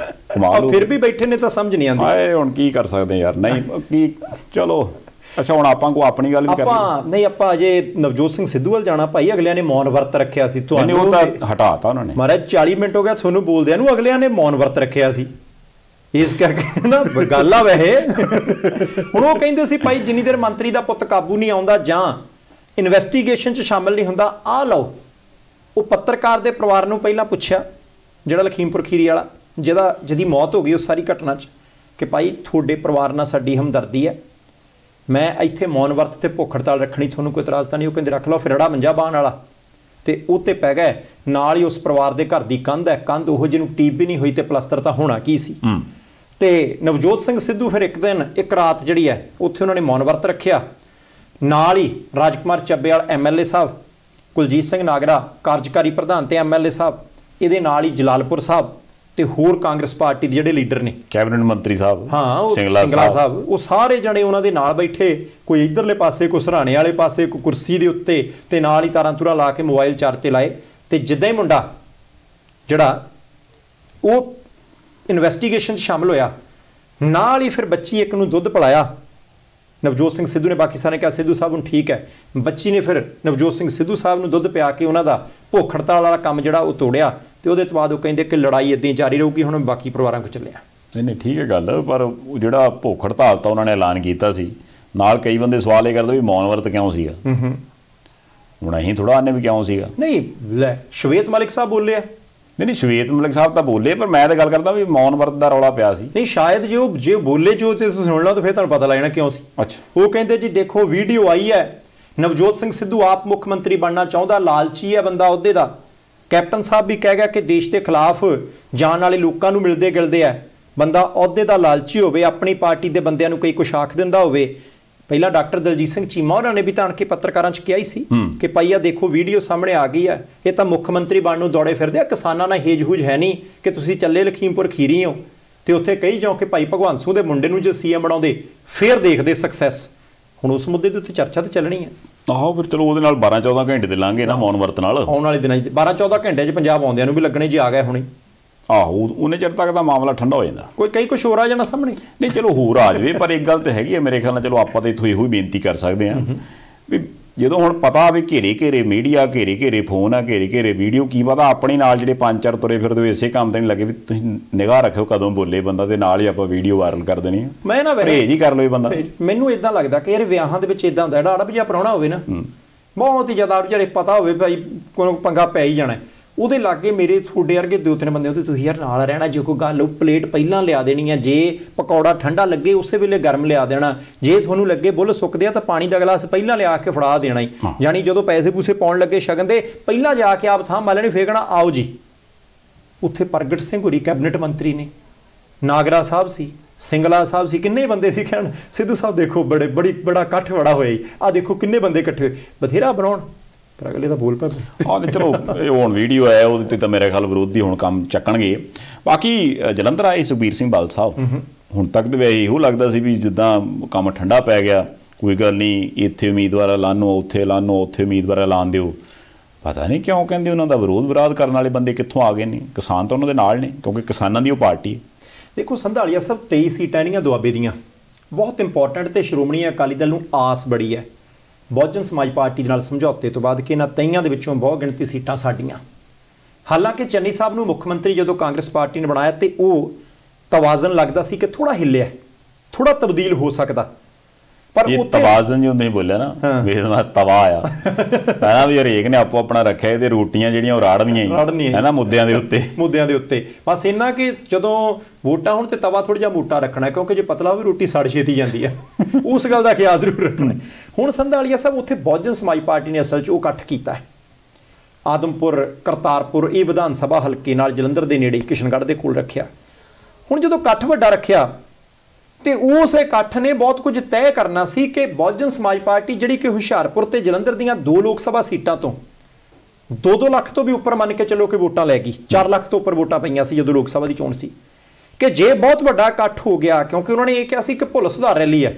S1: ਕਮਾਲ।
S2: ਫਿਰ ਵੀ ਬੈਠੇ ਨੇ ਤਾਂ ਸਮਝ ਨਹੀਂ ਆਉਂਦੀ।
S1: ਆਏ ਹੁਣ ਕੀ ਕਰ ਸਕਦੇ ਯਾਰ, ਨਹੀਂ ਕੀ, ਚਲੋ ਅੱਛਾ ਹੁਣ ਆਪਾਂ ਕੋ ਆਪਣੀ ਗੱਲ ਵੀ ਕਰ ਲਈ।
S2: ਨਹੀਂ, ਆਪਾਂ ਅਜੇ ਨਵਜੋਤ ਸਿੰਘ ਸਿੱਧੂ ਵੱਲ ਜਾਣਾ ਭਾਈ। ਅਗਲਿਆਂ ਨੇ ਮੌਨ ਵਰਤ ਰੱਖਿਆ ਸੀ,
S1: ਤੁਹਾਨੂੰ ਉਹ ਤਾਂ ਹਟਾਤਾ ਉਹਨਾਂ ਨੇ।
S2: ਮਹਾਰਾਜ 40 ਮਿੰਟ ਹੋ ਗਿਆ ਤੁਹਾਨੂੰ ਬੋਲਦਿਆਂ ਨੂੰ, ਅਗਲਿਆਂ ਨੇ ਮੌਨ ਵਰਤ ਰੱਖਿਆ ਸੀ, ਇਸ ਕਰਕੇ ਨਾ ਗੱਲ ਆ। ਵੈਸੇ ਹੁਣ ਉਹ ਕਹਿੰਦੇ ਸੀ ਭਾਈ ਜਿੰਨੀ ਦੇਰ ਮੰਤਰੀ ਦਾ ਪੁੱਤ ਕਾਬੂ ਨਹੀਂ ਆਉਂਦਾ ਜਾਂ ਇਨਵੈਸਟੀਗੇਸ਼ਨ 'ਚ ਸ਼ਾਮਲ ਨਹੀਂ ਹੁੰਦਾ, ਆਹ ਲਓ। ਉਹ ਪੱਤਰਕਾਰ ਦੇ ਪਰਿਵਾਰ ਨੂੰ ਪਹਿਲਾਂ ਪੁੱਛਿਆ, ਜਿਹੜਾ ਲਖੀਮਪੁਰ ਖੀਰੀ ਵਾਲਾ, ਜਿਹਦੀ ਮੌਤ ਹੋ ਗਈ ਉਸ ਸਾਰੀ ਘਟਨਾ 'ਚ, ਕਿ ਭਾਈ ਤੁਹਾਡੇ ਪਰਿਵਾਰ ਨਾਲ ਸਾਡੀ ਹਮਦਰਦੀ ਹੈ, ਮੈਂ ਇੱਥੇ ਮੌਨ ਵਰਤ ਤੇ ਭੁੱਖ ਹੜਤਾਲ ਰੱਖਣੀ, ਤੁਹਾਨੂੰ ਕੋਈ ਇਤਰਾਜ਼ ਤਾਂ ਨਹੀਂ? ਉਹ ਕਹਿੰਦੇ ਰੱਖ ਲਓ। ਫਿਰ ਰੜਾ ਮੰਜਾ ਬਾਣ ਵਾਲਾ ਤੇ ਉਹ ਤੇ ਪੈ ਗਏ। ਨਾਲ ਹੀ ਉਸ ਪਰਿਵਾਰ ਦੇ ਘਰ ਦੀ ਕੰਧ ਹੈ, ਕੰਧ ਉਹ ਜਿਹਨੂੰ ਟੀਪ ਵੀ ਨਹੀਂ ਹੋਈ ਤੇ ਪਲਸਤਰ ਤਾਂ ਹੋਣਾ ਕੀ ਸੀ। ਤੇ ਨਵਜੋਤ ਸਿੰਘ ਸਿੱਧੂ ਫਿਰ ਇੱਕ ਰਾਤ ਜਿਹੜੀ ਹੈ ਉੱਥੇ ਉਹਨਾਂ ਨੇ ਮੌਨ ਵਰਤ ਰੱਖਿਆ। ਨਾਲ ਹੀ ਰਾਜਕੁਮਾਰ ਚੱਬੇਵਾਲ MLA ਸਾਹਿਬ, ਕੁਲਜੀਤ ਸਿੰਘ ਨਾਗਰਾ ਕਾਰਜਕਾਰੀ ਪ੍ਰਧਾਨ ਤੇ MLA ਸਾਹਿਬ, ਇਹਦੇ ਨਾਲ ਹੀ ਜਲਾਲਪੁਰ ਸਾਹਿਬ ਤੇ ਹੋਰ ਕਾਂਗਰਸ ਪਾਰਟੀ ਦੇ ਜਿਹੜੇ ਲੀਡਰ ਨੇ,
S1: ਕੈਬਨਿਟ ਮੰਤਰੀ ਸਾਹਿਬ,
S2: ਹਾਂ ਸਿੰਗਲਾ ਸਾਹਿਬ, ਉਹ ਸਾਰੇ ਜਣੇ ਉਹਨਾਂ ਦੇ ਨਾਲ ਬੈਠੇ, ਕੋਈ ਇਧਰਲੇ ਪਾਸੇ, ਕੋਈ ਸਰਾਣੇ ਵਾਲੇ ਪਾਸੇ, ਕੋਈ ਕੁਰਸੀ ਦੇ ਉੱਤੇ, ਤੇ ਨਾਲ ਹੀ ਤਾਰਾਂ ਤੁਰਾਂ ਲਾ ਕੇ ਮੋਬਾਈਲ ਚਾਰਜ ਤੇ ਲਾਏ। ਤੇ ਜਿੱਦਾਂ ਹੀ ਮੁੰਡਾ ਜਿਹੜਾ ਉਹ ਇਨਵੈਸਟੀਗੇਸ਼ਨ 'ਚ ਸ਼ਾਮਲ ਹੋਇਆ, ਨਾਲ ਹੀ ਫਿਰ ਬੱਚੀ ਇੱਕ ਨੂੰ ਦੁੱਧ ਪਿਲਾਇਆ ਨਵਜੋਤ ਸਿੰਘ ਸਿੱਧੂ ਨੇ। ਬਾਕੀ ਸਾਰੇ ਕਿਹਾ ਸਿੱਧੂ ਸਾਹਿਬ ਹੁਣ ਠੀਕ ਹੈ। ਬੱਚੀ ਨੇ ਫਿਰ ਨਵਜੋਤ ਸਿੰਘ ਸਿੱਧੂ ਸਾਹਿਬ ਨੂੰ ਦੁੱਧ ਪਿਆ ਕੇ ਉਹਨਾਂ ਦਾ ਭੁੱਖ ਹੜਤਾਲ ਵਾਲਾ ਕੰਮ ਜਿਹੜਾ ਉਹ ਤੋੜਿਆ। ਤੇ ਉਹਦੇ ਤੋਂ ਬਾਅਦ ਉਹ ਕਹਿੰਦੇ ਕਿ ਲੜਾਈ ਇੱਦਾਂ ਜਾਰੀ ਰਹੂਗੀ, ਹੁਣ ਬਾਕੀ ਪਰਿਵਾਰਾਂ ਕੋਲ ਚੱਲਿਆ।
S1: ਨਹੀਂ ਠੀਕ ਹੈ ਗੱਲ, ਪਰ ਜਿਹੜਾ ਭੁੱਖ ਹੜਤਾਲ ਤਾਂ ਉਹਨਾਂ ਨੇ ਐਲਾਨ ਕੀਤਾ ਸੀ, ਨਾਲ ਕਈ ਬੰਦੇ ਸਵਾਲ ਇਹ ਕਰਦੇ ਵੀ ਮੌਨ ਵਰਤ ਕਿਉਂ ਸੀਗਾ। ਹੁਣ ਅਸੀਂ ਥੋੜਾ ਆਨੇ ਵੀ ਕਿਉਂ ਸੀਗਾ।
S2: ਨਹੀਂ ਲੈ, ਸ਼ਵੇਤ ਮਲਿਕ ਸਾਹਿਬ ਬੋਲੇ ਆ।
S1: ਨਹੀਂ ਸ਼ਵੇਤ ਮਲਿਕ ਸਾਹਿਬ ਤਾਂ ਬੋਲੇ, ਪਰ ਮੈਂ ਤਾਂ ਗੱਲ ਕਰਦਾ ਵੀ ਮੌਨ ਵਰਤ ਦਾ ਰੌਲਾ ਪਿਆ ਸੀ।
S2: ਨਹੀਂ ਸ਼ਾਇਦ ਜੇ ਬੋਲੇ ਜੋ ਤੇ ਤੁਸੀਂ ਸੁਣ ਲਓ ਤਾਂ ਫਿਰ ਤੁਹਾਨੂੰ ਪਤਾ ਲੱਗ ਜਾਣਾ ਕਿਉਂ ਸੀ।
S1: ਅੱਛਾ,
S2: ਉਹ ਕਹਿੰਦੇ ਜੀ ਦੇਖੋ ਵੀਡੀਓ ਆਈ ਹੈ, ਨਵਜੋਤ ਸਿੰਘ ਸਿੱਧੂ ਆਪ ਮੁੱਖ ਮੰਤਰੀ ਬਣਨਾ ਚਾਹੁੰਦਾ, ਲਾਲਚੀ ਹੈ ਬੰਦਾ ਅਹੁਦੇ ਦਾ। ਕੈਪਟਨ ਸਾਹਿਬ ਵੀ ਕਹਿ ਗਿਆ ਕਿ ਦੇਸ਼ ਦੇ ਖਿਲਾਫ ਜਾਣ ਵਾਲੇ ਲੋਕਾਂ ਨੂੰ ਮਿਲਦੇ ਗਿਲਦੇ ਆ, ਬੰਦਾ ਅਹੁਦੇ ਦਾ ਲਾਲਚੀ ਹੋਵੇ, ਆਪਣੀ ਪਾਰਟੀ ਦੇ ਬੰਦਿਆਂ ਨੂੰ ਕਈ ਕੁਛ ਆਖ ਦਿੰਦਾ ਹੋਵੇ, ਪਹਿਲਾਂ ਡਾਕਟਰ ਦਲਜੀਤ ਸਿੰਘ ਚੀਮਾ ਉਹਨਾਂ ਨੇ ਵੀ ਤਾਂ ਆਣ ਕੇ ਪੱਤਰਕਾਰਾਂ 'ਚ ਕਿਹਾ ਹੀ ਸੀ ਕਿ ਭਾਈ ਆ ਦੇਖੋ ਵੀਡੀਓ ਸਾਹਮਣੇ ਆ ਗਈ ਆ, ਇਹ ਤਾਂ ਮੁੱਖ ਮੰਤਰੀ ਬਣਨ ਨੂੰ ਦੌੜੇ ਫਿਰਦੇ ਆ, ਕਿਸਾਨਾਂ ਨਾਲ ਹੇਜ-ਹੂਜ ਹੈ ਨਹੀਂ ਕਿ ਤੁਸੀਂ ਚੱਲੇ ਲਖੀਮਪੁਰ ਖੀਰੀ ਹੋ ਤੇ ਉੱਥੇ ਕਹੀ ਜਾਓ ਕਿ ਭਾਈ ਭਗਵੰਤ ਸਿੰਘ ਦੇ ਮੁੰਡੇ ਨੂੰ ਜੇ ਸੀਐਮ ਬਣਾਉਂਦੇ ਫਿਰ ਦੇਖਦੇ ਸਕਸੈਸ। ਹੁਣ ਉਸ ਮੁੱਦੇ ਦੇ ਉੱਤੇ ਚਰਚਾ ਤਾਂ ਚੱਲਣੀ ਹੈ।
S1: ਆਹੋ ਫਿਰ ਚਲੋ ਉਹਦੇ ਨਾਲ 12-14 ਘੰਟੇ ਦੇ ਲਾਂਗੇ ਨਾ ਮੌਨ ਵਰਤ ਨਾਲ,
S2: ਆਉਣ ਵਾਲੇ ਦਿਨਾਂ 'ਚ 12-14 ਘੰਟੇ 'ਚ ਪੰਜਾਬ ਆਉਂਦਿਆਂ ਨੂੰ ਵੀ ਲੱਗਣੇ ਜੇ ਆ ਗਏ ਹੁਣੇ।
S1: ਆਹੋ ਉਹਨੇ ਚਿਰ ਤੱਕ ਤਾਂ ਮਾਮਲਾ ਠੰਡਾ ਹੋ ਜਾਂਦਾ,
S2: ਕਈ ਕੁਛ ਹੋਰ ਆ ਜਾਣਾ ਸਾਹਮਣੇ।
S1: ਨਹੀਂ ਚਲੋ ਹੋਰ ਆ ਜਾਵੇ, ਪਰ ਇੱਕ ਗੱਲ ਤਾਂ ਹੈਗੀ ਹੈ ਮੇਰੇ ਖਿਆਲ ਨਾਲ, ਚਲੋ ਆਪਾਂ ਤਾਂ ਇੱਥੋਂ ਇਹੋ ਹੀ ਬੇਨਤੀ ਕਰ ਸਕਦੇ ਹਾਂ ਵੀ ਜਦੋਂ ਹੁਣ ਪਤਾ ਵੀ ਘੇਰੇ ਮੀਡੀਆ, ਘੇਰੇ ਫੋਨ ਆ, ਘੇਰੇ ਵੀਡੀਓ, ਕੀ ਪਤਾ ਆਪਣੇ ਨਾਲ ਜਿਹੜੇ 5-4 ਤੁਰੇ ਫਿਰਦੇ ਹੋ ਇਸੇ ਕੰਮ ਤੇ ਨਹੀਂ ਲੱਗੇ ਵੀ ਤੁਸੀਂ ਨਿਗਾਹ ਰੱਖਿਓ ਕਦੋਂ ਬੋਲੇ ਬੰਦਾ, ਤੇ ਨਾਲ ਹੀ ਆਪਾਂ ਵੀਡੀਓ ਵਾਇਰਲ ਕਰ ਦੇਣੀ।
S2: ਮੈਂ ਨਾ
S1: ਪਰਹੇਜ ਹੀ ਕਰ ਲਓ ਇਹ ਬੰਦਾ।
S2: ਮੈਨੂੰ ਇਦਾਂ ਲੱਗਦਾ ਕਿ ਯਾਰ ਵਿਆਹਾਂ ਦੇ ਵਿੱਚ ਇਦਾਂ ਹੁੰਦਾ, ਜਿਹੜਾ ਅੜਬ ਜਿਹਾ ਪ੍ਰਾਹੁਣਾ ਹੋਵੇ ਨਾ, ਬਹੁਤ ਹੀ ਜ਼ਿਆਦਾ ਜਿਹੜੇ ਪਤਾ ਹੋਵੇ ਭਾਈ ਕੋਈ ਪੰਗਾ ਪੈ ਹੀ ਜਾਣਾ, ਉਹਦੇ ਲਾਗੇ ਮੇਰੇ ਤੁਹਾਡੇ ਵਰਗੇ 2-3 ਬੰਦੇ ਉਹਦੇ ਤੁਸੀਂ ਯਾਰ ਨਾਲ ਰਹਿਣਾ, ਜੇ ਕੋਈ ਗੱਲ ਪਲੇਟ ਪਹਿਲਾਂ ਲਿਆ ਦੇਣੀ ਆ, ਜੇ ਪਕੌੜਾ ਠੰਡਾ ਲੱਗੇ ਉਸੇ ਵੇਲੇ ਗਰਮ ਲਿਆ ਦੇਣਾ, ਜੇ ਤੁਹਾਨੂੰ ਲੱਗੇ ਬੁੱਲ ਸੁੱਕਦੇ ਆ ਤਾਂ ਪਾਣੀ ਦਾ ਗਲਾਸ ਪਹਿਲਾਂ ਲਿਆ ਕੇ ਫੜਾ ਦੇਣਾ ਹੀ, ਜਾਨੀ ਜਦੋਂ ਪੈਸੇ ਪੂਸੇ ਪਾਉਣ ਲੱਗੇ ਸ਼ਗਨ ਦੇ ਪਹਿਲਾਂ ਜਾ ਕੇ ਆਪ ਥਾਂ ਮਾਲਣੀ ਫੇਕਣਾ, ਆਓ ਜੀ। ਉੱਥੇ ਪ੍ਰਗਟ ਸਿੰਘ ਹੋਰੀ ਕੈਬਨਿਟ ਮੰਤਰੀ ਨੇ, ਨਾਗਰਾ ਸਾਹਿਬ ਸੀ, ਸਿੰਗਲਾ ਸਾਹਿਬ ਸੀ, ਕਿੰਨੇ ਬੰਦੇ ਸੀ, ਕਹਿਣ ਸਿੱਧੂ ਸਾਹਿਬ ਦੇਖੋ ਬੜਾ ਇਕੱਠ ਬੜਾ ਹੋਇਆ ਜੀ, ਆਹ ਦੇਖੋ ਕਿੰਨੇ ਬੰਦੇ ਇਕੱਠੇ ਹੋਏ, ਬਥੇਰਾ ਬਣਾਉਣ ਪਰ ਅਗਲੇ ਤਾਂ ਬੋਲ ਪਏ।
S1: ਹਾਂ ਚਲੋ ਇਹ ਹੁਣ ਵੀਡੀਓ ਹੈ ਉਹਦੇ ਤੇ ਤਾਂ ਮੇਰੇ ਖਿਆਲ ਵਿਰੋਧੀ ਹੁਣ ਕੰਮ ਚੱਕਣਗੇ। ਬਾਕੀ ਜਲੰਧਰ ਆਏ ਸੁਖਬੀਰ ਸਿੰਘ ਬਾਦਲ ਸਾਹਿਬ, ਹੁਣ ਤੱਕ ਤਾਂ ਵੈਸੇ ਇਹੋ ਲੱਗਦਾ ਸੀ ਵੀ ਜਿੱਦਾਂ ਕੰਮ ਠੰਡਾ ਪੈ ਗਿਆ, ਕੋਈ ਗੱਲ ਨਹੀਂ, ਇੱਥੇ ਉਮੀਦਵਾਰ ਐਲਾਨੋ, ਉੱਥੇ ਐਲਾਨੋ, ਉੱਥੇ ਉਮੀਦਵਾਰ ਐਲਾਨ ਦਿਓ। ਪਤਾ ਨਹੀਂ ਕਿਉਂ ਕਹਿੰਦੇ ਉਹਨਾਂ ਦਾ ਵਿਰਾਧ ਕਰਨ ਵਾਲੇ ਬੰਦੇ ਕਿੱਥੋਂ ਆ ਗਏ ਨੇ, ਕਿਸਾਨ ਤਾਂ ਉਹਨਾਂ ਦੇ ਨਾਲ ਨੇ ਕਿਉਂਕਿ ਕਿਸਾਨਾਂ ਦੀ ਉਹ ਪਾਰਟੀ ਹੈ।
S2: ਦੇਖੋ ਸੰਧਾਲੀਆ ਸਾਹਿਬ 23 ਸੀਟਾਂ ਇਹਦੀਆਂ ਦੁਆਬੇ ਦੀਆਂ ਬਹੁਤ ਇੰਪੋਰਟੈਂਟ, ਤੇ ਸ਼੍ਰੋਮਣੀ ਅਕਾਲੀ ਦਲ ਨੂੰ ਆਸ ਬੜੀ ਹੈ ਬਹੁਜਨ ਸਮਾਜ ਪਾਰਟੀ ਦੇ ਨਾਲ ਸਮਝੌਤੇ ਤੋਂ ਬਾਅਦ ਕਿ ਇਹਨਾਂ 23 ਦੇ ਵਿੱਚੋਂ ਬਹੁਤ ਗਿਣਤੀ ਸੀਟਾਂ ਸਾਡੀਆਂ। ਹਾਲਾਂਕਿ ਚੰਨੀ ਸਾਹਿਬ ਨੂੰ ਮੁੱਖ ਮੰਤਰੀ ਜਦੋਂ ਕਾਂਗਰਸ ਪਾਰਟੀ ਨੇ ਬਣਾਇਆ ਤੇ ਉਹ ਤਵਾਜ਼ਨ ਲੱਗਦਾ ਸੀ ਕਿ ਥੋੜਾ ਹਿੱਲਿਆ, ਥੋੜਾ ਤਬਦੀਲ ਹੋ ਸਕਦਾ, ਪਰ
S1: ਇਹ ਤਵਾਜ਼ਨ ਜੋ ਨਹੀਂ ਬੋਲਿਆ ਨਾ ਵੇਦਮਾ ਤਵਾ ਆ ਹੈ ਨਾ ਵੀ ਹਰੇਕ ਨੇ ਆਪੋ ਆਪਣਾ ਰੱਖਿਆ ਤੇ ਰੋਟੀਆਂ ਜਿਹੜੀਆਂ ਉਹ ਰਾੜਨੀਆਂ ਹੀ ਹੈ ਨਾ ਮੁੱਦਿਆਂ ਦੇ ਉੱਤੇ ਬਸ ਇੰਨਾ ਕਿ ਜਦੋਂ ਵੋਟਾਂ ਹੁਣ ਤੇ ਤਵਾ ਥੋੜਾ ਜਿਹਾ ਮੋਟਾ ਰੱਖਣਾ, ਕਿਉਂਕਿ ਜੇ ਪਤਲਾ ਹੋਵੇ ਰੋਟੀ ਸੜ ਛੇਤੀ ਜਾਂਦੀ ਹੈ, ਉਸ ਗੱਲ ਦਾ ਖਿਆਲ ਜ਼ਰੂਰ ਰੱਖਣਾ। ਹੁਣ ਸੰਧਾਲੀਆ ਸਾਹਿਬ ਉੱਥੇ ਬਹੁਜਨ ਸਮਾਜ ਪਾਰਟੀ ਨੇ ਅਸਲ 'ਚ ਉਹ ਇਕੱਠ ਕੀਤਾ ਹੈ ਆਦਮਪੁਰ ਕਰਤਾਰਪੁਰ, ਇਹ ਵਿਧਾਨ ਸਭਾ ਹਲਕੇ ਨਾਲ ਜਲੰਧਰ ਦੇ ਨੇੜੇ ਕਿਸ਼ਨਗੜ੍ਹ ਦੇ ਕੋਲ ਰੱਖਿਆ। ਹੁਣ ਜਦੋਂ ਇਕੱਠ ਵੱਡਾ ਰੱਖਿਆ ਤੇ ਉਸ ਇਕੱਠ ਨੇ ਬਹੁਤ ਕੁਝ ਤੈਅ ਕਰਨਾ ਸੀ ਕਿ ਬਹੁਜਨ ਸਮਾਜ ਪਾਰਟੀ ਜਿਹੜੀ ਕਿ ਹੁਸ਼ਿਆਰਪੁਰ ਤੇ ਜਲੰਧਰ ਦੀਆਂ 2 ਲੋਕ ਸਭਾ ਸੀਟਾਂ ਤੋਂ 2-2 ਲੱਖ ਤੋਂ ਵੀ ਉੱਪਰ ਮੰਨ ਕੇ ਚੱਲੋ ਕਿ ਵੋਟਾਂ ਲੈ ਗਈ, 4 ਲੱਖ ਤੋਂ ਉੱਪਰ ਵੋਟਾਂ ਪਈਆਂ ਸੀ ਜਦੋਂ ਲੋਕ ਸਭਾ ਦੀ ਚੋਣ ਸੀ, ਕਿ ਜੇ ਬਹੁਤ ਵੱਡਾ ਇਕੱਠ ਹੋ ਗਿਆ, ਕਿਉਂਕਿ ਉਹਨਾਂ ਨੇ ਇਹ ਕਿਹਾ ਸੀ ਕਿ ਭੁੱਲ ਸੁਧਾਰ ਰੈਲੀ ਹੈ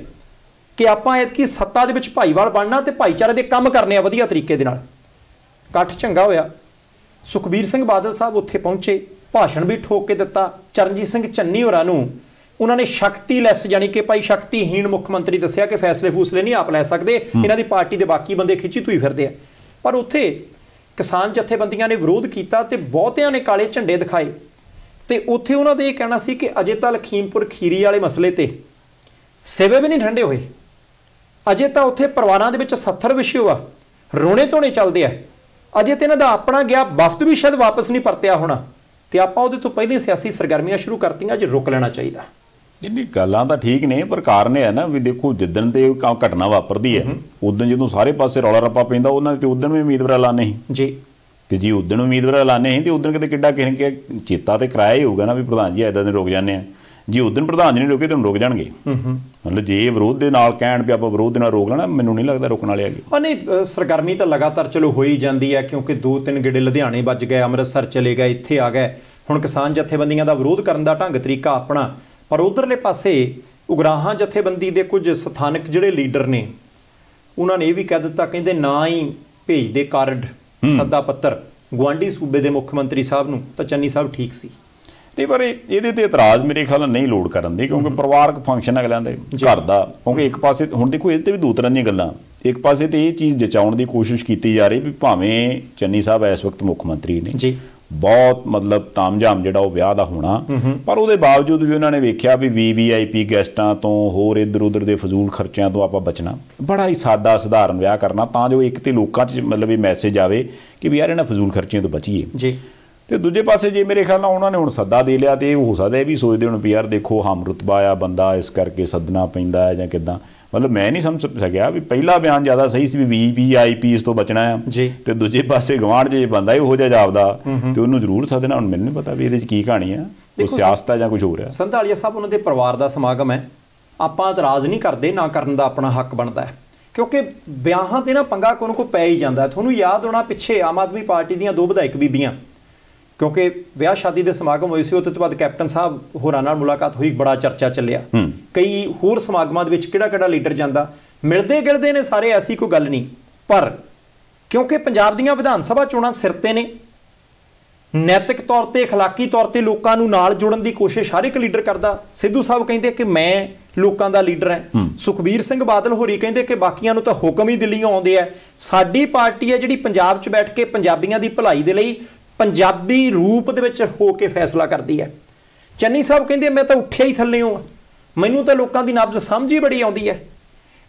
S1: ਕਿ ਆਪਾਂ ਐਤਕੀ ਸੱਤਾ ਦੇ ਵਿੱਚ ਭਾਈਵਾਲ ਬਣਨਾ ਤੇ ਭਾਈਚਾਰੇ ਦੇ ਕੰਮ ਕਰਨੇ ਆ ਵਧੀਆ ਤਰੀਕੇ ਦੇ ਨਾਲ। ਇਕੱਠ ਚੰਗਾ ਹੋਇਆ, ਸੁਖਬੀਰ ਸਿੰਘ ਬਾਦਲ ਸਾਹਿਬ ਉੱਥੇ ਪਹੁੰਚੇ, ਭਾਸ਼ਣ ਵੀ ਠੋਕ ਕੇ ਦਿੱਤਾ। ਚਰਨਜੀਤ ਸਿੰਘ ਚੰਨੀ ਹੋਰਾਂ ਨੂੰ ਉਹਨਾਂ ਨੇ ਸ਼ਕਤੀਲੈਸ ਯਾਨੀ ਕਿ ਭਾਈ ਸ਼ਕਤੀਹੀਣ ਮੁੱਖ ਮੰਤਰੀ ਦੱਸਿਆ ਕਿ ਫੈਸਲੇ ਨਹੀਂ ਆਪ ਲੈ ਸਕਦੇ, ਇਹਨਾਂ ਦੀ ਪਾਰਟੀ ਦੇ ਬਾਕੀ ਬੰਦੇ ਖਿੱਚੀ ਧੂਈ ਫਿਰਦੇ ਆ। ਪਰ ਉੱਥੇ ਕਿਸਾਨ ਜਥੇਬੰਦੀਆਂ ਨੇ ਵਿਰੋਧ ਕੀਤਾ ਤੇ ਬਹੁਤਿਆਂ ਨੇ ਕਾਲੇ ਝੰਡੇ ਦਿਖਾਏ, ਤੇ ਉੱਥੇ ਉਹਨਾਂ ਦਾ ਇਹ ਕਹਿਣਾ ਸੀ ਕਿ ਅਜੇ ਤਾਂ ਲਖੀਮਪੁਰ ਖੀਰੀ ਵਾਲੇ ਮਸਲੇ ਤੇ ਸਿਵੇ ਵੀ ਨਹੀਂ ਠੰਡੇ ਹੋਏ, ਅਜੇ ਤਾਂ ਉੱਥੇ ਪਰਿਵਾਰਾਂ ਦੇ ਵਿੱਚ 70 ਵਿਸ਼ੇ ਆ, ਰੋਣੇ ਧੋਣੇ ਚੱਲਦੇ ਆ, ਅਜੇ ਤੇ ਇਹਨਾਂ ਦਾ ਆਪਣਾ ਗਿਆ ਵਫਦ ਵੀ ਸ਼ਾਇਦ ਵਾਪਸ ਨਹੀਂ ਪਰਤਿਆ ਹੋਣਾ, ਤੇ ਆਪਾਂ ਉਹਦੇ ਤੋਂ ਪਹਿਲਾਂ ਸਿਆਸੀ ਸਰਗਰਮੀਆਂ ਸ਼ੁਰੂ ਕਰਤੀਆਂ, ਜੇ ਰੁਕ ਲੈਣਾ ਚਾਹੀਦਾ। ਨਹੀਂ ਗੱਲਾਂ ਤਾਂ ਠੀਕ ਨੇ, ਪਰ ਕਾਰਨ ਇਹ ਹੈ ਨਾ ਵੀ ਦੇਖੋ ਜਿੱਦਣ ਤੇ ਘਟਨਾ ਵਾਪਰਦੀ ਹੈ ਉਦੋਂ ਜਦੋਂ ਸਾਰੇ ਪਾਸੇ ਰੌਲਾ ਰੱਪਾ ਪੈਂਦਾ, ਉਹਨਾਂ ਦੇ ਤੇ ਉਦੋਂ ਵੀ ਉਮੀਦਵਾਰ ਐਲਾਨੇ ਸੀ ਜੀ, ਤੇ ਜੀ ਉਦੋਂ ਉਮੀਦਵਾਰ ਐਲਾਨੇ ਸੀ ਤੇ ਉਦੋਂ ਕਿਤੇ ਕਿੱਡਾ ਕਿਸੇ ਨੇ ਚੇਤਾ ਤੇ ਕਰਾਇਆ ਹੀ ਹੋਊਗਾ ਨਾ ਵੀ ਪ੍ਰਧਾਨ ਜੀ ਇੱਦਾਂ ਦੇ ਰੁਕ ਜਾਂਦੇ ਆ, ਜੀ ਉਦੋਂ ਪ੍ਰਧਾਨ ਜੀ ਨੇ ਰੁਕੇ ਤੇ ਰੁਕ ਜਾਣਗੇ। ਮਤਲਬ ਜੇ ਵਿਰੋਧ ਦੇ ਨਾਲ ਕਹਿਣ ਵੀ ਆਪਾਂ ਵਿਰੋਧ ਦੇ ਨਾਲ ਰੋਕ ਲੈਣਾ, ਮੈਨੂੰ ਨਹੀਂ ਲੱਗਦਾ ਰੁਕਣ ਵਾਲੇ ਹੈਗੇ।
S2: ਨਹੀਂ ਸਰਗਰਮੀ ਤਾਂ ਲਗਾਤਾਰ ਚਲੋ ਹੋ ਹੀ ਜਾਂਦੀ ਹੈ, ਕਿਉਂਕਿ 2-3 ਗੇੜੇ ਲੁਧਿਆਣੇ ਵੱਜ ਗਏ, ਅੰਮ੍ਰਿਤਸਰ ਚਲੇ ਗਏ, ਇੱਥੇ ਆ ਗਏ। ਹੁਣ ਕਿਸਾਨ ਜਥੇਬੰਦੀਆਂ ਦਾ ਵਿਰੋਧ ਕਰਨ ਦਾ ਢੰਗ ਤਰੀਕਾ ਆਪਣਾ, ਪਰ ਉਧਰਲੇ ਪਾਸੇ ਉਗਰਾਹਾਂ ਜਥੇਬੰਦੀ ਦੇ ਕੁਝ ਸਥਾਨਕ ਜਿਹੜੇ ਲੀਡਰ ਨੇ ਉਹਨਾਂ ਨੇ ਇਹ ਵੀ ਕਹਿ ਦਿੱਤਾ, ਕਹਿੰਦੇ ਨਾ ਹੀ ਭੇਜਦੇ ਕਾਰਡ ਸੱਦਾ ਪੱਤਰ ਗੁਆਂਢੀ ਸੂਬੇ ਦੇ ਮੁੱਖ ਮੰਤਰੀ ਸਾਹਿਬ ਨੂੰ ਤਾਂ ਚੰਨੀ ਸਾਹਿਬ ਠੀਕ ਸੀ।
S1: ਨਹੀਂ ਪਰ ਇਹਦੇ ਤੇ ਇਤਰਾਜ਼ ਮੇਰੇ ਖਿਆਲ ਨਾਲ ਨਹੀਂ ਲੋੜ ਕਰਨ ਦੀ, ਕਿਉਂਕਿ ਪਰਿਵਾਰਕ ਫੰਕਸ਼ਨ ਅਗਲਿਆਂ ਦੇ ਘਰ ਦਾ, ਕਿਉਂਕਿ ਇੱਕ ਪਾਸੇ ਹੁਣ ਦੇਖੋ ਇਹਦੇ ਤੇ ਵੀ 2 ਤਰ੍ਹਾਂ ਦੀਆਂ ਗੱਲਾਂ, ਇੱਕ ਪਾਸੇ ਤੇ ਇਹ ਚੀਜ਼ ਜਚਾਉਣ ਦੀ ਕੋਸ਼ਿਸ਼ ਕੀਤੀ ਜਾ ਰਹੀ ਵੀ ਭਾਵੇਂ ਚੰਨੀ ਸਾਹਿਬ ਇਸ ਵਕਤ ਮੁੱਖ ਮੰਤਰੀ ਨੇ ਜੀ, ਬਹੁਤ ਮਤਲਬ ਤਾਮਝਾਮ ਜਿਹੜਾ ਉਹ ਵਿਆਹ ਦਾ ਹੋਣਾ, ਪਰ ਉਹਦੇ ਬਾਵਜੂਦ ਵੀ ਉਹਨਾਂ ਨੇ ਵੇਖਿਆ ਵੀ VVIP ਗੈਸਟਾਂ ਤੋਂ ਹੋਰ ਇੱਧਰ ਉੱਧਰ ਦੇ ਫਜ਼ੂਲ ਖਰਚਿਆਂ ਤੋਂ ਆਪਾਂ ਬਚਣਾ, ਬੜਾ ਹੀ ਸਾਦਾ ਸਧਾਰਨ ਵਿਆਹ ਕਰਨਾ, ਤਾਂ ਜੋ ਇੱਕ ਤੇ ਲੋਕਾਂ 'ਚ ਮਤਲਬ ਇਹ ਮੈਸੇਜ ਆਵੇ ਕਿ ਵੀ ਯਾਰ ਇਹਨਾਂ ਫਜ਼ੂਲ ਖਰਚਿਆਂ ਤੋਂ ਬਚੀਏ ਜੀ। ਤੇ ਦੂਜੇ ਪਾਸੇ ਜੇ ਮੇਰੇ ਖਿਆਲ ਨਾਲ ਉਹਨਾਂ ਨੇ ਹੁਣ ਸੱਦਾ ਦੇ ਲਿਆ ਤੇ ਹੋ ਸਕਦਾ ਇਹ ਵੀ ਸੋਚਦੇ ਹੁਣ ਵੀ ਯਾਰ ਦੇਖੋ ਹਮ ਰੁਤਬਾ ਆ ਬੰਦਾ, ਇਸ ਕਰਕੇ ਸੱਦਣਾ ਪੈਂਦਾ ਹੈ ਜਾਂ ਕਿੱਦਾਂ। ਮਤਲਬ ਮੈਂ ਨਹੀਂ ਸਮਝ ਸਕਿਆ ਵੀ ਪਹਿਲਾ ਬਿਆਨ ਜ਼ਿਆਦਾ ਸਹੀ ਸੀ ਵੀ VVIP ਇਸ ਤੋਂ ਬਚਣਾ ਆ, ਤੇ ਦੂਜੇ ਪਾਸੇ ਗਵਾਂਢ ਜੇ ਬੰਦਾ ਇਹੋ ਜਿਹਾ ਜਾਪਦਾ ਤੇ ਉਹਨੂੰ ਜ਼ਰੂਰ ਸੱਦਣਾ। ਹੁਣ ਮੈਨੂੰ ਨਹੀਂ ਪਤਾ ਵੀ ਇਹਦੇ 'ਚ ਕੀ ਕਹਾਣੀ ਆ, ਕੋਈ ਸਿਆਸਤ ਆ ਜਾਂ ਕੁਝ ਹੋਰ ਆ।
S2: ਸੰਧਾਲੀਆ ਸਾਹਿਬ ਉਹਨਾਂ ਦੇ ਪਰਿਵਾਰ ਦਾ ਸਮਾਗਮ ਹੈ, ਆਪਾਂ ਇਤਰਾਜ਼ ਨਹੀਂ ਕਰਦੇ, ਨਾ ਕਰਨ ਦਾ ਆਪਣਾ ਹੱਕ ਬਣਦਾ ਹੈ, ਕਿਉਂਕਿ ਵਿਆਹਾਂ ਤੇ ਨਾ ਪੰਗਾ ਕੋਨ ਕੋ ਪੈ ਹੀ ਜਾਂਦਾ। ਤੁਹਾਨੂੰ ਯਾਦ ਹੋਣਾ ਪਿੱਛੇ ਆਮ ਆਦਮੀ ਪਾਰਟੀ ਦੀਆਂ 2 ਵਿਧਾਇਕ ਬੀਬੀਆਂ, ਕਿਉਂਕਿ ਵਿਆਹ ਸ਼ਾਦੀ ਦੇ ਸਮਾਗਮ ਹੋਏ ਸੀ, ਉਹ ਤੋਂ ਬਾਅਦ ਕੈਪਟਨ ਸਾਹਿਬ ਹੋਰਾਂ ਨਾਲ ਮੁਲਾਕਾਤ ਹੋਈ, ਬੜਾ ਚਰਚਾ ਚੱਲਿਆ। ਕਈ ਹੋਰ ਸਮਾਗਮਾਂ ਦੇ ਵਿੱਚ ਕਿਹੜਾ ਲੀਡਰ ਜਾਂਦਾ, ਮਿਲਦੇ ਗਿਲਦੇ ਨੇ ਸਾਰੇ, ਐਸੀ ਕੋਈ ਗੱਲ ਨਹੀਂ। ਪਰ ਕਿਉਂਕਿ ਪੰਜਾਬ ਦੀਆਂ ਵਿਧਾਨ ਸਭਾ ਚੋਣਾਂ ਸਿਰ ਤੇ ਨੇ, ਨੈਤਿਕ ਤੌਰ ਤੇ ਅਖਲਾਕੀ ਤੌਰ ਤੇ ਲੋਕਾਂ ਨੂੰ ਨਾਲ ਜੋੜਨ ਦੀ ਕੋਸ਼ਿਸ਼ ਹਰ ਇੱਕ ਲੀਡਰ ਕਰਦਾ। ਸਿੱਧੂ ਸਾਹਿਬ ਕਹਿੰਦੇ ਕਿ ਮੈਂ ਲੋਕਾਂ ਦਾ ਲੀਡਰ ਹਾਂ, ਸੁਖਬੀਰ ਸਿੰਘ ਬਾਦਲ ਹੋਰੀ ਕਹਿੰਦੇ ਕਿ ਬਾਕੀਆਂ ਨੂੰ ਤਾਂ ਹੁਕਮ ਹੀ ਦਿੱਲੀੋਂ ਆਉਂਦੇ ਆ, ਸਾਡੀ ਪਾਰਟੀ ਹੈ ਜਿਹੜੀ ਪੰਜਾਬ 'ਚ ਬੈਠ ਕੇ ਪੰਜਾਬੀਆਂ ਦੀ ਭਲਾਈ ਦੇ ਲਈ ਪੰਜਾਬੀ ਰੂਪ ਦੇ ਵਿੱਚ ਹੋ ਕੇ ਫੈਸਲਾ ਕਰਦੀ ਹੈ। ਚੰਨੀ ਸਾਹਿਬ ਕਹਿੰਦੇ ਮੈਂ ਤਾਂ ਉੱਠਿਆ ਹੀ ਥੱਲਿਓਂ, ਮੈਨੂੰ ਤਾਂ ਲੋਕਾਂ ਦੀ ਨਬਜ਼ ਸਮਝ ਹੀ ਬੜੀ ਆਉਂਦੀ ਹੈ।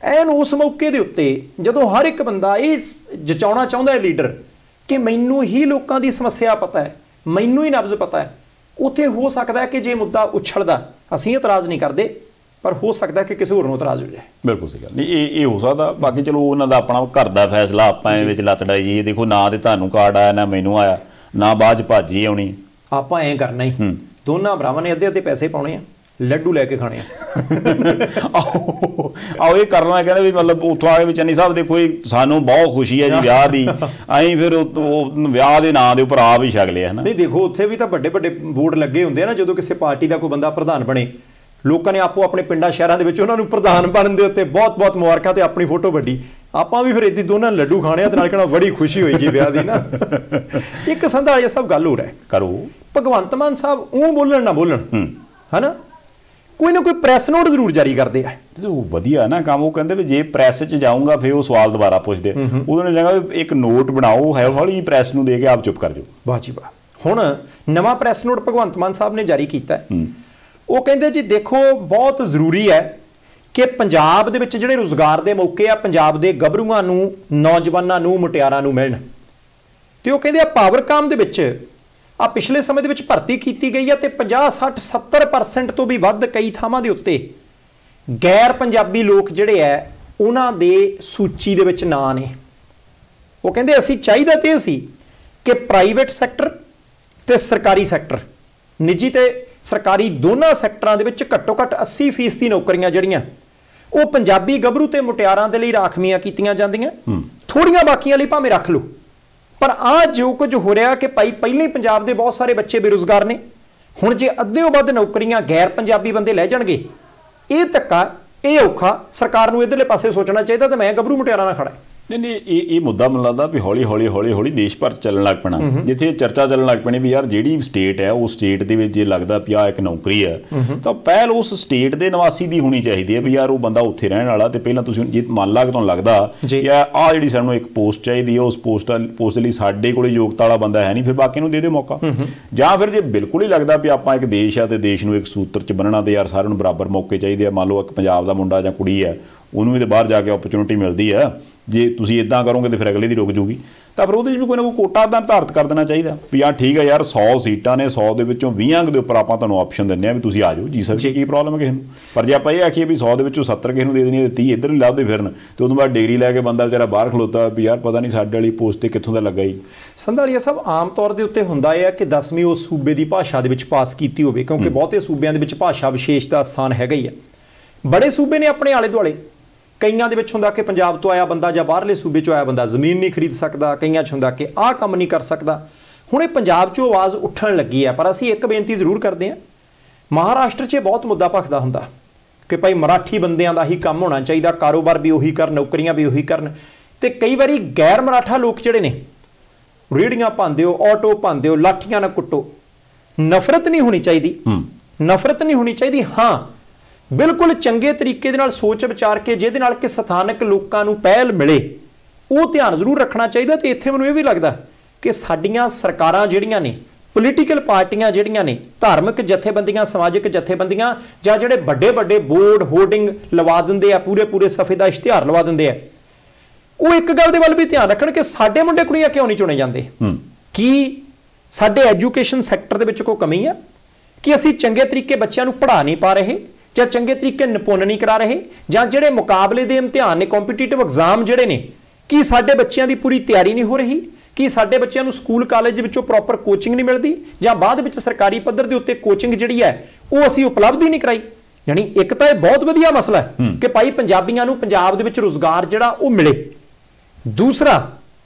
S2: ਐਨ ਉਸ ਮੌਕੇ ਦੇ ਉੱਤੇ ਜਦੋਂ ਹਰ ਇੱਕ ਬੰਦਾ ਇਹ ਜਚਾਉਣਾ ਚਾਹੁੰਦਾ ਹੈ ਲੀਡਰ ਕਿ ਮੈਨੂੰ ਹੀ ਲੋਕਾਂ ਦੀ ਸਮੱਸਿਆ ਪਤਾ ਹੈ, ਮੈਨੂੰ ਹੀ ਨਬਜ਼ ਪਤਾ ਹੈ, ਉੱਥੇ ਹੋ ਸਕਦਾ ਹੈ ਕਿ ਜੇ ਮੁੱਦਾ ਉਛਲਦਾ, ਅਸੀਂ ਇਤਰਾਜ਼ ਨਹੀਂ ਕਰਦੇ, ਪਰ ਹੋ ਸਕਦਾ ਕਿ ਕਿਸੇ ਹੋਰ ਨੂੰ ਇਤਰਾਜ਼ ਹੋ ਜਾਏ।
S1: ਬਿਲਕੁਲ ਸਹੀ ਗੱਲ ਨਹੀਂ, ਇਹ ਹੋ ਸਕਦਾ। ਬਾਕੀ ਚਲੋ ਉਹਨਾਂ ਦਾ ਆਪਣਾ ਘਰ ਦਾ ਫੈਸਲਾ, ਆਪਾਂ ਇਹਦੇ ਵਿੱਚ ਲੱਤੜਾਈ ਜੀ। ਦੇਖੋ ਨਾ ਤੇ ਤੁਹਾਨੂੰ ਕਾਰਡ ਆਇਆ, ਨਾ ਮੈਨੂੰ ਆਇਆ, ਨਾ ਬਾਅਦ 'ਚ ਭਾਜੀ ਆਉਣੀ,
S2: ਆਪਾਂ ਐਂ ਕਰਨਾ ਹੀ, ਦੋਨਾਂ ਭਰਾਵਾਂ ਨੇ ਅੱਧੇ ਪੈਸੇ ਪਾਉਣੇ ਆ, ਲੱਡੂ ਲੈ ਕੇ ਖਾਣੇ ਆ।
S1: ਆਓ ਇਹ ਕਰਨਾ, ਕਹਿੰਦੇ ਵੀ ਮਤਲਬ ਉੱਥੋਂ ਆ ਕੇ ਵੀ ਚੰਨੀ ਸਾਹਿਬ ਦੇਖੋ ਸਾਨੂੰ ਬਹੁਤ ਖੁਸ਼ੀ ਹੈ ਜੀ ਵਿਆਹ ਦੀ, ਅਸੀਂ ਫਿਰ ਉਹ ਵਿਆਹ ਦੇ ਨਾਂ ਦੇ ਉੱਪਰ ਆਪ ਹੀ ਛਕ ਲਿਆ।
S2: ਨਹੀਂ ਦੇਖੋ ਉੱਥੇ ਵੀ ਤਾਂ ਵੱਡੇ ਬੋਰਡ ਲੱਗੇ ਹੁੰਦੇ ਆ ਨਾ, ਜਦੋਂ ਕਿਸੇ ਪਾਰਟੀ ਦਾ ਕੋਈ ਬੰਦਾ ਪ੍ਰਧਾਨ ਬਣੇ, ਲੋਕਾਂ ਨੇ ਆਪੋ ਆਪਣੇ ਪਿੰਡਾਂ ਸ਼ਹਿਰਾਂ ਦੇ ਵਿੱਚ ਉਹਨਾਂ ਨੂੰ ਪ੍ਰਧਾਨ ਬਣਨ ਦੇ ਉੱਤੇ ਬਹੁਤ ਬਹੁਤ ਮੁਬਾਰਕਾਂ ਤੇ ਆਪਣੀ ਫੋਟੋ ਵੱਡੀ। ਆਪਾਂ ਵੀ ਫਿਰ ਇੱਦਾਂ ਦੋਨਾਂ ਲੱਡੂ ਖਾਣੇ ਆ ਤੇ ਨਾਲ ਕਹਿਣਾ ਬੜੀ ਖੁਸ਼ੀ ਹੋਈ ਜੀ ਵਿਆਹ ਦੀ ਨਾ। ਇੱਕ ਸੰਧਾਲੀਆ ਸਾਹਿਬ ਗੱਲ ਹੋ ਰਿਹਾ ਕਰੋ, ਭਗਵੰਤ ਮਾਨ ਸਾਹਿਬ ਉਹ ਬੋਲਣ ਨਾ ਬੋਲਣ, ਹਨਾ, ਕੋਈ ਨਾ ਕੋਈ ਪ੍ਰੈਸ ਨੋਟ ਜ਼ਰੂਰ ਜਾਰੀ ਕਰਦੇ ਆ।
S1: ਵਧੀਆ ਨਾ ਕੰਮ। ਉਹ ਕਹਿੰਦੇ ਵੀ ਜੇ ਪ੍ਰੈਸ 'ਚ ਜਾਊਂਗਾ ਫਿਰ ਉਹ ਸਵਾਲ ਦੁਬਾਰਾ ਪੁੱਛਦੇ, ਉਦੋਂ ਨੇ ਜਗ੍ਹਾ ਇੱਕ ਨੋਟ ਬਣਾਓ, ਹੌਲੀ ਜਿਹੀ ਪ੍ਰੈਸ ਨੂੰ ਦੇ ਕੇ ਆਪ ਚੁੱਪ ਕਰ ਜਾਓ।
S2: ਵਾਹ ਜੀ ਵਾਹ। ਹੁਣ ਨਵਾਂ ਪ੍ਰੈਸ ਨੋਟ ਭਗਵੰਤ ਮਾਨ ਸਾਹਿਬ ਨੇ ਜਾਰੀ ਕੀਤਾ। ਉਹ ਕਹਿੰਦੇ ਜੀ ਦੇਖੋ ਬਹੁਤ ਜ਼ਰੂਰੀ ਹੈ ਕਿ ਪੰਜਾਬ ਦੇ ਵਿੱਚ ਜਿਹੜੇ ਰੁਜ਼ਗਾਰ ਦੇ ਮੌਕੇ ਆ ਪੰਜਾਬ ਦੇ ਗੱਭਰੂਆਂ ਨੂੰ, ਨੌਜਵਾਨਾਂ ਨੂੰ, ਮੁਟਿਆਰਾਂ ਨੂੰ ਮਿਲਣ। ਤੇ ਉਹ ਕਹਿੰਦੇ ਆ ਪਾਵਰਕਾਮ ਦੇ ਵਿੱਚ ਆ ਪਿਛਲੇ ਸਮੇਂ ਦੇ ਵਿੱਚ ਭਰਤੀ ਕੀਤੀ ਗਈ ਹੈ ਤੇ 50, 60, 70% ਤੋਂ ਵੀ ਵੱਧ ਕਈ ਥਾਵਾਂ ਦੇ ਉੱਤੇ ਗੈਰ ਪੰਜਾਬੀ ਲੋਕ ਜਿਹੜੇ ਆ ਉਹਨਾਂ ਦੇ ਸੂਚੀ ਦੇ ਵਿੱਚ ਨਾਂ ਨੇ। ਉਹ ਕਹਿੰਦੇ ਅਸੀਂ ਚਾਹੀਦਾ ਤੇ ਇਹ ਸੀ ਕਿ ਪ੍ਰਾਈਵੇਟ ਸੈਕਟਰ ਤੇ ਸਰਕਾਰੀ ਸੈਕਟਰ, ਨਿੱਜੀ ਤੇ ਸਰਕਾਰੀ ਦੋਨਾਂ ਸੈਕਟਰਾਂ ਦੇ ਵਿੱਚ ਘੱਟੋ ਘੱਟ 80% ਦੀ ਨੌਕਰੀਆਂ ਜਿਹੜੀਆਂ ਉਹ ਪੰਜਾਬੀ ਗੱਭਰੂ ਤੇ ਮੁਟਿਆਰਾਂ ਦੇ ਲਈ ਰਾਖਵੀਆਂ ਕੀਤੀਆਂ ਜਾਂਦੀਆਂ, ਥੋੜੀਆਂ ਬਾਕੀਆਂ ਲਈ ਭਾਵੇਂ ਰੱਖ ਲਓ। ਪਰ ਆ ਜੋ ਕੁਝ ਹੋ ਰਿਹਾ ਕਿ ਭਾਈ ਪਹਿਲਾਂ ਹੀ ਪੰਜਾਬ ਦੇ ਬਹੁਤ ਸਾਰੇ ਬੱਚੇ ਬੇਰੁਜ਼ਗਾਰ ਨੇ, ਹੁਣ ਜੇ ਅੱਧਿਓਂ ਵੱਧ ਨੌਕਰੀਆਂ ਗੈਰ ਪੰਜਾਬੀ ਬੰਦੇ ਲੈ ਜਾਣਗੇ, ਇਹ ਧੱਕਾ, ਇਹ ਔਖਾ। ਸਰਕਾਰ ਨੂੰ ਇਧਰਲੇ ਪਾਸੇ ਸੋਚਣਾ ਚਾਹੀਦਾ ਤੇ ਮੈਂ ਗੱਭਰੂ ਮੁਟਿਆਰਾਂ ਨਾਲ ਖੜਾ।
S1: ਨਹੀਂ ਇਹ ਮੁੱਦਾ ਮੈਨੂੰ ਲੱਗਦਾ ਵੀ ਹੌਲੀ ਹੌਲੀ ਦੇਸ਼ ਭਰ 'ਚ ਚੱਲਣ ਲੱਗ ਪੈਣਾ। ਜਿੱਥੇ ਚਰਚਾ ਚੱਲਣ ਲੱਗ ਪੈਣੀ ਵੀ ਯਾਰ ਜਿਹੜੀ ਸਟੇਟ ਹੈ ਉਹ ਸਟੇਟ ਦੇ ਵਿੱਚ ਜੇ ਲੱਗਦਾ ਵੀ ਆਹ ਇੱਕ ਨੌਕਰੀ ਹੈ ਤਾਂ ਪਹਿਲ ਉਸ ਸਟੇਟ ਦੇ ਨਿਵਾਸੀ ਦੀ ਹੋਣੀ ਚਾਹੀਦੀ ਹੈ ਵੀ ਯਾਰ ਉਹ ਬੰਦਾ ਉੱਥੇ ਰਹਿਣ ਵਾਲਾ। ਤੇ ਪਹਿਲਾਂ ਤੁਸੀਂ ਜੇ ਮੰਨ ਲਾ ਕਿ ਤੁਹਾਨੂੰ ਲੱਗਦਾ ਕਿ ਆਹ ਜਿਹੜੀ ਸਾਨੂੰ ਇੱਕ ਪੋਸਟ ਚਾਹੀਦੀ ਹੈ, ਉਸ ਪੋਸਟ ਲਈ ਸਾਡੇ ਕੋਲ ਯੋਗਤਾ ਵਾਲਾ ਬੰਦਾ ਹੈ ਨਹੀਂ, ਫਿਰ ਬਾਕੀ ਨੂੰ ਦੇ ਦਿਓ ਮੌਕਾ। ਜਾਂ ਫਿਰ ਜੇ ਬਿਲਕੁਲ ਹੀ ਲੱਗਦਾ ਵੀ ਆਪਾਂ ਇੱਕ ਦੇਸ਼ ਆ ਤੇ ਦੇਸ਼ ਨੂੰ ਇੱਕ ਸੂਤਰ 'ਚ ਬੰਨਣਾ ਤੇ ਯਾਰ ਸਾਰਿਆਂ ਨੂੰ ਬਰਾਬਰ ਮੌਕੇ ਚਾਹੀਦੇ ਆ, ਮੰਨ ਲਓ ਇੱਕ ਪੰਜਾਬ ਦਾ ਮੁੰਡਾ ਜਾਂ ਕੁੜੀ ਹੈ ਉਹਨੂੰ ਵੀ ਤਾਂ ਬਾਹਰ ਜਾ ਕੇ ਓਪਰਚੁਨਿਟੀ ਮਿਲਦੀ ਹੈ, ਜੇ ਤੁਸੀਂ ਇੱਦਾਂ ਕਰੋਗੇ ਤਾਂ ਫਿਰ ਅਗਲੇ ਦੀ ਰੁਕ ਜੂਗੀ, ਤਾਂ ਫਿਰ ਉਹਦੇ 'ਚ ਵੀ ਕੋਈ ਨਾ ਕੋਈ ਕੋਟਾ ਦਾ ਨਿਰਧਾਰਿਤ ਕਰ ਦੇਣਾ ਚਾਹੀਦਾ ਵੀ ਯਾਰ ਠੀਕ ਹੈ ਯਾਰ 100 ਸੀਟਾਂ ਨੇ, 100 ਦੇ ਵਿੱਚੋਂ 20 ਦੇ ਉੱਪਰ ਆਪਾਂ ਤੁਹਾਨੂੰ ਆਪਸ਼ਨ ਦਿੰਦੇ ਹਾਂ ਵੀ ਤੁਸੀਂ ਆ ਜਾਓ ਜੀ ਸਰ, ਕੀ ਪ੍ਰੋਬਲਮ ਹੈ ਕਿਸੇ ਨੂੰ। ਪਰ ਜੇ ਆਪਾਂ ਇਹ ਆਖੀਏ ਵੀ 100 ਦੇ ਵਿੱਚੋਂ 70 ਕਿਸੇ ਨੂੰ ਦੇ ਦੇਣੀ ਹੈ, 30 ਇੱਧਰ ਹੀ ਲੱਭਦੇ ਫਿਰਨ, ਤੇ ਉਦੋਂ ਬਾਅਦ ਡਿਗਰੀ ਲੈ ਕੇ ਬੰਦਾ ਵਿਚਾਰਾ ਬਾਹਰ ਖਲੋਤਾ ਵੀ ਯਾਰ ਪਤਾ ਨਹੀਂ ਸਾਡੇ ਵਾਲੀ ਪੋਸਟ ਤੇ ਕਿੱਥੋਂ ਦਾ ਲੱਗਾ ਜੀ।
S2: ਸੰਧਾਲੀਆ ਸਾਹਿਬ ਆਮ ਤੌਰ ਦੇ ਉੱਤੇ ਹੁੰਦਾ ਇਹ ਹੈ ਕਿ 10ਵੀਂ ਉਸ ਸੂਬੇ ਦੀ ਭਾਸ਼ਾ ਦੇ ਵਿੱਚ ਪਾਸ ਕੀਤੀ ਹੋਵੇ, ਕਿਉਂਕਿ ਬਹੁਤੇ ਸੂਬਿਆਂ ਦੇ ਵਿੱਚ ਭਾਸ਼ਾ ਵਿਸ਼ੇਸ਼ ਦਾ ਸਥਾਨ ਹੈਗਾ ਹੀ ਹੈ। ਬੜੇ ਸੂਬੇ ਨੇ ਆਪਣੇ ਆਲੇ ਦੁਆਲੇ, ਕਈਆਂ ਦੇ ਵਿੱਚ ਹੁੰਦਾ ਕਿ ਪੰਜਾਬ ਤੋਂ ਆਇਆ ਬੰਦਾ ਜਾਂ ਬਾਹਰਲੇ ਸੂਬੇ 'ਚੋਂ ਆਇਆ ਬੰਦਾ ਜ਼ਮੀਨ ਨਹੀਂ ਖਰੀਦ ਸਕਦਾ, ਕਈਆਂ 'ਚ ਹੁੰਦਾ ਕਿ ਆਹ ਕੰਮ ਨਹੀਂ ਕਰ ਸਕਦਾ। ਹੁਣ ਇਹ ਪੰਜਾਬ 'ਚੋਂ ਆਵਾਜ਼ ਉੱਠਣ ਲੱਗੀ ਹੈ, ਪਰ ਅਸੀਂ ਇੱਕ ਬੇਨਤੀ ਜ਼ਰੂਰ ਕਰਦੇ ਹਾਂ, ਮਹਾਰਾਸ਼ਟਰ 'ਚ ਇਹ ਬਹੁਤ ਮੁੱਦਾ ਭਖਦਾ ਹੁੰਦਾ ਕਿ ਭਾਈ ਮਰਾਠੀ ਬੰਦਿਆਂ ਦਾ ਹੀ ਕੰਮ ਹੋਣਾ ਚਾਹੀਦਾ, ਕਾਰੋਬਾਰ ਵੀ ਉਹੀ ਕਰਨ, ਨੌਕਰੀਆਂ ਵੀ ਉਹੀ ਕਰਨ। ਤੇ ਕਈ ਵਾਰੀ ਗੈਰ ਮਰਾਠਾ ਲੋਕ ਜਿਹੜੇ ਨੇ ਰੇਹੜੀਆਂ ਪਾਉਂਦੇ ਹੋ, ਆਟੋ ਪਾਉਂਦੇ ਹੋ, ਲਾਠੀਆਂ ਨਾਲ ਕੁੱਟੋ। ਨਫ਼ਰਤ ਨਹੀਂ ਹੋਣੀ ਚਾਹੀਦੀ, ਨਫ਼ਰਤ ਨਹੀਂ ਹੋਣੀ ਚਾਹੀਦੀ। ਹਾਂ ਬਿਲਕੁਲ ਚੰਗੇ ਤਰੀਕੇ ਦੇ ਨਾਲ ਸੋਚ ਵਿਚਾਰ ਕੇ ਜਿਹਦੇ ਨਾਲ ਕਿ ਸਥਾਨਕ ਲੋਕਾਂ ਨੂੰ ਪਹਿਲ ਮਿਲੇ, ਉਹ ਧਿਆਨ ਜ਼ਰੂਰ ਰੱਖਣਾ ਚਾਹੀਦਾ। ਤੇ ਇੱਥੇ ਮੈਨੂੰ ਇਹ ਵੀ ਲੱਗਦਾ ਕਿ ਸਾਡੀਆਂ ਸਰਕਾਰਾਂ ਜਿਹੜੀਆਂ ਨੇ, ਪੋਲੀਟੀਕਲ ਪਾਰਟੀਆਂ ਜਿਹੜੀਆਂ ਨੇ, ਧਾਰਮਿਕ ਜਥੇਬੰਦੀਆਂ, ਸਮਾਜਿਕ ਜਥੇਬੰਦੀਆਂ, ਜਾਂ ਜਿਹੜੇ ਵੱਡੇ ਵੱਡੇ ਬੋਰਡ ਹੋਰਡਿੰਗ ਲਵਾ ਦਿੰਦੇ ਆ, ਪੂਰੇ ਸਫ਼ੇ ਦਾ ਇਸ਼ਤਿਹਾਰ ਲਵਾ ਦਿੰਦੇ ਆ, ਉਹ ਇੱਕ ਗੱਲ ਦੇ ਵੱਲ ਵੀ ਧਿਆਨ ਰੱਖਣ ਕਿ ਸਾਡੇ ਮੁੰਡੇ ਕੁੜੀਆਂ ਕਿਉਂ ਨਹੀਂ ਚੁਣੇ ਜਾਂਦੇ। ਕੀ ਸਾਡੇ ਐਜੂਕੇਸ਼ਨ ਸੈਕਟਰ ਦੇ ਵਿੱਚ ਕੋਈ ਕਮੀ ਆ ਕਿ ਅਸੀਂ ਚੰਗੇ ਤਰੀਕੇ ਬੱਚਿਆਂ ਨੂੰ ਪੜ੍ਹਾ ਨਹੀਂ ਪਾ ਰਹੇ, ਜਾਂ ਚੰਗੇ ਤਰੀਕੇ ਨਿਪੁੰਨ ਨਹੀਂ ਕਰਾ ਰਹੇ, ਜਾਂ ਜਿਹੜੇ ਮੁਕਾਬਲੇ ਦੇ ਇਮਤਿਹਾਨ ਨੇ, ਕੰਪੀਟੀਟਿਵ ਐਗਜ਼ਾਮ ਜਿਹੜੇ ਨੇ, ਕੀ ਸਾਡੇ ਬੱਚਿਆਂ ਦੀ ਪੂਰੀ ਤਿਆਰੀ ਨਹੀਂ ਹੋ ਰਹੀ, ਕੀ ਸਾਡੇ ਬੱਚਿਆਂ ਨੂੰ ਸਕੂਲ ਕਾਲਜ ਵਿੱਚੋਂ ਪ੍ਰੋਪਰ ਕੋਚਿੰਗ ਨਹੀਂ ਮਿਲਦੀ, ਜਾਂ ਬਾਅਦ ਵਿੱਚ ਸਰਕਾਰੀ ਪੱਧਰ ਦੇ ਉੱਤੇ ਕੋਚਿੰਗ ਜਿਹੜੀ ਹੈ ਉਹ ਅਸੀਂ ਉਪਲਬਧ ਹੀ ਨਹੀਂ ਕਰਾਈ। ਯਾਨੀ ਇੱਕ ਤਾਂ ਇਹ ਬਹੁਤ ਵਧੀਆ ਮਸਲਾ ਹੈ ਕਿ ਭਾਈ ਪੰਜਾਬੀਆਂ ਨੂੰ ਪੰਜਾਬ ਦੇ ਵਿੱਚ ਰੁਜ਼ਗਾਰ ਜਿਹੜਾ ਉਹ ਮਿਲੇ। ਦੂਸਰਾ,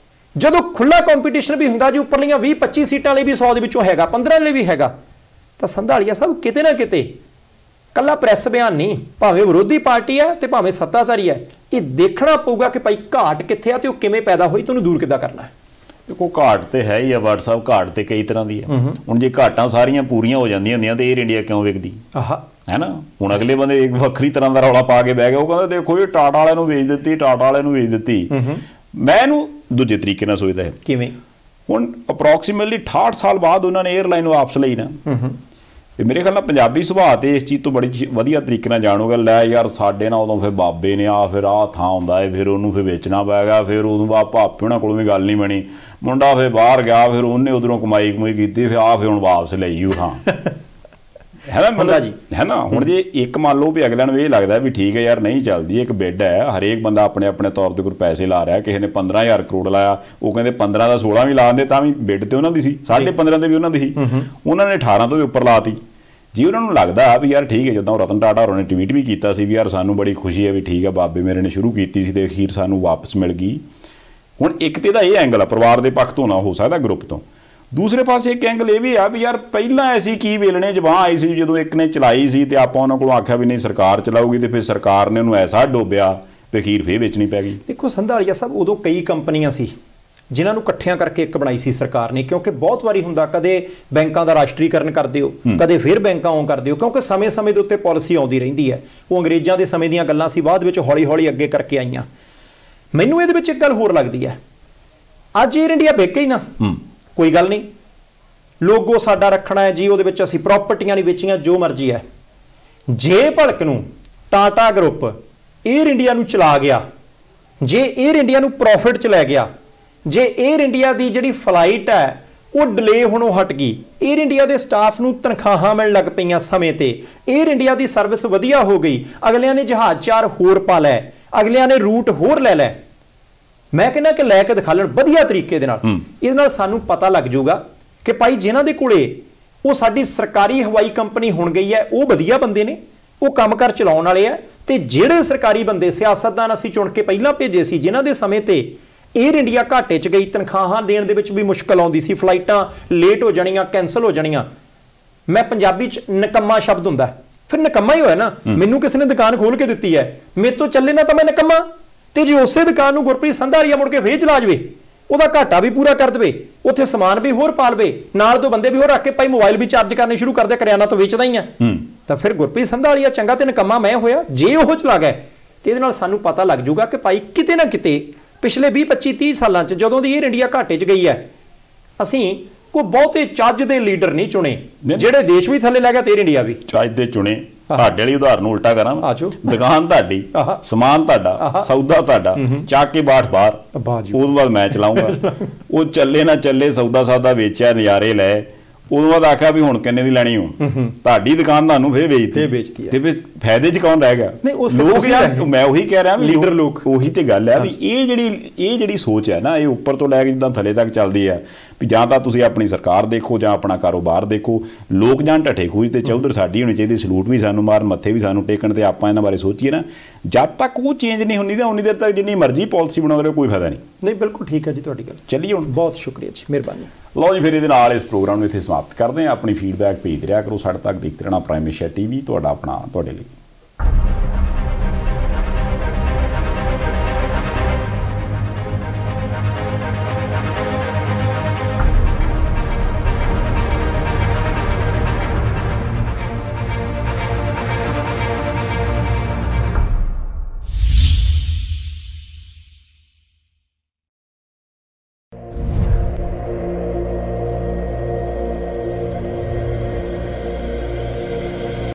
S2: ਜਦੋਂ ਖੁੱਲਾ ਕੰਪੀਟੀਸ਼ਨ ਵੀ ਹੁੰਦਾ ਜੀ, ਉੱਪਰਲੀਆਂ 20-25 ਸੀਟਾਂ ਲਈ ਵੀ 100 ਦੇ ਵਿੱਚੋਂ ਹੈਗਾ, 15 ਲਈ ਵੀ ਹੈਗਾ, ਤਾਂ ਸੰਧਾਲੀਆ ਸਾਹਿਬ ਕਿਤੇ ਨਾ ਕਿਤੇ ਕੱਲਾ ਪ੍ਰੈਸ ਬਿਆਨ ਨਹੀਂ, ਭਾਵੇਂ ਵਿਰੋਧੀ ਪਾਰਟੀ ਹੈ ਤੇ ਭਾਵੇਂ ਸੱਤਾਧਾਰੀ ਹੈ, ਇਹ ਦੇਖਣਾ ਪਊਗਾ ਕਿ ਭਾਈ ਘਾਟ ਕਿੱਥੇ ਆ ਤੇ ਉਹ ਕਿਵੇਂ ਪੈਦਾ ਹੋਈ, ਤੁਹਾਨੂੰ ਦੂਰ ਕਿੱਦਾਂ ਕਰਨਾ ਹੈ।
S1: ਦੇਖੋ ਘਾਟ ਤੇ ਹੈ ਹੀ ਆ WhatsApp, ਘਾਟ ਤੇ ਕਈ ਤਰ੍ਹਾਂ ਦੀ ਹੈ। ਹੁਣ ਜੇ ਘਾਟਾਂ ਸਾਰੀਆਂ ਪੂਰੀਆਂ ਹੋ ਜਾਂਦੀਆਂ ਹੁੰਦੀਆਂ ਤੇ 에ਅਰ ਇੰਡੀਆ ਕਿਉਂ ਵਿਕਦੀ ਹੈ ਨਾ। ਹੁਣ ਅਗਲੇ ਬੰਦੇ ਇੱਕ ਵੱਖਰੀ ਤਰ੍ਹਾਂ ਦਾ ਰੌਲਾ ਪਾ ਕੇ ਬਹਿ ਗਿਆ, ਉਹ ਕਹਿੰਦਾ ਦੇਖੋ ਇਹ ਟਾਟਾ ਵਾਲਿਆਂ ਨੂੰ ਵੇਚ ਦਿੱਤੀ, ਟਾਟਾ ਵਾਲਿਆਂ ਨੂੰ ਵੇਚ ਦਿੱਤੀ। ਮੈਂ ਇਹਨੂੰ ਦੂਜੇ ਤਰੀਕੇ ਨਾਲ ਸੋਚਦਾ ਹੈ।
S2: ਕਿਵੇਂ?
S1: ਹੁਣ ਅਪਰੋਕਸੀਮੇਟਲੀ 68 ਸਾਲ ਬਾਅਦ ਉਹਨਾਂ ਨੇ 에ਅਰਲਾਈਨ ਵਾਪਸ ਲਈ ਨਾ, ਤੇ ਮੇਰੇ ਖਿਆਲ ਨਾਲ ਪੰਜਾਬੀ ਸੁਭਾਅ ਤੇ ਇਸ ਚੀਜ਼ ਤੋਂ ਬੜੀ ਵਧੀਆ ਤਰੀਕੇ ਨਾਲ ਜਾਣੂਗਾ। ਲੈ ਯਾਰ ਸਾਡੇ ਨਾਲ ਉਦੋਂ ਫਿਰ ਬਾਬੇ ਨੇ ਫਿਰ ਆਹ ਥਾਂ ਹੁੰਦਾ ਹੈ, ਫਿਰ ਉਹਨੂੰ ਫਿਰ ਵੇਚਣਾ ਪੈ ਗਿਆ, ਫਿਰ ਉਦੋਂ ਬਾਅਦ ਭਾਪੇ ਉਹਨਾਂ ਕੋਲੋਂ ਵੀ ਗੱਲ ਨਹੀਂ ਬਣੀ, ਮੁੰਡਾ ਫਿਰ ਬਾਹਰ ਗਿਆ, ਫਿਰ ਉਹਨੇ ਉਧਰੋਂ ਕਮਾਈ ਕੀਤੀ, ਫਿਰ ਫਿਰ ਹੁਣ ਵਾਪਸ ਲਈ ਉਹ ਥਾਂ ਹੈ ਨਾ। ਮਤਲਬ ਜੀ ਹੈ ਨਾ। ਹੁਣ ਜੇ ਇੱਕ ਮੰਨ ਲਓ ਵੀ ਅਗਲਿਆਂ ਨੂੰ ਇਹ ਲੱਗਦਾ ਵੀ ਠੀਕ ਹੈ ਯਾਰ ਨਹੀਂ ਚੱਲਦੀ, ਇੱਕ ਬਿੱਡ ਹੈ, ਹਰੇਕ ਬੰਦਾ ਆਪਣੇ ਆਪਣੇ ਤੌਰ ਤੇ ਕੋਈ ਪੈਸੇ ਲਾ ਰਿਹਾ, ਕਿਸੇ ਨੇ 15,000 ਕਰੋੜ ਲਾਇਆ, ਉਹ ਕਹਿੰਦੇ 15 ਦਾ 16 ਵੀ ਲਾ ਦਿੰਦੇ ਤਾਂ ਵੀ ਬਿੱਡ ਤੇ ਉਹਨਾਂ ਦੀ ਸੀ, 15.5 ਤੇ ਵੀ ਉਹਨਾਂ ਦੀ ਸੀ, ਉਹਨਾਂ ਨੇ 18 ਤੋਂ ਵੀ ਉੱਪਰ ਲਾਤੀ। ਜੀ ਉਹਨਾਂ ਨੂੰ ਲੱਗਦਾ ਵੀ ਯਾਰ ਠੀਕ ਹੈ, ਜਦੋਂ ਰਤਨ ਟਾਟਾ ਹੋਰਾਂ ਨੇ ਟਵੀਟ ਵੀ ਕੀਤਾ ਸੀ ਵੀ ਯਾਰ ਸਾਨੂੰ ਬੜੀ ਖੁਸ਼ੀ ਹੈ ਵੀ ਠੀਕ ਹੈ ਬਾਬੇ ਮੇਰੇ ਨੇ ਸ਼ੁਰੂ ਕੀਤੀ ਸੀ ਤੇ ਅਖੀਰ ਸਾਨੂੰ ਵਾਪਸ ਮਿਲ ਗਈ। ਹੁਣ ਇੱਕ ਤੇ ਇਹਦਾ ਇਹ ਐਂਗਲ ਆ ਪਰਿਵਾਰ ਦੇ ਪੱਖ ਤੋਂ ਨਾ ਹੋ ਸਕਦਾ, ਗਰੁੱਪ ਤੋਂ। ਦੂਸਰੇ ਪਾਸੇ ਇੱਕ ਐਂਗਲ ਇਹ ਵੀ ਆ ਵੀ ਯਾਰ ਪਹਿਲਾਂ ਐਸੀ ਕੀ ਵੇਲਣੇ ਜਬਾਂ ਆਈ ਸੀ ਜਦੋਂ ਇੱਕ ਨੇ ਚਲਾਈ ਸੀ ਤੇ ਆਪਾਂ ਉਹਨਾਂ ਕੋਲੋਂ ਆਖਿਆ ਵੀ ਨਹੀਂ ਸਰਕਾਰ ਚਲਾਊਗੀ, ਤੇ ਫਿਰ ਸਰਕਾਰ ਨੇ ਉਹਨੂੰ ਐਸਾ ਡੋਬਿਆ ਤੇ ਅਖੀਰ ਫੇਰ ਵੇਚਣੀ ਪੈ ਗਈ।
S2: ਦੇਖੋ ਸੰਧਾਲੀਆ ਸਾਹਿਬ, ਉਦੋਂ ਕਈ ਕੰਪਨੀਆਂ ਸੀ ਜਿਨ੍ਹਾਂ ਨੂੰ ਇਕੱਠਿਆਂ ਕਰਕੇ ਇੱਕ ਬਣਾਈ ਸੀ ਸਰਕਾਰ ਨੇ, ਕਿਉਂਕਿ ਬਹੁਤ ਵਾਰੀ ਹੁੰਦਾ ਕਦੇ ਬੈਂਕਾਂ ਦਾ ਰਾਸ਼ਟਰੀਕਰਨ ਕਰ ਦਿਓ, ਕਦੇ ਫਿਰ ਬੈਂਕਾਂ ਉਹ ਕਰ ਦਿਓ, ਕਿਉਂਕਿ ਸਮੇਂ-ਸਮੇਂ ਦੇ ਉੱਤੇ ਪਾਲਿਸੀ ਆਉਂਦੀ ਰਹਿੰਦੀ ਹੈ। ਉਹ ਅੰਗਰੇਜ਼ਾਂ ਦੇ ਸਮੇਂ ਦੀਆਂ ਗੱਲਾਂ ਸੀ, ਬਾਅਦ ਵਿੱਚ ਹੌਲੀ-ਹੌਲੀ ਅੱਗੇ ਕਰਕੇ ਆਈਆਂ। ਮੈਨੂੰ ਇਹਦੇ ਵਿੱਚ ਇੱਕ ਗੱਲ ਹੋਰ ਲੱਗਦੀ ਹੈ, ਅੱਜ 에ਅਰ ਇੰਡੀਆ ਵਿਕ ਗਈ ਨਾ, ਕੋਈ ਗੱਲ ਨਹੀਂ, ਲੋਗੋ ਸਾਡਾ ਰੱਖਣਾ ਹੈ ਜੀ, ਉਹਦੇ ਵਿੱਚ ਅਸੀਂ ਪ੍ਰਾਪਰਟੀਆਂ ਨਹੀਂ ਵੇਚੀਆਂ, ਜੋ ਮਰਜ਼ੀ ਹੈ। ਜੇ ਭਲਕ ਨੂੰ ਟਾਟਾ ਗਰੁੱਪ 에ਅਰ ਇੰਡੀਆ ਨੂੰ ਚਲਾ ਗਿਆ, ਜੇ 에ਅਰ ਇੰਡੀਆ ਨੂੰ ਪ੍ਰੋਫਿਟ 'ਚ ਲੈ ਗਿਆ, ਜੇ 에ਅਰ ਇੰਡੀਆ ਦੀ ਜਿਹੜੀ ਫਲਾਈਟ ਹੈ ਉਹ ਡਿਲੇ ਹੋਣੋਂ ਹਟ ਗਈ, 에ਅਰ ਇੰਡੀਆ ਦੇ ਸਟਾਫ ਨੂੰ ਤਨਖਾਹਾਂ ਮਿਲਣ ਲੱਗ ਪਈਆਂ ਸਮੇਂ ਤੇ, 에ਅਰ ਇੰਡੀਆ ਦੀ ਸਰਵਿਸ ਵਧੀਆ ਹੋ ਗਈ, ਅਗਲਿਆਂ ਨੇ ਜਹਾਜ਼ 4 ਹੋਰ ਪਾ ਲੈ, ਅਗਲਿਆਂ ਨੇ ਰੂਟ ਹੋਰ ਲੈ ਲੈ, ਮੈਂ ਕਹਿੰਦਾ ਕਿ ਲੈ ਕੇ ਦਿਖਾ ਲੈਣ ਵਧੀਆ ਤਰੀਕੇ ਦੇ ਨਾਲ। ਇਹਦੇ ਨਾਲ ਸਾਨੂੰ ਪਤਾ ਲੱਗ ਜਾਊਗਾ ਕਿ ਭਾਈ ਜਿਨ੍ਹਾਂ ਦੇ ਕੋਲੇ ਉਹ ਸਾਡੀ ਸਰਕਾਰੀ ਹਵਾਈ ਕੰਪਨੀ ਹੁਣ ਗਈ ਹੈ ਉਹ ਵਧੀਆ ਬੰਦੇ ਨੇ, ਉਹ ਕੰਮਕਾਰ ਚਲਾਉਣ ਵਾਲੇ ਆ। ਤੇ ਜਿਹੜੇ ਸਰਕਾਰੀ ਬੰਦੇ ਸਿਆਸਤਦਾਨ ਅਸੀਂ ਚੁਣ ਕੇ ਪਹਿਲਾਂ ਭੇਜੇ ਸੀ, ਜਿਨ੍ਹਾਂ ਦੇ ਸਮੇਂ ਤੇ 에ਅਰ ਇੰਡੀਆ ਘਾਟੇ 'ਚ ਗਈ, ਤਨਖਾਹਾਂ ਦੇਣ ਦੇ ਵਿੱਚ ਵੀ ਮੁਸ਼ਕਲ ਆਉਂਦੀ ਸੀ, ਫਲਾਈਟਾਂ ਲੇਟ ਹੋ ਜਾਣੀਆਂ, ਕੈਂਸਲ ਹੋ ਜਾਣੀਆਂ, ਮੈਂ ਪੰਜਾਬੀ 'ਚ ਨਿਕੰਮਾ ਸ਼ਬਦ ਹੁੰਦਾ, ਫਿਰ ਨਿਕੰਮਾ ਹੀ ਹੋਇਆ ਨਾ। ਮੈਨੂੰ ਕਿਸੇ ਨੇ ਦੁਕਾਨ ਖੋਲ ਕੇ ਦਿੱਤੀ ਹੈ, ਮੇਰੇ ਤੋਂ ਚੱਲੇ ਨਾ ਤਾਂ ਮੈਂ ਨਿਕੰਮਾ, ਤੇ ਜੇ ਉਸੇ ਦੁਕਾਨ ਨੂੰ ਗੁਰਪ੍ਰੀਤ ਸੰਧਾਲੀਆ ਮੁੜ ਕੇ ਫੇਰ ਚਲਾ ਜਾਵੇ, ਉਹਦਾ ਘਾਟਾ ਵੀ ਪੂਰਾ ਕਰ ਦੇਵੇ, ਉੱਥੇ ਸਮਾਨ ਵੀ ਹੋਰ ਪਾ ਲਵੇ, ਨਾਲ ਦੋ ਬੰਦੇ ਵੀ ਹੋਰ ਰੱਖ ਕੇ ਭਾਈ ਮੋਬਾਈਲ ਵੀ ਚਾਰਜ ਕਰਨੇ ਸ਼ੁਰੂ ਕਰ ਦੇ, ਕਰਿਆਨਾ ਤਾਂ ਵੇਚਦਾ ਹੀ ਆ, ਤਾਂ ਫਿਰ ਗੁਰਪ੍ਰੀਤ ਸੰਧਾਲੀਆ ਚੰਗਾ ਤੇ ਨਿਕੰਮਾ ਮੈਂ ਹੋਇਆ। ਜੇ ਉਹ ਚਲਾ ਗਿਆ ਤੇ ਇਹਦੇ ਨਾਲ ਸਾਨੂੰ ਪਤਾ ਲੱਗ ਜਾਊਗਾ ਕਿ ਭਾਈ ਕਿਤੇ ਨਾ ਕਿਤੇ ਪਿਛਲੇ 20-25-30 ਸਾਲਾਂ 'ਚ ਜਦੋਂ ਦੀ 에ਅਰ ਇੰਡੀਆ ਘਾਟੇ 'ਚ ਗਈ ਹੈ, ਅਸੀਂ ਕੋਈ ਬਹੁਤੇ ਚੱਜ ਦੇ ਲੀਡਰ ਨਹੀਂ ਚੁਣੇ, ਜਿਹੜੇ ਦੇਸ਼ ਵੀ ਥੱਲੇ ਲੈ ਗਿਆ ਤੇ 에ਅਰ ਇੰਡੀਆ ਵੀ
S1: ਚੱਜ ਦੇ ਚੁਣੇ। ਤੁਹਾਡੇ ਵਾਲੀ ਉਦਾਹਰਨ ਉਲਟਾ ਕਰਾਂ, ਦੁਕਾਨ ਤੁਹਾਡੀ, ਸਮਾਨ ਤੁਹਾਡਾ, ਸੌਦਾ ਤੁਹਾਡਾ, ਚੱਕ ਕੇ ਬਾਠ ਬਾਹਰ, ਉਦੋਂ ਬਾਅਦ ਮੈਂ ਚਲਾਉਂਗਾ। ਉਹ ਚੱਲੇ ਨਾ ਚੱਲੇ, ਸੌਦਾ ਸਾਦਾ ਵੇਚਿਆ, ਨਜ਼ਾਰੇ ਲੈ, ਉਦੋਂ ਬਾਅਦ ਆਖਿਆ ਵੀ ਹੁਣ ਕਿੰਨੇ ਦੀ ਲੈਣੀ ਹੋ, ਤੁਹਾਡੀ ਦੁਕਾਨ ਤੁਹਾਨੂੰ ਫੇਰ ਵੇਚਤੀ, ਤੇ ਫਿਰ ਫਾਇਦੇ 'ਚ ਕੌਣ ਰਹਿ ਗਿਆ? ਲੋਕ ਯਾਰ, ਮੈਂ ਉਹੀ ਕਹਿ ਰਿਹਾ ਵੀ ਲੀਡਰ ਲੋਕ, ਉਹੀ ਤੇ ਗੱਲ ਹੈ ਵੀ ਇਹ ਜਿਹੜੀ ਸੋਚ ਹੈ ਨਾ, ਇਹ ਉੱਪਰ ਤੋਂ ਲੈ ਕੇ ਜਿੱਦਾਂ ਥੱਲੇ ਤੱਕ ਚੱਲਦੀ ਹੈ ਵੀ ਜਾਂ ਤਾਂ ਤੁਸੀਂ ਆਪਣੀ ਸਰਕਾਰ ਦੇਖੋ ਜਾਂ ਆਪਣਾ ਕਾਰੋਬਾਰ ਦੇਖੋ। ਲੋਕ ਜਾਂ ਢੱਠੇ ਖੂਜ ਤੇ ਚੌਧਰ ਸਾਡੀ ਹੋਣੀ ਚਾਹੀਦੀ, ਸਲੂਟ ਵੀ ਸਾਨੂੰ ਮਾਰਨ, ਮੱਥੇ ਵੀ ਸਾਨੂੰ ਟੇਕਣ, ਤੇ ਆਪਾਂ ਇਹਨਾਂ ਬਾਰੇ ਸੋਚੀਏ ਨਾ। ਜਦ ਤੱਕ ਉਹ ਚੇਂਜ ਨਹੀਂ ਹੁੰਦੀ ਤਾਂ ਉਨੀ ਦੇਰ ਤੱਕ ਜਿੰਨੀ ਮਰਜ਼ੀ ਪਾਲਿਸੀ ਬਣਾ ਲਓ ਕੋਈ ਫਾਇਦਾ ਨਹੀਂ।
S2: ਨਹੀਂ, ਬਿਲਕੁਲ ਠੀਕ ਹੈ ਜੀ ਤੁਹਾਡੀ ਗੱਲ।
S1: ਚੱਲੀਏ ਹੁਣ।
S2: ਬਹੁਤ ਸ਼ੁਕਰੀਆ ਜੀ, ਮਿਹਰਬਾਨੀ।
S1: ਲਓ ਜੀ, ਫਿਰ ਇਹਦੇ ਨਾਲ ਇਸ ਪ੍ਰੋਗਰਾਮ ਨੂੰ ਇੱਥੇ ਸਮਾਪਤ ਕਰਦੇ ਹਾਂ। ਆਪਣੀ ਫੀਡਬੈਕ ਭੇਜਦੇ ਰਿਹਾ ਕਰੋ ਸਾਡੇ ਤੱਕ, ਦੇਖਦੇ ਰਹਿਣਾ ਪ੍ਰਾਈਮ ਏਸ਼ੀਆ TV, ਤੁਹਾਡਾ ਆਪਣਾ ਤੁਹਾਡੇ ਲਈ।